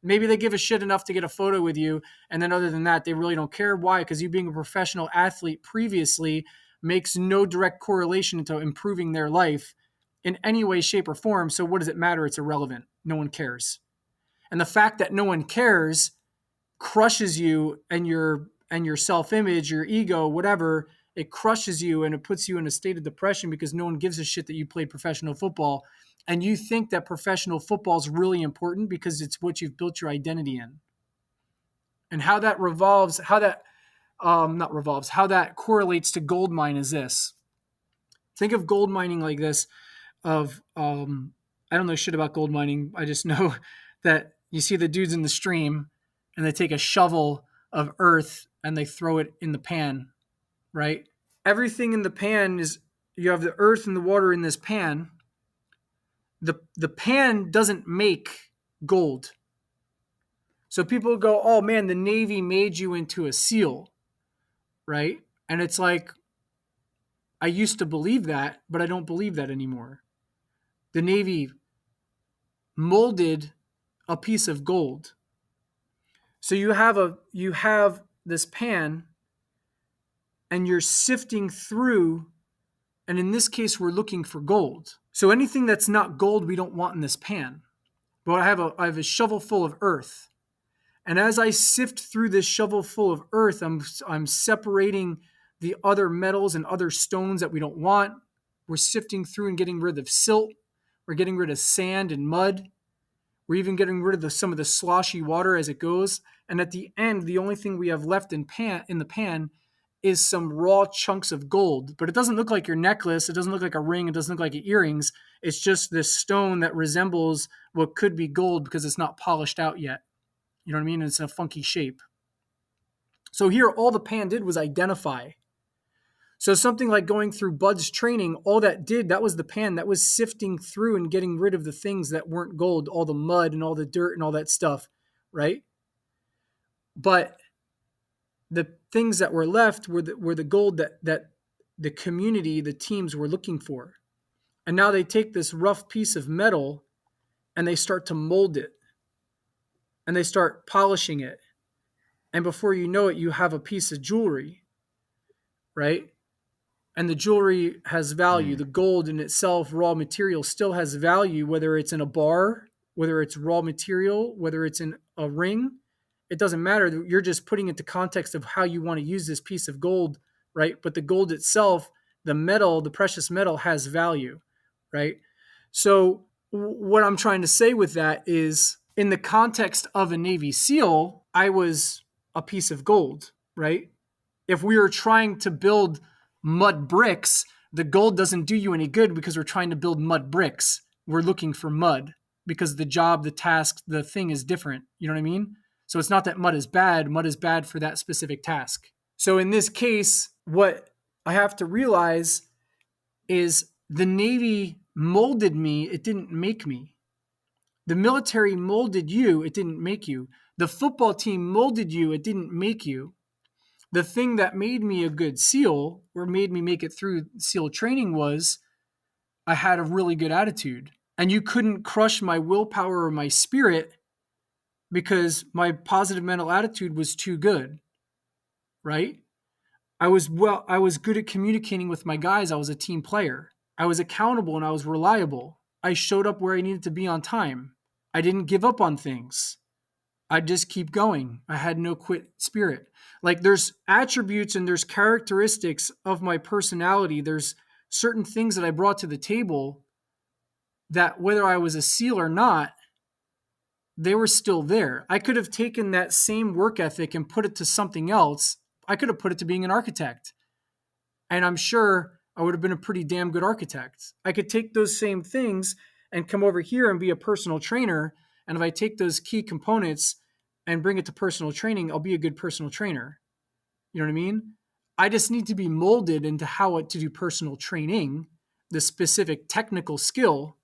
Maybe they give a shit enough to get a photo with you. And then other than that, they really don't care. Why? Because you being a professional athlete previously makes no direct correlation to improving their life in any way, shape, or form. So what does it matter? It's irrelevant. No one cares. And the fact that no one cares crushes you and your self-image, your ego, whatever. It crushes you and it puts you in a state of depression because no one gives a shit that you played professional football. And you think that professional football is really important because it's what you've built your identity in. And how that correlates to gold mine is this. Think of gold mining like this I don't know shit about gold mining. I just know that you see the dudes in the stream and they take a shovel of earth and they throw it in the pan, right? Everything in the pan is, you have the earth and the water in this pan. The pan doesn't make gold. So people go, oh man, the Navy made you into a SEAL, right? And it's like, I used to believe that, but I don't believe that anymore. The Navy molded a piece of gold. So you have this pan and you're sifting through And in this case, we're looking for gold. So anything that's not gold, we don't want in this pan. But I have a shovel full of earth. And as I sift through this shovel full of earth, I'm separating the other metals and other stones that we don't want. We're sifting through and getting rid of silt. We're getting rid of sand and mud. We're even getting rid of some of the sloshy water as it goes. And at the end, the only thing we have left in the pan is some raw chunks of gold. But it doesn't look like your necklace. It doesn't look like a ring. It doesn't look like earrings. It's just this stone that resembles what could be gold because it's not polished out yet. You know what I mean? It's in a funky shape. So here, all the pan did was identify. So something like going through Bud's training, all that did, that was the pan that was sifting through and getting rid of the things that weren't gold, all the mud and all the dirt and all that stuff, right? But the things that were left were the gold that the community, the teams were looking for. And now they take this rough piece of metal and they start to mold it. And they start polishing it. And before you know it, you have a piece of jewelry, right? And the jewelry has value. The gold in itself, raw material, still has value, whether it's in a bar, whether it's raw material, whether it's in a ring. It doesn't matter. You're just putting it into context of how you want to use this piece of gold, right? But the gold itself, the metal, the precious metal has value, right? So what I'm trying to say with that is, in the context of a Navy SEAL, I was a piece of gold, right? If we were trying to build mud bricks, the gold doesn't do you any good because we're trying to build mud bricks. We're looking for mud because the job, the task, the thing is different. You know what I mean? So it's not that mud is bad. Mud is bad for that specific task. So in this case, what I have to realize is the Navy molded me. It didn't make me. The military molded you. It didn't make you. The football team molded you. It didn't make you. The thing that made me a good SEAL, or made me make it through SEAL training, was I had a really good attitude. And you couldn't crush my willpower or my spirit because my positive mental attitude was too good, right? I was good at communicating with my guys. I was a team player. I was accountable and I was reliable. I showed up where I needed to be on time. I didn't give up on things. I just keep going. I had no quit spirit. Like, there's attributes and there's characteristics of my personality. There's certain things that I brought to the table that, whether I was a SEAL or not, they were still there. I could have taken that same work ethic and put it to something else. I could have put it to being an architect. And I'm sure I would have been a pretty damn good architect. I could take those same things and come over here and be a personal trainer. And if I take those key components and bring it to personal training, I'll be a good personal trainer. You know what I mean? I just need to be molded into how to do personal training, the specific technical skill.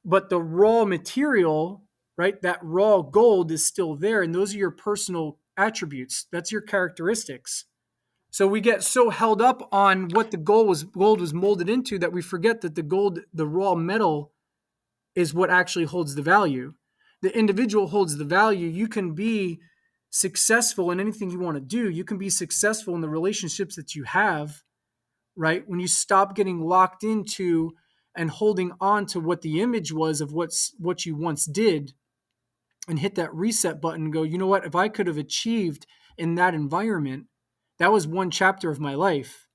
But the raw material, right, that raw gold is still there. And those are your personal attributes. That's your characteristics. So we get so held up on what the gold was molded into that we forget that the gold, the raw metal, is what actually holds the value. The individual holds the value. You can be successful in anything you want to do. You can be successful in the relationships that you have, right? When you stop getting locked into and holding on to what the image was of what you once did, and hit that reset button and go, you know what? If I could have achieved in that environment, that was one chapter of my life.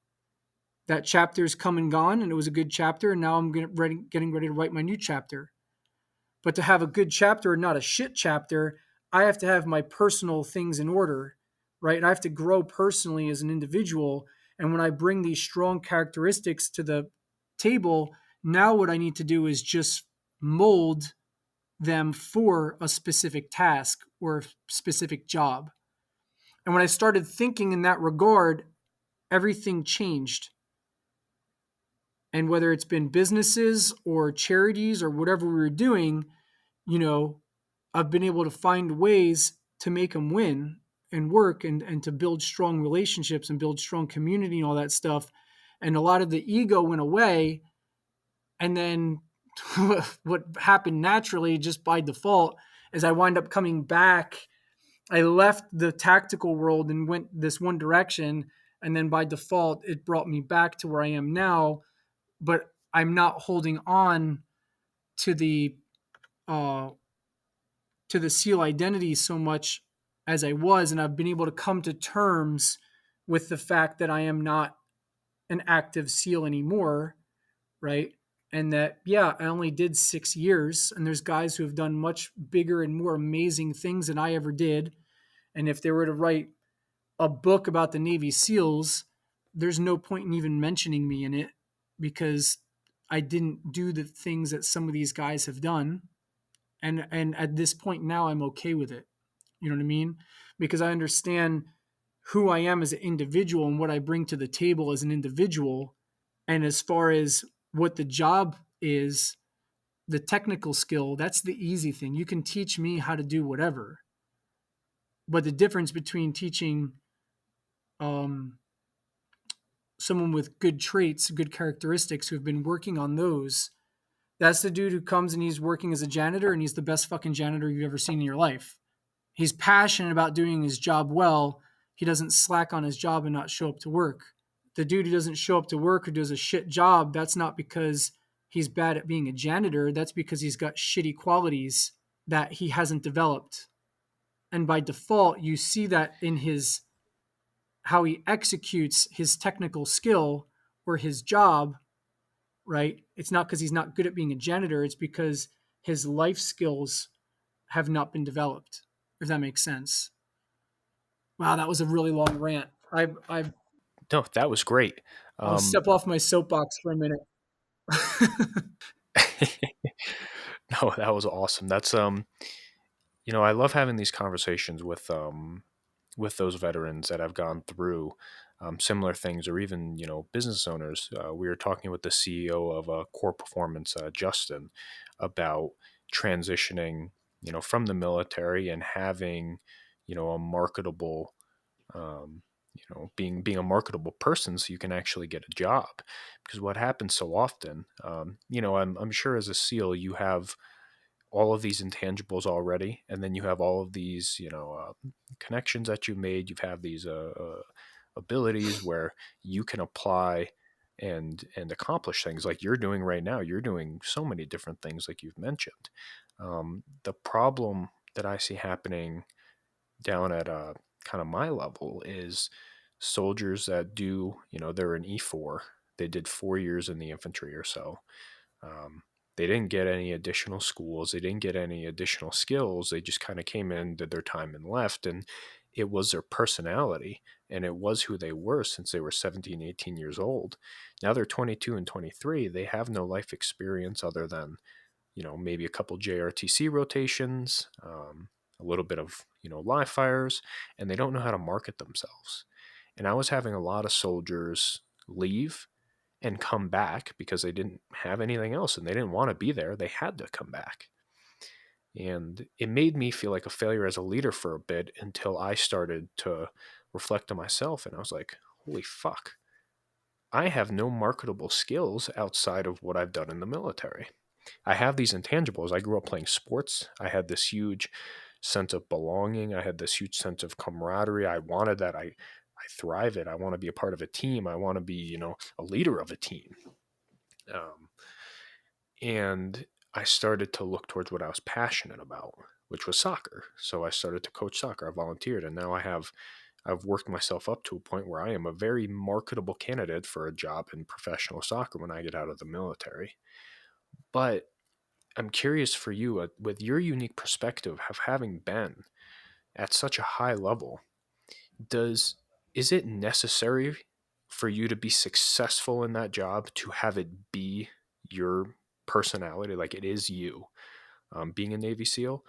That chapter's come and gone, and it was a good chapter, and now I'm getting ready to write my new chapter. But to have a good chapter and not a shit chapter, I have to have my personal things in order, right? And I have to grow personally as an individual. And when I bring these strong characteristics to the table, now what I need to do is just mold them for a specific task or a specific job. And when I started thinking in that regard, everything changed. And whether it's been businesses or charities or whatever we were doing, you know, I've been able to find ways to make them win and work and to build strong relationships and build strong community and all that stuff. And a lot of the ego went away. And then what happened naturally, just by default, is I wind up coming back. I left the tactical world and went this one direction. And then by default, it brought me back to where I am now, but I'm not holding on to the uh, SEAL identity so much as I was, and I've been able to come to terms with the fact that I am not an active SEAL anymore, right? And that, yeah, I only did 6 years, and there's guys who have done much bigger and more amazing things than I ever did. And if they were to write a book about the Navy SEALs, there's no point in even mentioning me in it because I didn't do the things that some of these guys have done. And at this point now, I'm okay with it. You know what I mean? Because I understand who I am as an individual and what I bring to the table as an individual. And as far as what the job is, the technical skill, that's the easy thing. You can teach me how to do whatever. But the difference between teaching um, someone with good traits, good characteristics who have been working on those, that's the dude who comes and he's working as a janitor and he's the best fucking janitor you've ever seen in your life. He's passionate about doing his job well. He doesn't slack on his job and not show up to work. The dude who doesn't show up to work or does a shit job, that's not because he's bad at being a janitor. That's because he's got shitty qualities that he hasn't developed. And by default, you see that in his how he executes his technical skill or his job, right? It's not because he's not good at being a janitor. It's because his life skills have not been developed, if that makes sense. Wow, that was a really long rant. No, that was great. I'll step off my soapbox for a minute. No, that was awesome. That's I love having these conversations with those veterans that have gone through similar things, or even business owners. We were talking with the CEO of Core Performance, Justin, about transitioning, from the military and having, a marketable, being a marketable person, so you can actually get a job. Because what happens so often, I'm sure as a SEAL you have all of these intangibles already, and then you have all of these connections that you made. You have these abilities where you can apply and accomplish things like you're doing right now. You're doing so many different things like you've mentioned. The problem that I see happening down at kind of my level is soldiers that do, they're an E4, they did 4 years in the infantry or so. They didn't get any additional schools. They didn't get any additional skills. They just kind of came in, did their time, and left. And it was their personality, and it was who they were since they were 17, 18 years old. Now they're 22 and 23. They have no life experience other than, maybe a couple JRTC rotations, a little bit of, live fires, and they don't know how to market themselves. And I was having a lot of soldiers leave and come back because they didn't have anything else and they didn't want to be there. They had to come back. And it made me feel like a failure as a leader for a bit until I started to reflect on myself. And I was like, holy fuck, I have no marketable skills outside of what I've done in the military. I have these intangibles. I grew up playing sports. I had this huge sense of belonging. I had this huge sense of camaraderie. I wanted that. I thrive it. I want to be a part of a team. I want to be, a leader of a team. And I started to look towards what I was passionate about, which was soccer. So I started to coach soccer. I volunteered, and now I've worked myself up to a point where I am a very marketable candidate for a job in professional soccer when I get out of the military. But I'm curious for you, with your unique perspective of having been at such a high level, is it necessary for you to be successful in that job to have it be your personality, like it is you, being a Navy SEAL?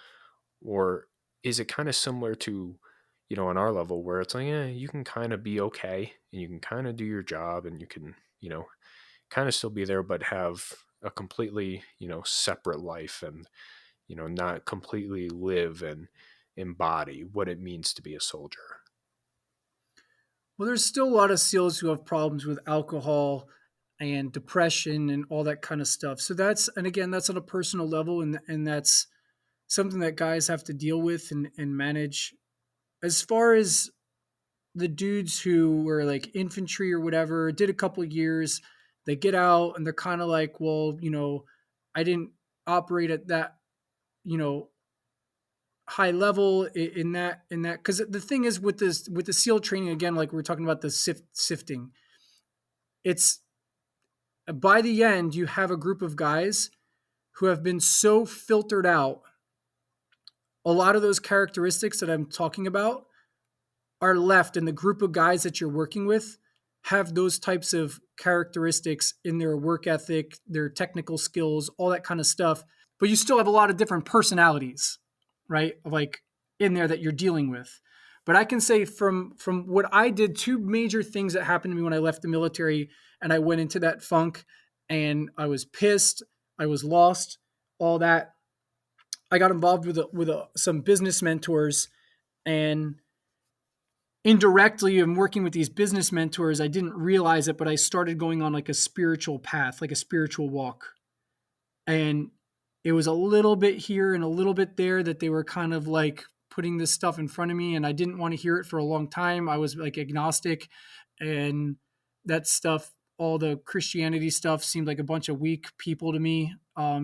Or is it kind of similar to, on our level where it's like, you can kind of be okay and you can kind of do your job and you can, kind of still be there, but have a completely, separate life and, not completely live and embody what it means to be a soldier? Well, there's still a lot of SEALs who have problems with alcohol and depression and all that kind of stuff. So and again, that's on a personal level, and that's something that guys have to deal with and manage. As far as the dudes who were like infantry or whatever, did a couple of years, They get out and they're kind of like, well, I didn't operate at that, you know, high level in that. Because the thing is with the SEAL training, again, like we are talking about the sifting, it's by the end, you have a group of guys who have been so filtered out. A lot of those characteristics that I'm talking about are left, and the group of guys that you're working with have those types of characteristics in their work ethic, their technical skills, all that kind of stuff. But you still have a lot of different personalities, right? Like in there that you're dealing with. But I can say from what I did, two major things that happened to me when I left the military and I went into that funk and I was pissed, I was lost, all that. I got involved with some business mentors, and indirectly I'm working with these business mentors. I didn't realize it, but I started going on like a spiritual path, like a spiritual walk. And it was a little bit here and a little bit there that they were kind of like putting this stuff in front of me, and I didn't want to hear it for a long time. I was like agnostic, and that stuff, all the Christianity stuff seemed like a bunch of weak people to me,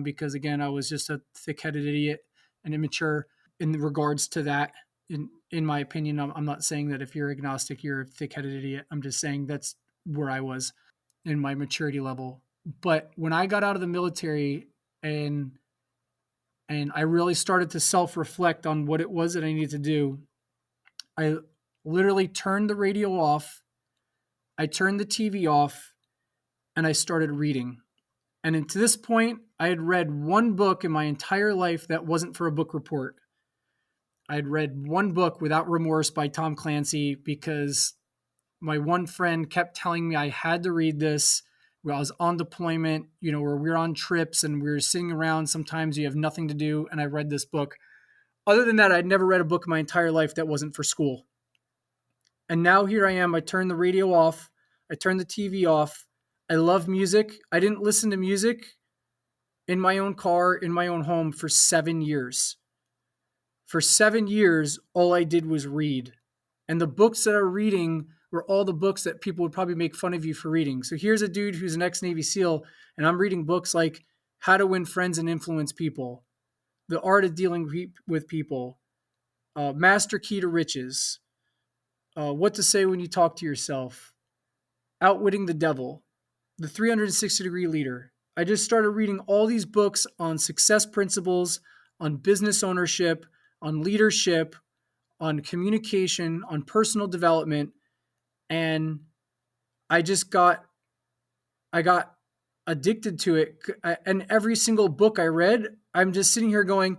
because again, I was just a thick-headed idiot and immature in regards to that. In my opinion, I'm not saying that if you're agnostic, you're a thick-headed idiot. I'm just saying that's where I was in my maturity level. But when I got out of the military and I really started to self-reflect on what it was that I needed to do, I literally turned the radio off, I turned the TV off, and I started reading. And to this point, I had read one book in my entire life that wasn't for a book report. I had read one book, Without Remorse by Tom Clancy, because my one friend kept telling me I had to read this. Where I was on deployment, where we were on trips and we were sitting around. Sometimes you have nothing to do. And I read this book. Other than that, I'd never read a book in my entire life that wasn't for school. And now here I am. I turned the radio off. I turned the TV off. I love music. I didn't listen to music in my own car, in my own home for 7 years. For 7 years, all I did was read. And the books that I'm reading were all the books that people would probably make fun of you for reading. So here's a dude who's an ex-Navy SEAL, and I'm reading books like How to Win Friends and Influence People, The Art of Dealing with People, Master Key to Riches, What to Say When You Talk to Yourself, Outwitting the Devil, The 360-Degree Leader. I just started reading all these books on success principles, on business ownership, on leadership, on communication, on personal development. And I got addicted to it. And every single book I read, I'm just sitting here going,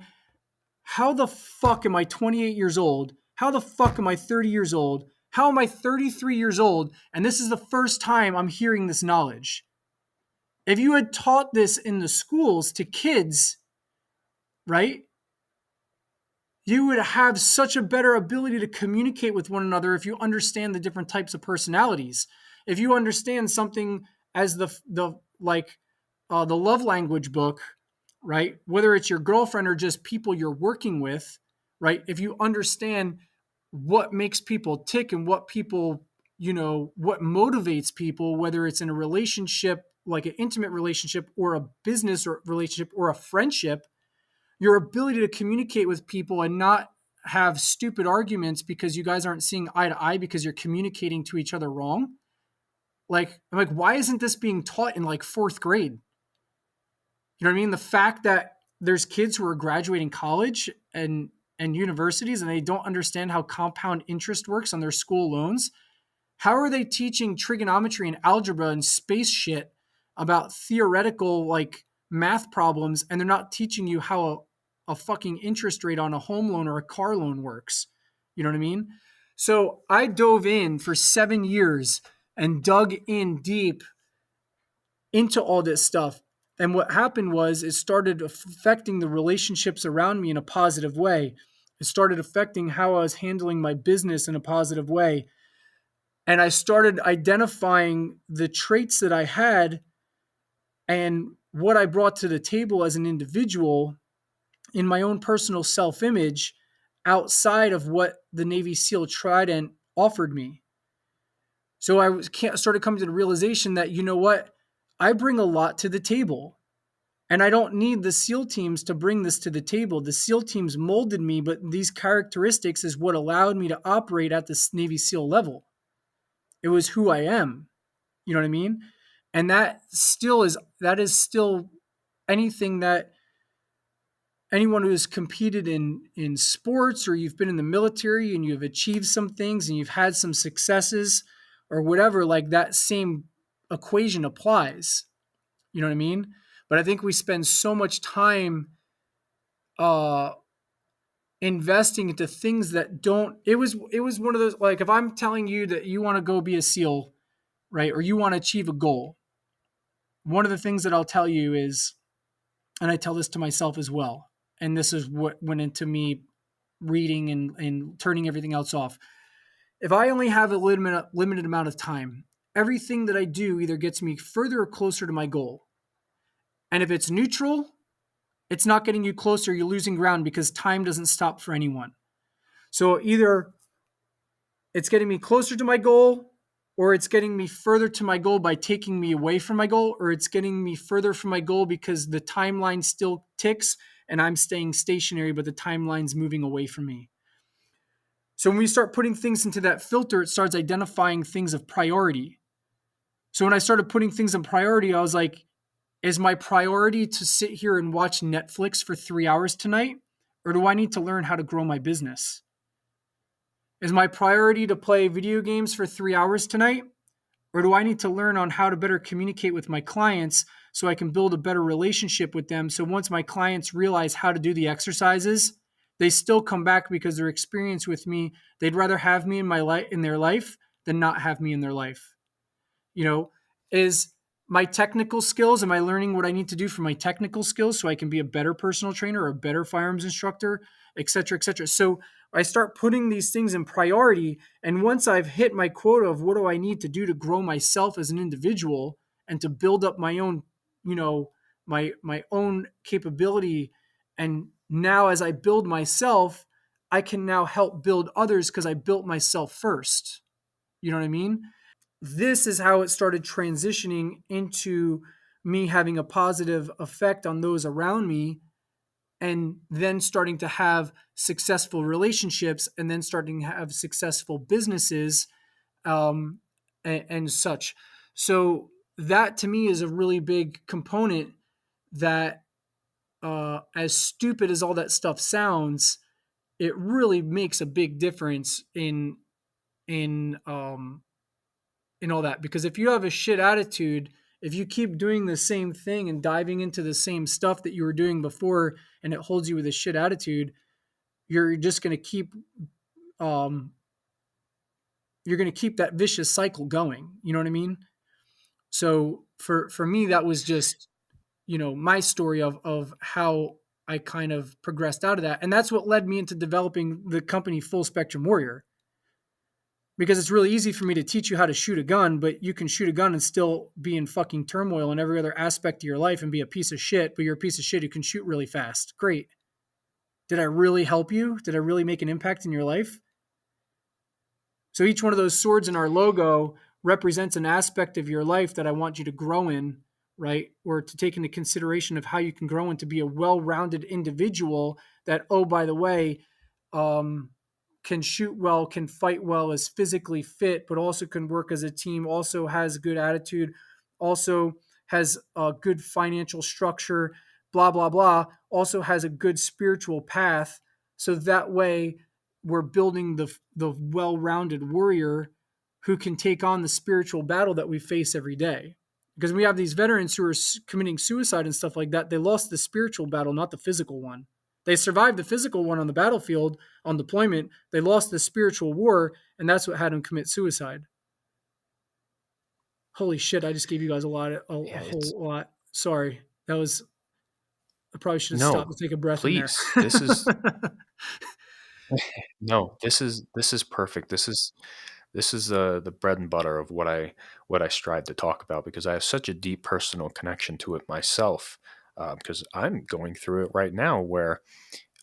how the fuck am I 28 years old? How the fuck am I 30 years old? How am I 33 years old? And this is the first time I'm hearing this knowledge. If you had taught this in the schools to kids, right? You would have such a better ability to communicate with one another if you understand the different types of personalities. If you understand something as the love language book, right? Whether it's your girlfriend or just people you're working with, right? If you understand what makes people tick and what people, what motivates people, whether it's in a relationship, like an intimate relationship or a business or relationship or a friendship, your ability to communicate with people and not have stupid arguments because you guys aren't seeing eye to eye because you're communicating to each other wrong. I'm like, why isn't this being taught in like 4th grade? You know what I mean? The fact that there's kids who are graduating college and universities and they don't understand how compound interest works on their school loans. How are they teaching trigonometry and algebra and space shit about theoretical like math problems, and they're not teaching you how a fucking interest rate on a home loan or a car loan works? You know what I mean? So I dove in for 7 years and dug in deep into all this stuff. And what happened was it started affecting the relationships around me in a positive way. It started affecting how I was handling my business in a positive way. And I started identifying the traits that I had and what I brought to the table as an individual in my own personal self-image outside of what the Navy SEAL Trident offered me. So I started coming to the realization that, you know what, I bring a lot to the table. And I don't need the SEAL teams to bring this to the table. The SEAL teams molded me, but these characteristics is what allowed me to operate at the Navy SEAL level. It was who I am. You know what I mean? And that is still anything that anyone who has competed in sports, or you've been in the military and you've achieved some things and you've had some successes or whatever, like that same equation applies. You know what I mean? But I think we spend so much time investing into things that don't. It was one of those, like, if I'm telling you that you want to go be a SEAL, right, or you want to achieve a goal, one of the things that I'll tell you is, and I tell this to myself as well, and this is what went into me reading and turning everything else off. If I only have a limited amount of time, everything that I do either gets me further or closer to my goal. And if it's neutral, it's not getting you closer, you're losing ground, because time doesn't stop for anyone. So either it's getting me closer to my goal, or it's getting me further to my goal by taking me away from my goal, or it's getting me further from my goal because the timeline still ticks and I'm staying stationary, but the timeline's moving away from me. So when we start putting things into that filter, it starts identifying things of priority. So when I started putting things in priority, I was like, is my priority to sit here and watch Netflix for 3 hours tonight? Or do I need to learn how to grow my business? Is my priority to play video games for 3 hours tonight? Or do I need to learn on how to better communicate with my clients so I can build a better relationship with them? So once my clients realize how to do the exercises, they still come back because their experience with me, they'd rather have me in their life than not have me in their life. You know, is my technical skills, am I learning what I need to do for my technical skills so I can be a better personal trainer or a better firearms instructor, et cetera, et cetera. So I start putting these things in priority. And once I've hit my quota of what do I need to do to grow myself as an individual and to build up my own, my own capability. And now as I build myself, I can now help build others because I built myself first. You know what I mean? This is how it started transitioning into me having a positive effect on those around me, and then starting to have successful relationships, and then starting to have successful businesses, and such. So that to me is a really big component that, as stupid as all that stuff sounds, it really makes a big difference in all that. Because if you have a shit attitude, if you keep doing the same thing and diving into the same stuff that you were doing before, and it holds you with a shit attitude, you're just going to keep that vicious cycle going. You know what I mean? So for me, that was just, my story of how I kind of progressed out of that. And that's what led me into developing the company Full Spectrum Warrior. Because it's really easy for me to teach you how to shoot a gun, but you can shoot a gun and still be in fucking turmoil in every other aspect of your life and be a piece of shit, but you're a piece of shit who can shoot really fast. Great. Did I really help you? Did I really make an impact in your life? So each one of those swords in our logo represents an aspect of your life that I want you to grow in, right? Or to take into consideration of how you can grow and to be a well-rounded individual that, oh, by the way, can shoot well, can fight well, is physically fit, but also can work as a team, also has good attitude, also has a good financial structure, blah, blah, blah, also has a good spiritual path. So that way we're building the well-rounded warrior who can take on the spiritual battle that we face every day. Because we have these veterans who are committing suicide and stuff like that. They lost the spiritual battle, not the physical one. They survived the physical one on the battlefield on deployment. They lost the spiritual war, and that's what had them commit suicide. Holy shit, I just gave you guys a whole lot. Sorry. I probably should have stopped to take a breath in there. This is no, this is perfect. This is the bread and butter of what I strive to talk about, because I have such a deep personal connection to it myself. Because I'm going through it right now, where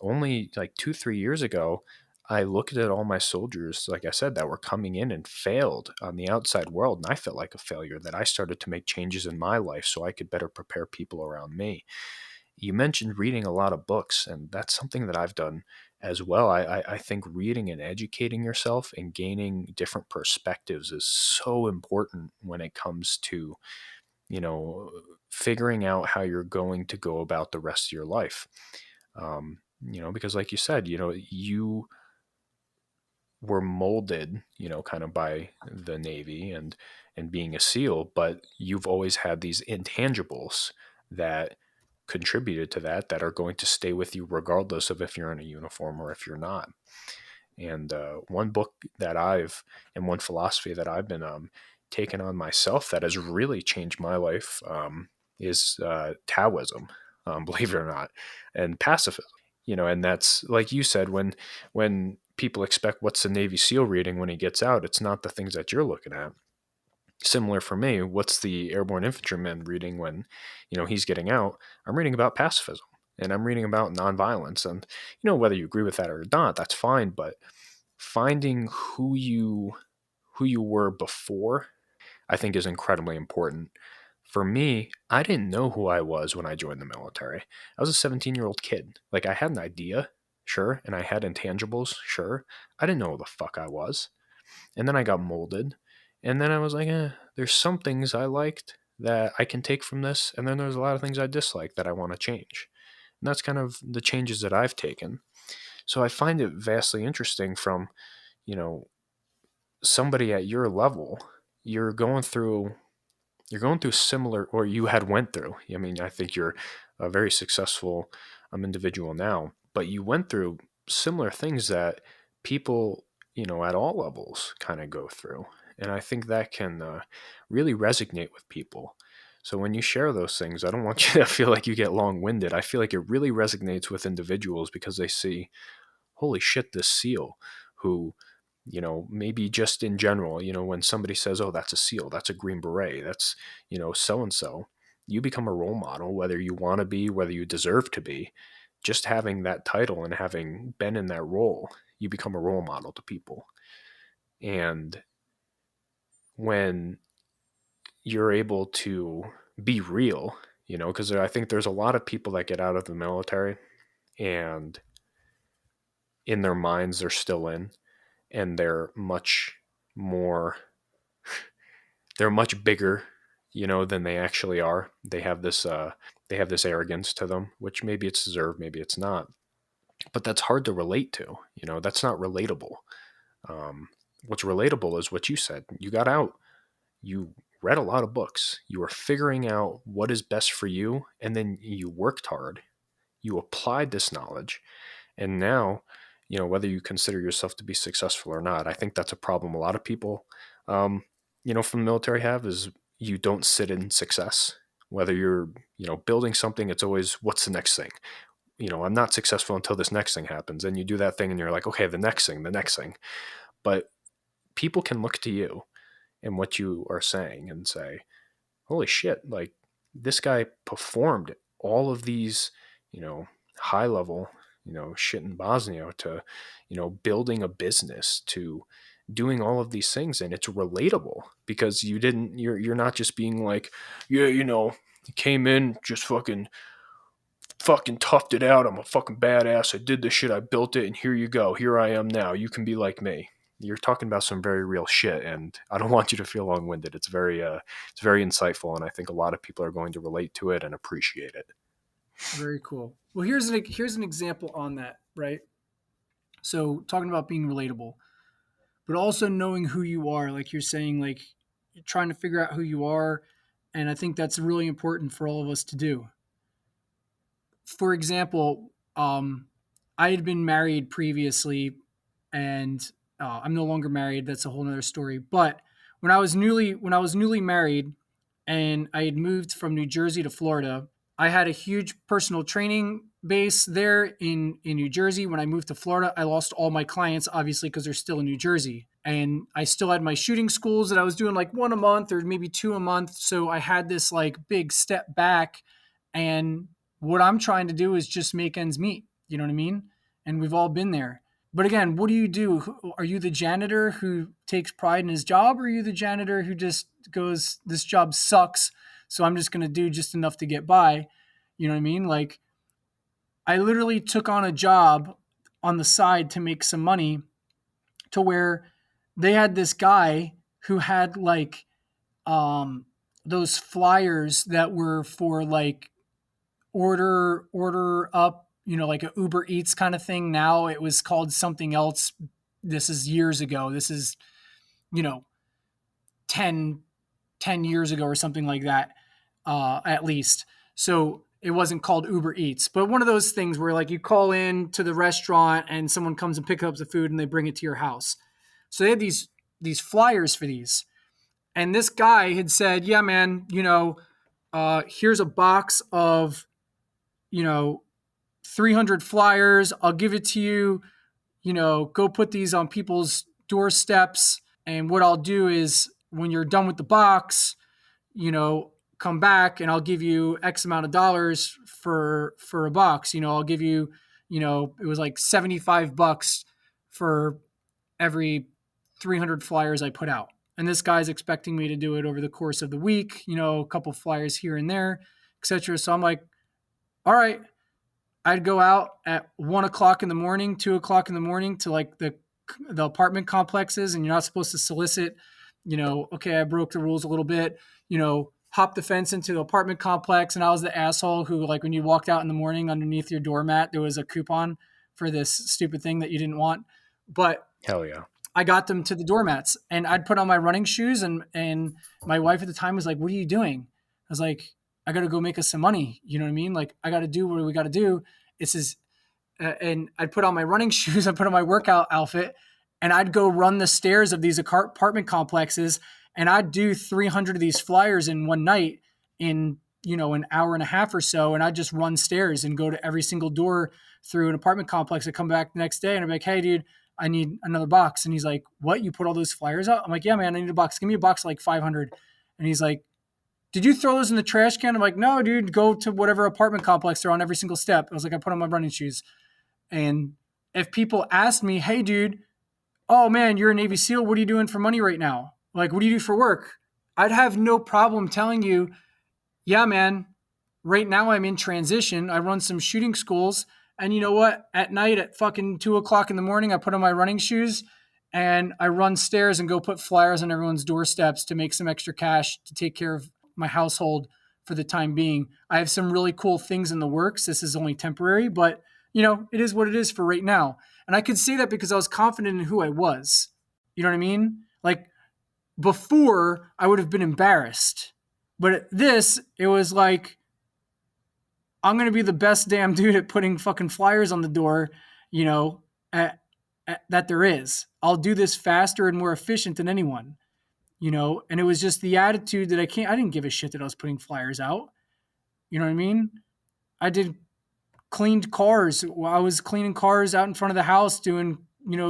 only like 2-3 years ago, I looked at all my soldiers, like I said, that were coming in and failed on the outside world, and I felt like a failure, that I started to make changes in my life so I could better prepare people around me. You mentioned reading a lot of books, and that's something that I've done as well. I think reading and educating yourself and gaining different perspectives is so important when it comes to, you know, figuring out how you're going to go about the rest of your life. Because like you said, you were molded, kind of by the Navy and being a SEAL, but you've always had these intangibles that contributed to that are going to stay with you regardless of if you're in a uniform or if you're not. And one book and one philosophy that I've been taking on myself that has really changed my life is Taoism, believe it or not, and pacifism. And that's like you said, when people expect what's the Navy SEAL reading when he gets out, it's not the things that you're looking at. Similar for me, what's the airborne infantryman reading when, he's getting out? I'm reading about pacifism and I'm reading about nonviolence. And, whether you agree with that or not, that's fine. But finding who you were before, I think is incredibly important. For me, I didn't know who I was when I joined the military. I was a 17-year-old kid. Like, I had an idea, sure, and I had intangibles, sure. I didn't know who the fuck I was. And then I got molded. And then I was like, there's some things I liked that I can take from this. And then there's a lot of things I dislike that I want to change. And that's kind of the changes that I've taken. So I find it vastly interesting from, somebody at your level. You're going through similar, or you had went through. I mean, I think you're a very successful individual now, but you went through similar things that people, at all levels kind of go through. And I think that can really resonate with people. So when you share those things, I don't want you to feel like you get long-winded. I feel like it really resonates with individuals because they see, holy shit, this SEAL who, maybe just in general, when somebody says, oh, that's a SEAL, that's a Green Beret, that's, so-and-so, you become a role model, whether you want to be, whether you deserve to be. Just having that title and having been in that role, you become a role model to people. And when you're able to be real, because I think there's a lot of people that get out of the military and in their minds they're still in, and they're much bigger, than they actually are. They have this arrogance to them, which maybe it's deserved, maybe it's not, but that's hard to relate to. That's not relatable. What's relatable is what you said. You got out, you read a lot of books, you were figuring out what is best for you, and then you worked hard, you applied this knowledge, and now, whether you consider yourself to be successful or not, I think that's a problem a lot of people, from the military have, is you don't sit in success. Whether you're, building something, it's always, what's the next thing? I'm not successful until this next thing happens. And you do that thing and you're like, okay, the next thing. But people can look to you and what you are saying and say, holy shit, like this guy performed all of these, high level, shit in Bosnia, to, building a business, to doing all of these things. And it's relatable because you're not just being like, yeah, came in, just fucking toughed it out. I'm a fucking badass. I did this shit. I built it. And here you go. Here I am now. You can be like me. You're talking about some very real shit, and I don't want you to feel long-winded. It's very insightful, and I think a lot of people are going to relate to it and appreciate it. Very cool. Well, here's an example on that, right? So talking about being relatable, but also knowing who you are, like you're saying, like you're trying to figure out who you are, and I think that's really important for all of us to do. For example, I had been married previously, and I'm no longer married. That's a whole nother story. But when I was newly married, and I had moved from New Jersey to Florida, I had a huge personal training base there in New Jersey. When I moved to Florida, I lost all my clients, obviously, because they're still in New Jersey. And I still had my shooting schools that I was doing like one a month or maybe two a month. So I had this like big step back. And what I'm trying to do is just make ends meet. You know what I mean? And we've all been there. But again, what do you do? Are you the janitor who takes pride in his job, or are you the janitor who just goes, this job sucks, so I'm just going to do just enough to get by? You know what I mean? Like, I literally took on a job on the side to make some money, to where they had this guy who had like those flyers that were for like order up, like a Uber Eats kind of thing. Now it was called something else. This is years ago. This is, you know, 10 10 years ago or something like that, at least. So it wasn't called Uber Eats, but one of those things where like you call in to the restaurant and someone comes and picks up the food and they bring it to your house. So they had these flyers for these. And this guy had said, yeah, man, here's a box of, 300 flyers. I'll give it to you. Go put these on people's doorsteps. And what I'll do is when you're done with the box, come back and I'll give you X amount of dollars for a box. I'll give you, it was like $75 for every 300 flyers I put out. And this guy's expecting me to do it over the course of the week, a couple flyers here and there, etc. So I'm like, all right. I'd go out at 1 o'clock in the morning, 2 o'clock in the morning to like the apartment complexes, and you're not supposed to solicit, okay, I broke the rules a little bit, hop the fence into the apartment complex. And I was the asshole who, like, when you walked out in the morning, underneath your doormat, there was a coupon for this stupid thing that you didn't want. But hell yeah, I got them to the doormats, and I'd put on my running shoes, and my wife at the time was like, what are you doing? I was like, I got to go make us some money. You know what I mean? Like, I got to do what we got to do. It's just, and I'd put on my running shoes, I put on my workout outfit, and I'd go run the stairs of these apartment complexes, and I'd do 300 of these flyers in one night in, an hour and a half or so. And I'd just run stairs and go to every single door through an apartment complex. I'd come back the next day and I'd be like, hey dude, I need another box. And he's like, what? You put all those flyers out? I'm like, yeah, man, I need a box. Give me a box of like 500. And he's like, did you throw those in the trash can? I'm like, no, dude, go to whatever apartment complex they're on every single step. I was like, I put on my running shoes. And if people asked me, hey, dude, oh man, you're a Navy SEAL. What are you doing for money right now? Like, what do you do for work? I'd have no problem telling you, yeah, man, right now I'm in transition. I run some shooting schools. And you know what? At night at fucking 2 o'clock in the morning, I put on my running shoes and I run stairs and go put flyers on everyone's doorsteps to make some extra cash to take care of my household for the time being. I have some really cool things in the works. This is only temporary, but it is what it is for right now. And I could say that because I was confident in who I was. You know what I mean? Like, before I would have been embarrassed, but at this, it was like, I'm going to be the best damn dude at putting fucking flyers on the door, that there is. I'll do this faster and more efficient than anyone. And it was just the attitude that I didn't give a shit that I was putting flyers out. You know what I mean? I cleaned cars. I was cleaning cars out in front of the house, doing,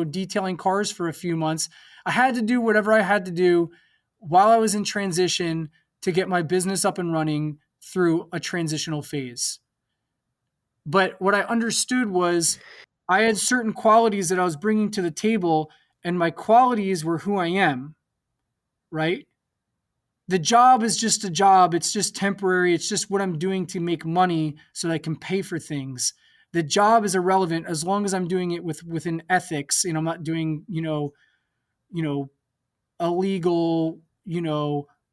detailing cars for a few months. I had to do whatever I had to do while I was in transition to get my business up and running through a transitional phase. But what I understood was I had certain qualities that I was bringing to the table, and my qualities were who I am. Right? The job is just a job. It's just temporary. It's just what I'm doing to make money so that I can pay for things. The job is irrelevant as long as I'm doing it within ethics. I'm not doing, illegal,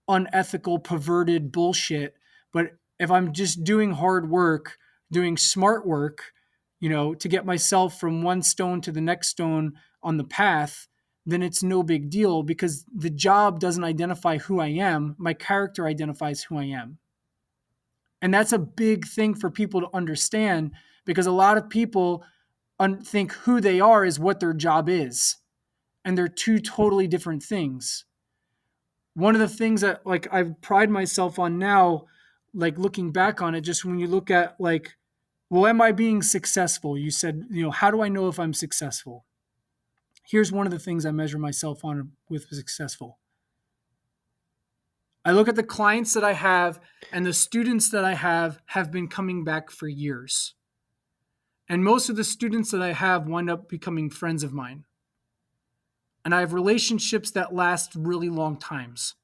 unethical, perverted bullshit. But if I'm just doing hard work, doing smart work, to get myself from one stone to the next stone on the path, then it's no big deal because the job doesn't identify who I am. My character identifies who I am. And that's a big thing for people to understand because a lot of people think who they are is what their job is. And they're two totally different things. One of the things that like I pride myself on now, like looking back on it, just when you look at like, well, am I being successful? You said, how do I know if I'm successful? Here's one of the things I measure myself on with successful. I look at the clients that I have and the students that I have been coming back for years. And most of the students that I have wind up becoming friends of mine. And I have relationships that last really long times.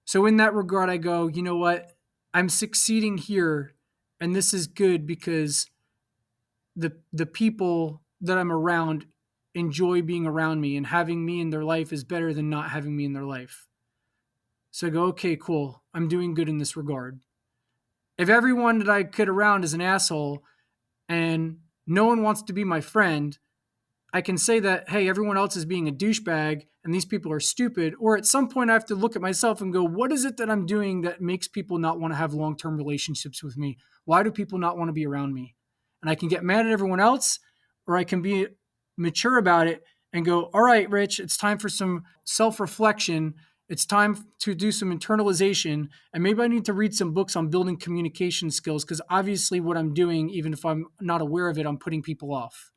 So in that regard, I go, you know what? I'm succeeding here, and this is good because the people that I'm around enjoy being around me, and having me in their life is better than not having me in their life. So I go, okay, cool. I'm doing good in this regard. If everyone that I kid around is an asshole and no one wants to be my friend, I can say that, hey, everyone else is being a douchebag and these people are stupid. Or at some point, I have to look at myself and go, what is it that I'm doing that makes people not want to have long-term relationships with me? Why do people not want to be around me? And I can get mad at everyone else, or I can be mature about it and go, all right, Rich, it's time for some self-reflection. It's time to do some internalization. And maybe I need to read some books on building communication skills, because obviously what I'm doing, even if I'm not aware of it, I'm putting people off.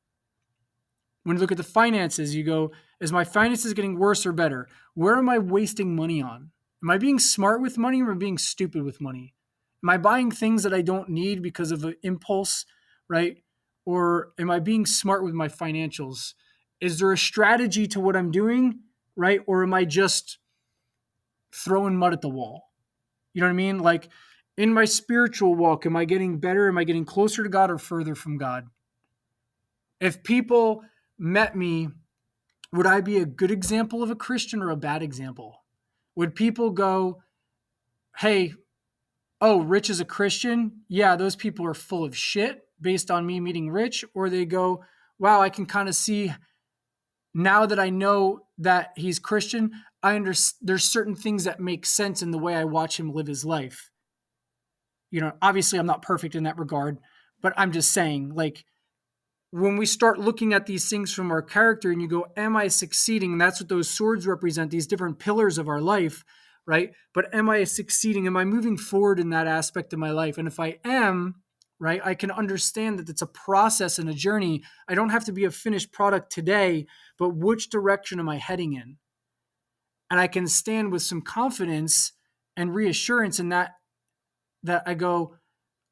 When you look at the finances, you go, is my finances getting worse or better? Where am I wasting money on? Am I being smart with money, or am I being stupid with money? Am I buying things that I don't need because of an impulse, right? Or am I being smart with my financials? Is there a strategy to what I'm doing, right? Or am I just throwing mud at the wall? You know what I mean? Like, in my spiritual walk, am I getting better? Am I getting closer to God or further from God? If people met me, would I be a good example of a Christian or a bad example? Would people go, hey, oh, Rich is a Christian? Yeah, those people are full of shit based on me meeting Rich. Or they go, wow, I can kind of see now that I know that he's Christian, there's certain things that make sense in the way I watch him live his life. You know, obviously I'm not perfect in that regard, but I'm just saying, like, when we start looking at these things from our character and you go, am I succeeding? And that's what those swords represent, these different pillars of our life, right? But am I succeeding? Am I moving forward in that aspect of my life? And if I am, right, I can understand that it's a process and a journey. I don't have to be a finished product today, but which direction am I heading in? And I can stand with some confidence and reassurance in that I go,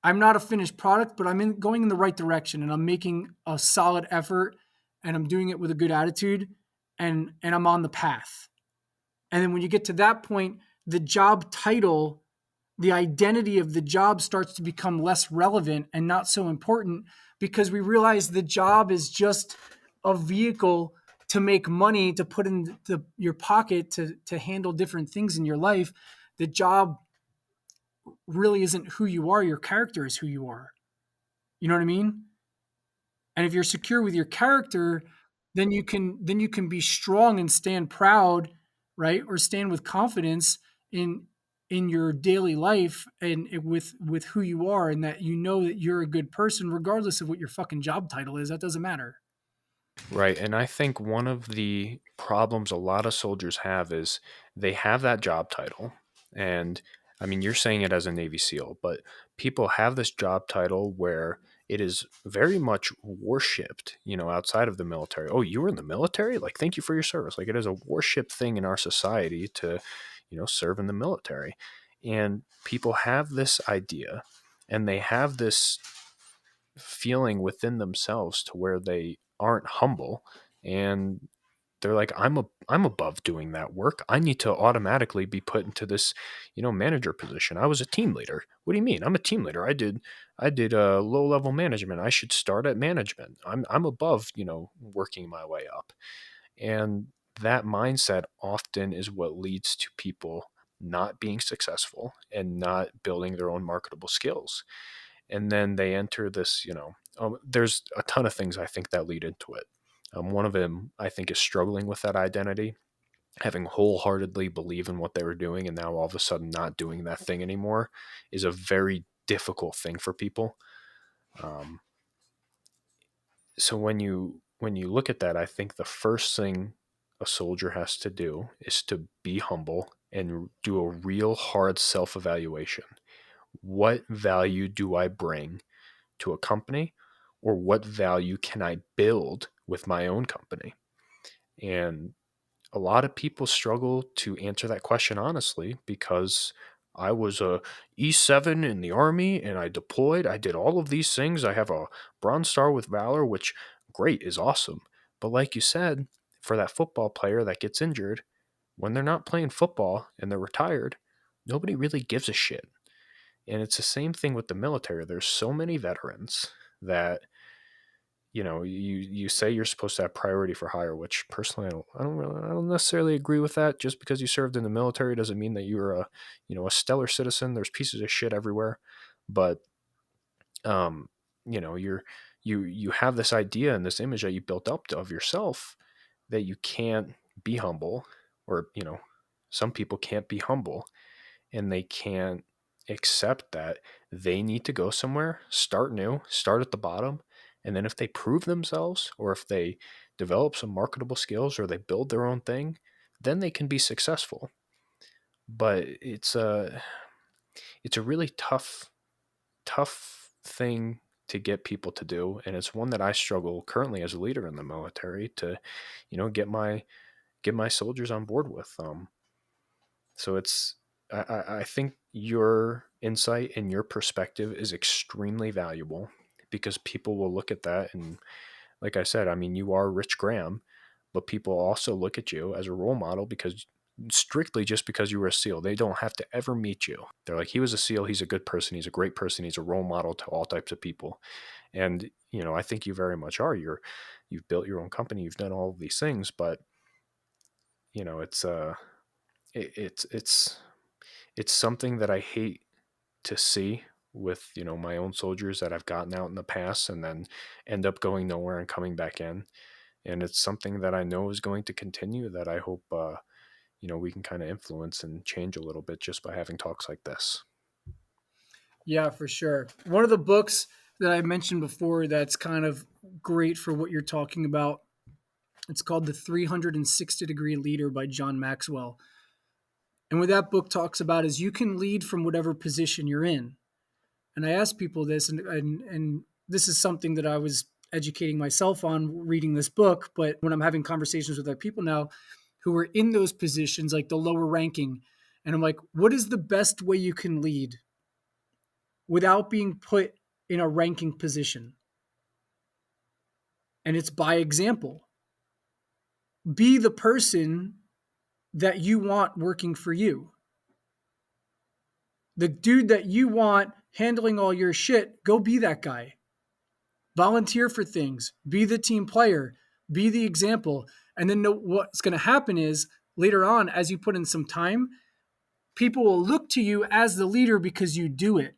I'm not a finished product, but going in the right direction, and I'm making a solid effort, and I'm doing it with a good attitude, and I'm on the path. And then when you get to that point, the job title, the identity of the job starts to become less relevant and not so important, because we realize the job is just a vehicle to make money, to put in your pocket, to handle different things in your life. The job really isn't who you are. Your character is who you are. You know what I mean? And if you're secure with your character, then you can be strong and stand proud, right? Or stand with confidence in your daily life, and with who you are, and that you know that you're a good person regardless of what your fucking job title is. That doesn't matter. Right. And I think one of the problems a lot of soldiers have is they have that job title. And I mean, you're saying it as a Navy SEAL, but people have this job title where it is very much worshipped, outside of the military. Oh, you were in the military? Like, thank you for your service. Like, it is a worship thing in our society to, serve in the military. And people have this idea, and they have this feeling within themselves to where they aren't humble, and they're like, I'm above doing that work. I need to automatically be put into this, manager position. I was a team leader. What do you mean? I'm a team leader. I did a low level management. I should start at management. I'm above, working my way up. And that mindset often is what leads to people not being successful and not building their own marketable skills. And then they enter this, there's a ton of things I think that lead into it. One of them, I think, is struggling with that identity, having wholeheartedly believe in what they were doing, and now all of a sudden not doing that thing anymore is a very difficult thing for people. Um, so when you look at that, I think the first thing a soldier has to do is to be humble and do a real hard self-evaluation. What value do I bring to a company, or what value can I build with my own company? And a lot of people struggle to answer that question honestly, because I was a E7 in the Army and I deployed. I did all of these things. I have a Bronze Star with Valor, which great is awesome. But like you said, for that football player that gets injured, when they're not playing football and they're retired, nobody really gives a shit. And it's the same thing with the military. There's so many veterans that, you say you're supposed to have priority for hire, which personally I don't necessarily agree with that. Just because you served in the military doesn't mean that you're a stellar citizen. There's pieces of shit everywhere, but um, you have this idea and this image that you built up of yourself that you can't be humble, or some people can't be humble, and they can't accept that they need to go somewhere, start new, start at the bottom. And then if they prove themselves, or if they develop some marketable skills, or they build their own thing, then they can be successful. But it's a really tough thing to get people to do. And it's one that I struggle currently as a leader in the military to, get my soldiers on board with. So I think your insight and your perspective is extremely valuable, because people will look at that. And like I said, I mean, you are Rich Graham, but people also look at you as a role model because strictly just because you were a SEAL. They don't have to ever meet you. They're like, he was a SEAL. He's a good person. He's a great person. He's a role model to all types of people. And, I think you very much are. You've built your own company. You've done all of these things, but it's something that I hate to see with, my own soldiers that I've gotten out in the past and then end up going nowhere and coming back in. And it's something that I know is going to continue, that I hope, we can kind of influence and change a little bit just by having talks like this. Yeah, for sure. One of the books that I mentioned before that's kind of great for what you're talking about, it's called The 360 Degree Leader by John Maxwell. And what that book talks about is you can lead from whatever position you're in. And I ask people this, and this is something that I was educating myself on reading this book, but when I'm having conversations with other people now who are in those positions, like the lower ranking, and I'm like, what is the best way you can lead without being put in a ranking position? And it's by example. Be the person that you want working for you. The dude that you want handling all your shit, go be that guy. Volunteer for things. Be the team player. Be the example. And then what's going to happen is later on, as you put in some time, people will look to you as the leader because you do it.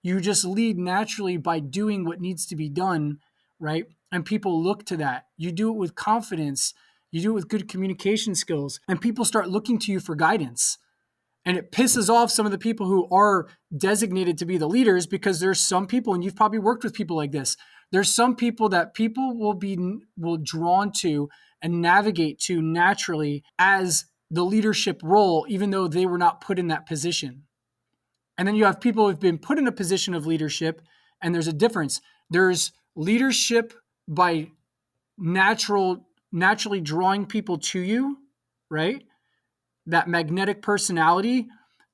You just lead naturally by doing what needs to be done, right? And people look to that. You do it with confidence. You do it with good communication skills. And people start looking to you for guidance. And it pisses off some of the people who are designated to be the leaders, because there's some people, and you've probably worked with people like this, there's some people that people will drawn to and navigate to naturally as the leadership role, even though they were not put in that position. And then you have people who've been put in a position of leadership, and there's a difference. There's leadership by naturally drawing people to you, right? That magnetic personality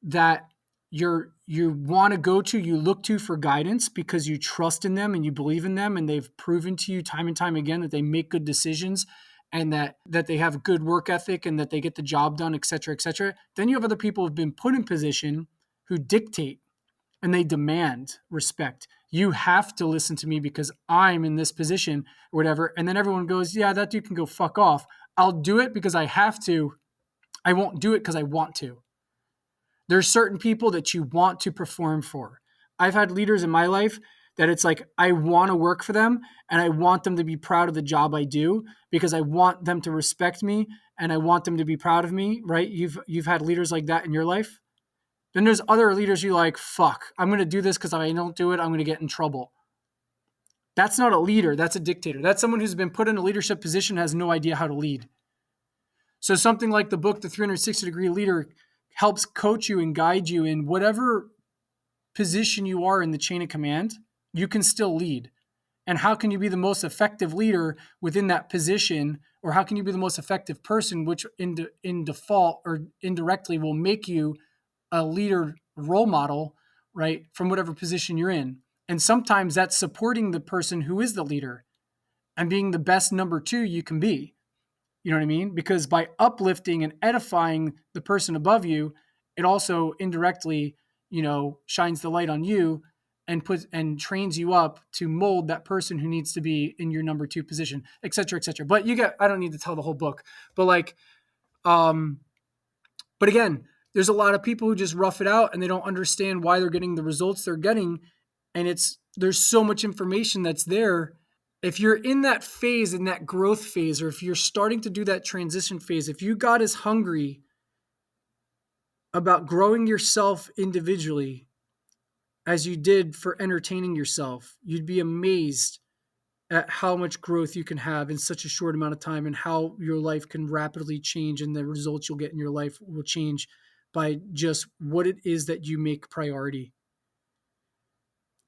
that you want to go to, you look to for guidance because you trust in them and you believe in them, and they've proven to you time and time again that they make good decisions and that they have a good work ethic and that they get the job done, et cetera, et cetera. Then you have other people who've been put in position who dictate and they demand respect. You have to listen to me because I'm in this position or whatever. And then everyone goes, yeah, that dude can go fuck off. I'll do it because I have to. I won't do it because I want to. There's certain people that you want to perform for. I've had leaders in my life that it's like, I want to work for them and I want them to be proud of the job I do because I want them to respect me and I want them to be proud of me, right? You've had leaders like that in your life. Then there's other leaders you like, fuck, I'm going to do this because if I don't do it, I'm going to get in trouble. That's not a leader. That's a dictator. That's someone who's been put in a leadership position, has no idea how to lead. So something like the book, The 360 Degree Leader, helps coach you and guide you in whatever position you are in the chain of command. You can still lead. And how can you be the most effective leader within that position? Or how can you be the most effective person, which in default or indirectly will make you a leader role model, right, from whatever position you're in. And sometimes that's supporting the person who is the leader and being the best number two you can be. You know what I mean? Because by uplifting and edifying the person above you, it also indirectly, shines the light on you and puts and trains you up to mold that person who needs to be in your number two position, et cetera, et cetera. But I don't need to tell the whole book, but um, but again, there's a lot of people who just rough it out and they don't understand why they're getting the results they're getting. And there's so much information that's there. If you're in that phase, in that growth phase, or if you're starting to do that transition phase, if you got as hungry about growing yourself individually as you did for entertaining yourself, you'd be amazed at how much growth you can have in such a short amount of time and how your life can rapidly change and the results you'll get in your life will change by just what it is that you make priority.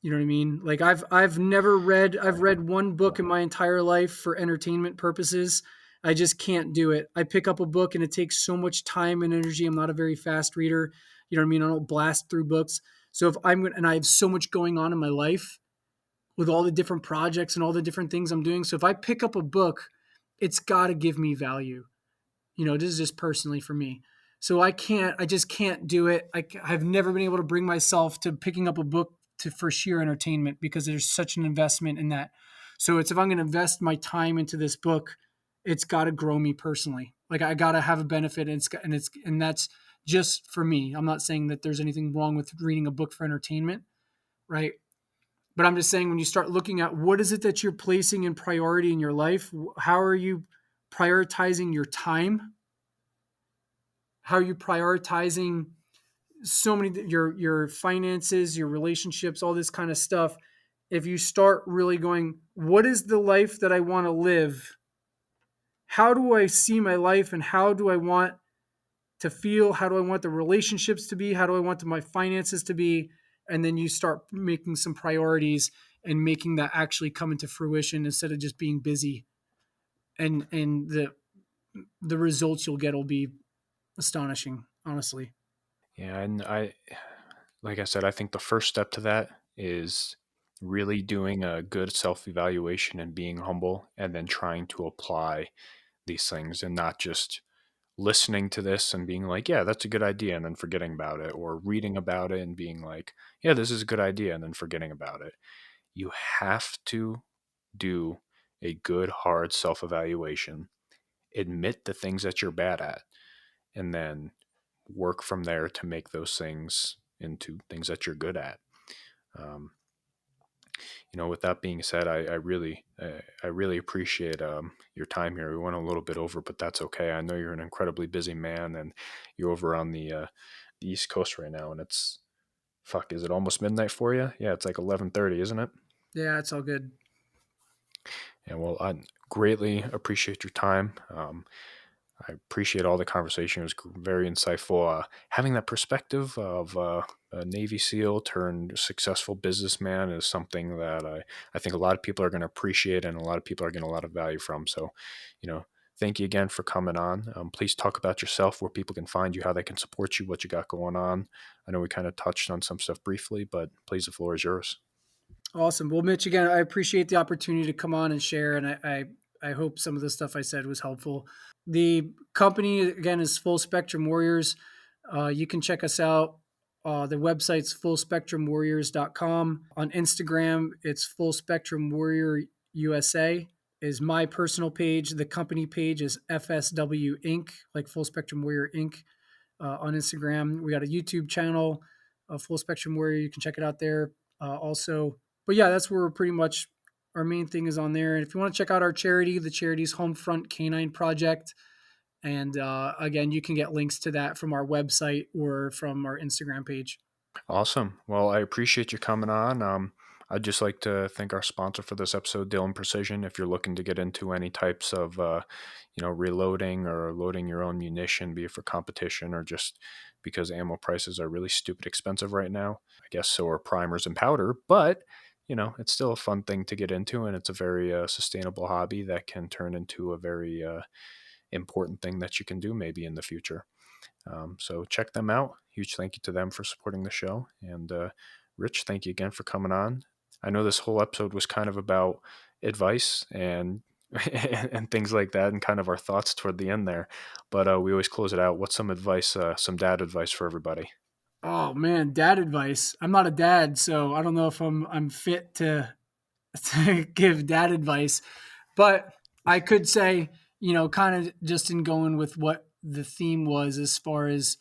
You know what I mean? Like I've read one book in my entire life for entertainment purposes. I just can't do it. I pick up a book and it takes so much time and energy. I'm not a very fast reader. You know what I mean? I don't blast through books. So and I have so much going on in my life with all the different projects and all the different things I'm doing. So if I pick up a book, it's got to give me value. This is just personally for me. So I just can't do it. I've never been able to bring myself to picking up a book for sheer entertainment because there's such an investment in that. So if I'm going to invest my time into this book, it's got to grow me personally. Like I got to have a benefit and that's just for me. I'm not saying that there's anything wrong with reading a book for entertainment, right? But I'm just saying when you start looking at what is it that you're placing in priority in your life, how are you prioritizing your time? How are you prioritizing so many your finances, your relationships, all this kind of stuff? If you start really going, what is the life that I want to live? How do I see my life and how do I want to feel? How do I want the relationships to be? How do I want my finances to be? And then you start making some priorities and making that actually come into fruition instead of just being busy. And the results you'll get will be astonishing, honestly. Yeah, and like I said, I think the first step to that is really doing a good self-evaluation and being humble and then trying to apply these things and not just listening to this and being like, yeah, that's a good idea, and then forgetting about it, or reading about it and being like, yeah, this is a good idea, and then forgetting about it. You have to do a good, hard self evaluation, admit the things that you're bad at, and then work from there to make those things into things that you're good at. Um, with that being said, I really appreciate your time here. We went a little bit over, but that's okay. I know you're an incredibly busy man, and you're over on the East Coast right now, and it's fuck. Is it almost midnight for you? Yeah, it's like 11:30, isn't it? Yeah, it's all good. Yeah. Well, I greatly appreciate your time. I appreciate all the conversation. It was very insightful. Having that perspective of a Navy SEAL turned successful businessman is something that I think a lot of people are going to appreciate and a lot of people are getting a lot of value from. So, thank you again for coming on. Please talk about yourself, where people can find you, how they can support you, what you got going on. I know we kind of touched on some stuff briefly, but please, the floor is yours. Awesome. Well, Mitch, again, I appreciate the opportunity to come on and share, and I hope some of the stuff I said was helpful. The company, again, is Full Spectrum Warriors. You can check us out. The website's fullspectrumwarriors.com. On Instagram, it's Full Spectrum Warrior USA is my personal page. The company page is FSW Inc., like Full Spectrum Warrior Inc. On Instagram. We got a YouTube channel, Full Spectrum Warrior. You can check it out there also. But yeah, that's where we're pretty much our main thing is on there. And if you want to check out our charity, the charity's Homefront Canine Project. And again, you can get links to that from our website or from our Instagram page. Awesome. Well, I appreciate you coming on. I'd just like to thank our sponsor for this episode, Dylan Precision. If you're looking to get into any types of, reloading or loading your own munition, be it for competition or just because ammo prices are really stupid expensive right now. I guess so are primers and powder, but it's still a fun thing to get into, and it's a very sustainable hobby that can turn into a very important thing that you can do maybe in the future. So check them out. huge thank you to them for supporting the show. And Rich, thank you again for coming on. I know this whole episode was kind of about advice and and things like that, and kind of our thoughts toward the end there. But we always close it out. What's some advice, some dad advice for everybody? Oh man, dad advice. I'm not a dad, so I don't know if I'm fit to give dad advice, but I could say, kind of just in going with what the theme was as far as,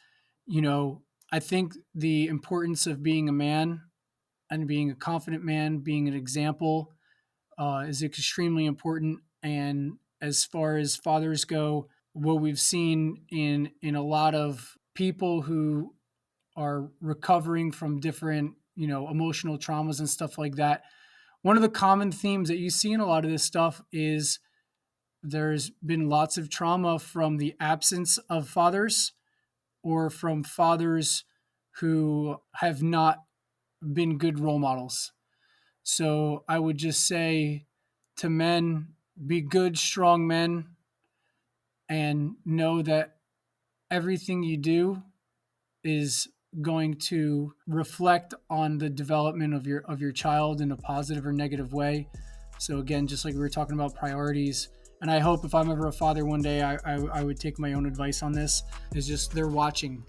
I think the importance of being a man and being a confident man, being an example, is extremely important. And as far as fathers go, what we've seen in a lot of people who are recovering from different, emotional traumas and stuff like that, one of the common themes that you see in a lot of this stuff is there's been lots of trauma from the absence of fathers, or from fathers who have not been good role models. So I would just say to men, be good, strong men, and know that everything you do is going to reflect on the development of your child in a positive or negative way. So again, just like we were talking about priorities, and I hope if I'm ever a father one day, I would take my own advice on this, is just they're watching.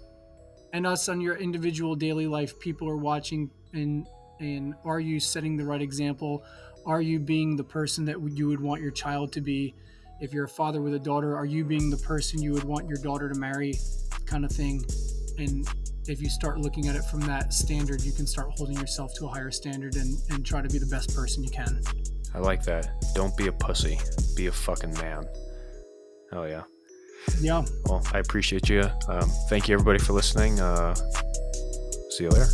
And us on your individual daily life, people are watching, and are you setting the right example? Are you being the person that you would want your child to be? If you're a father with a daughter, are you being the person you would want your daughter to marry, kind of thing? And if you start looking at it from that standard, you can start holding yourself to a higher standard and try to be the best person you can. I like that. Don't be a pussy. Be a fucking man. Hell yeah. Yeah. Well, I appreciate you. Thank you everybody for listening. See you later.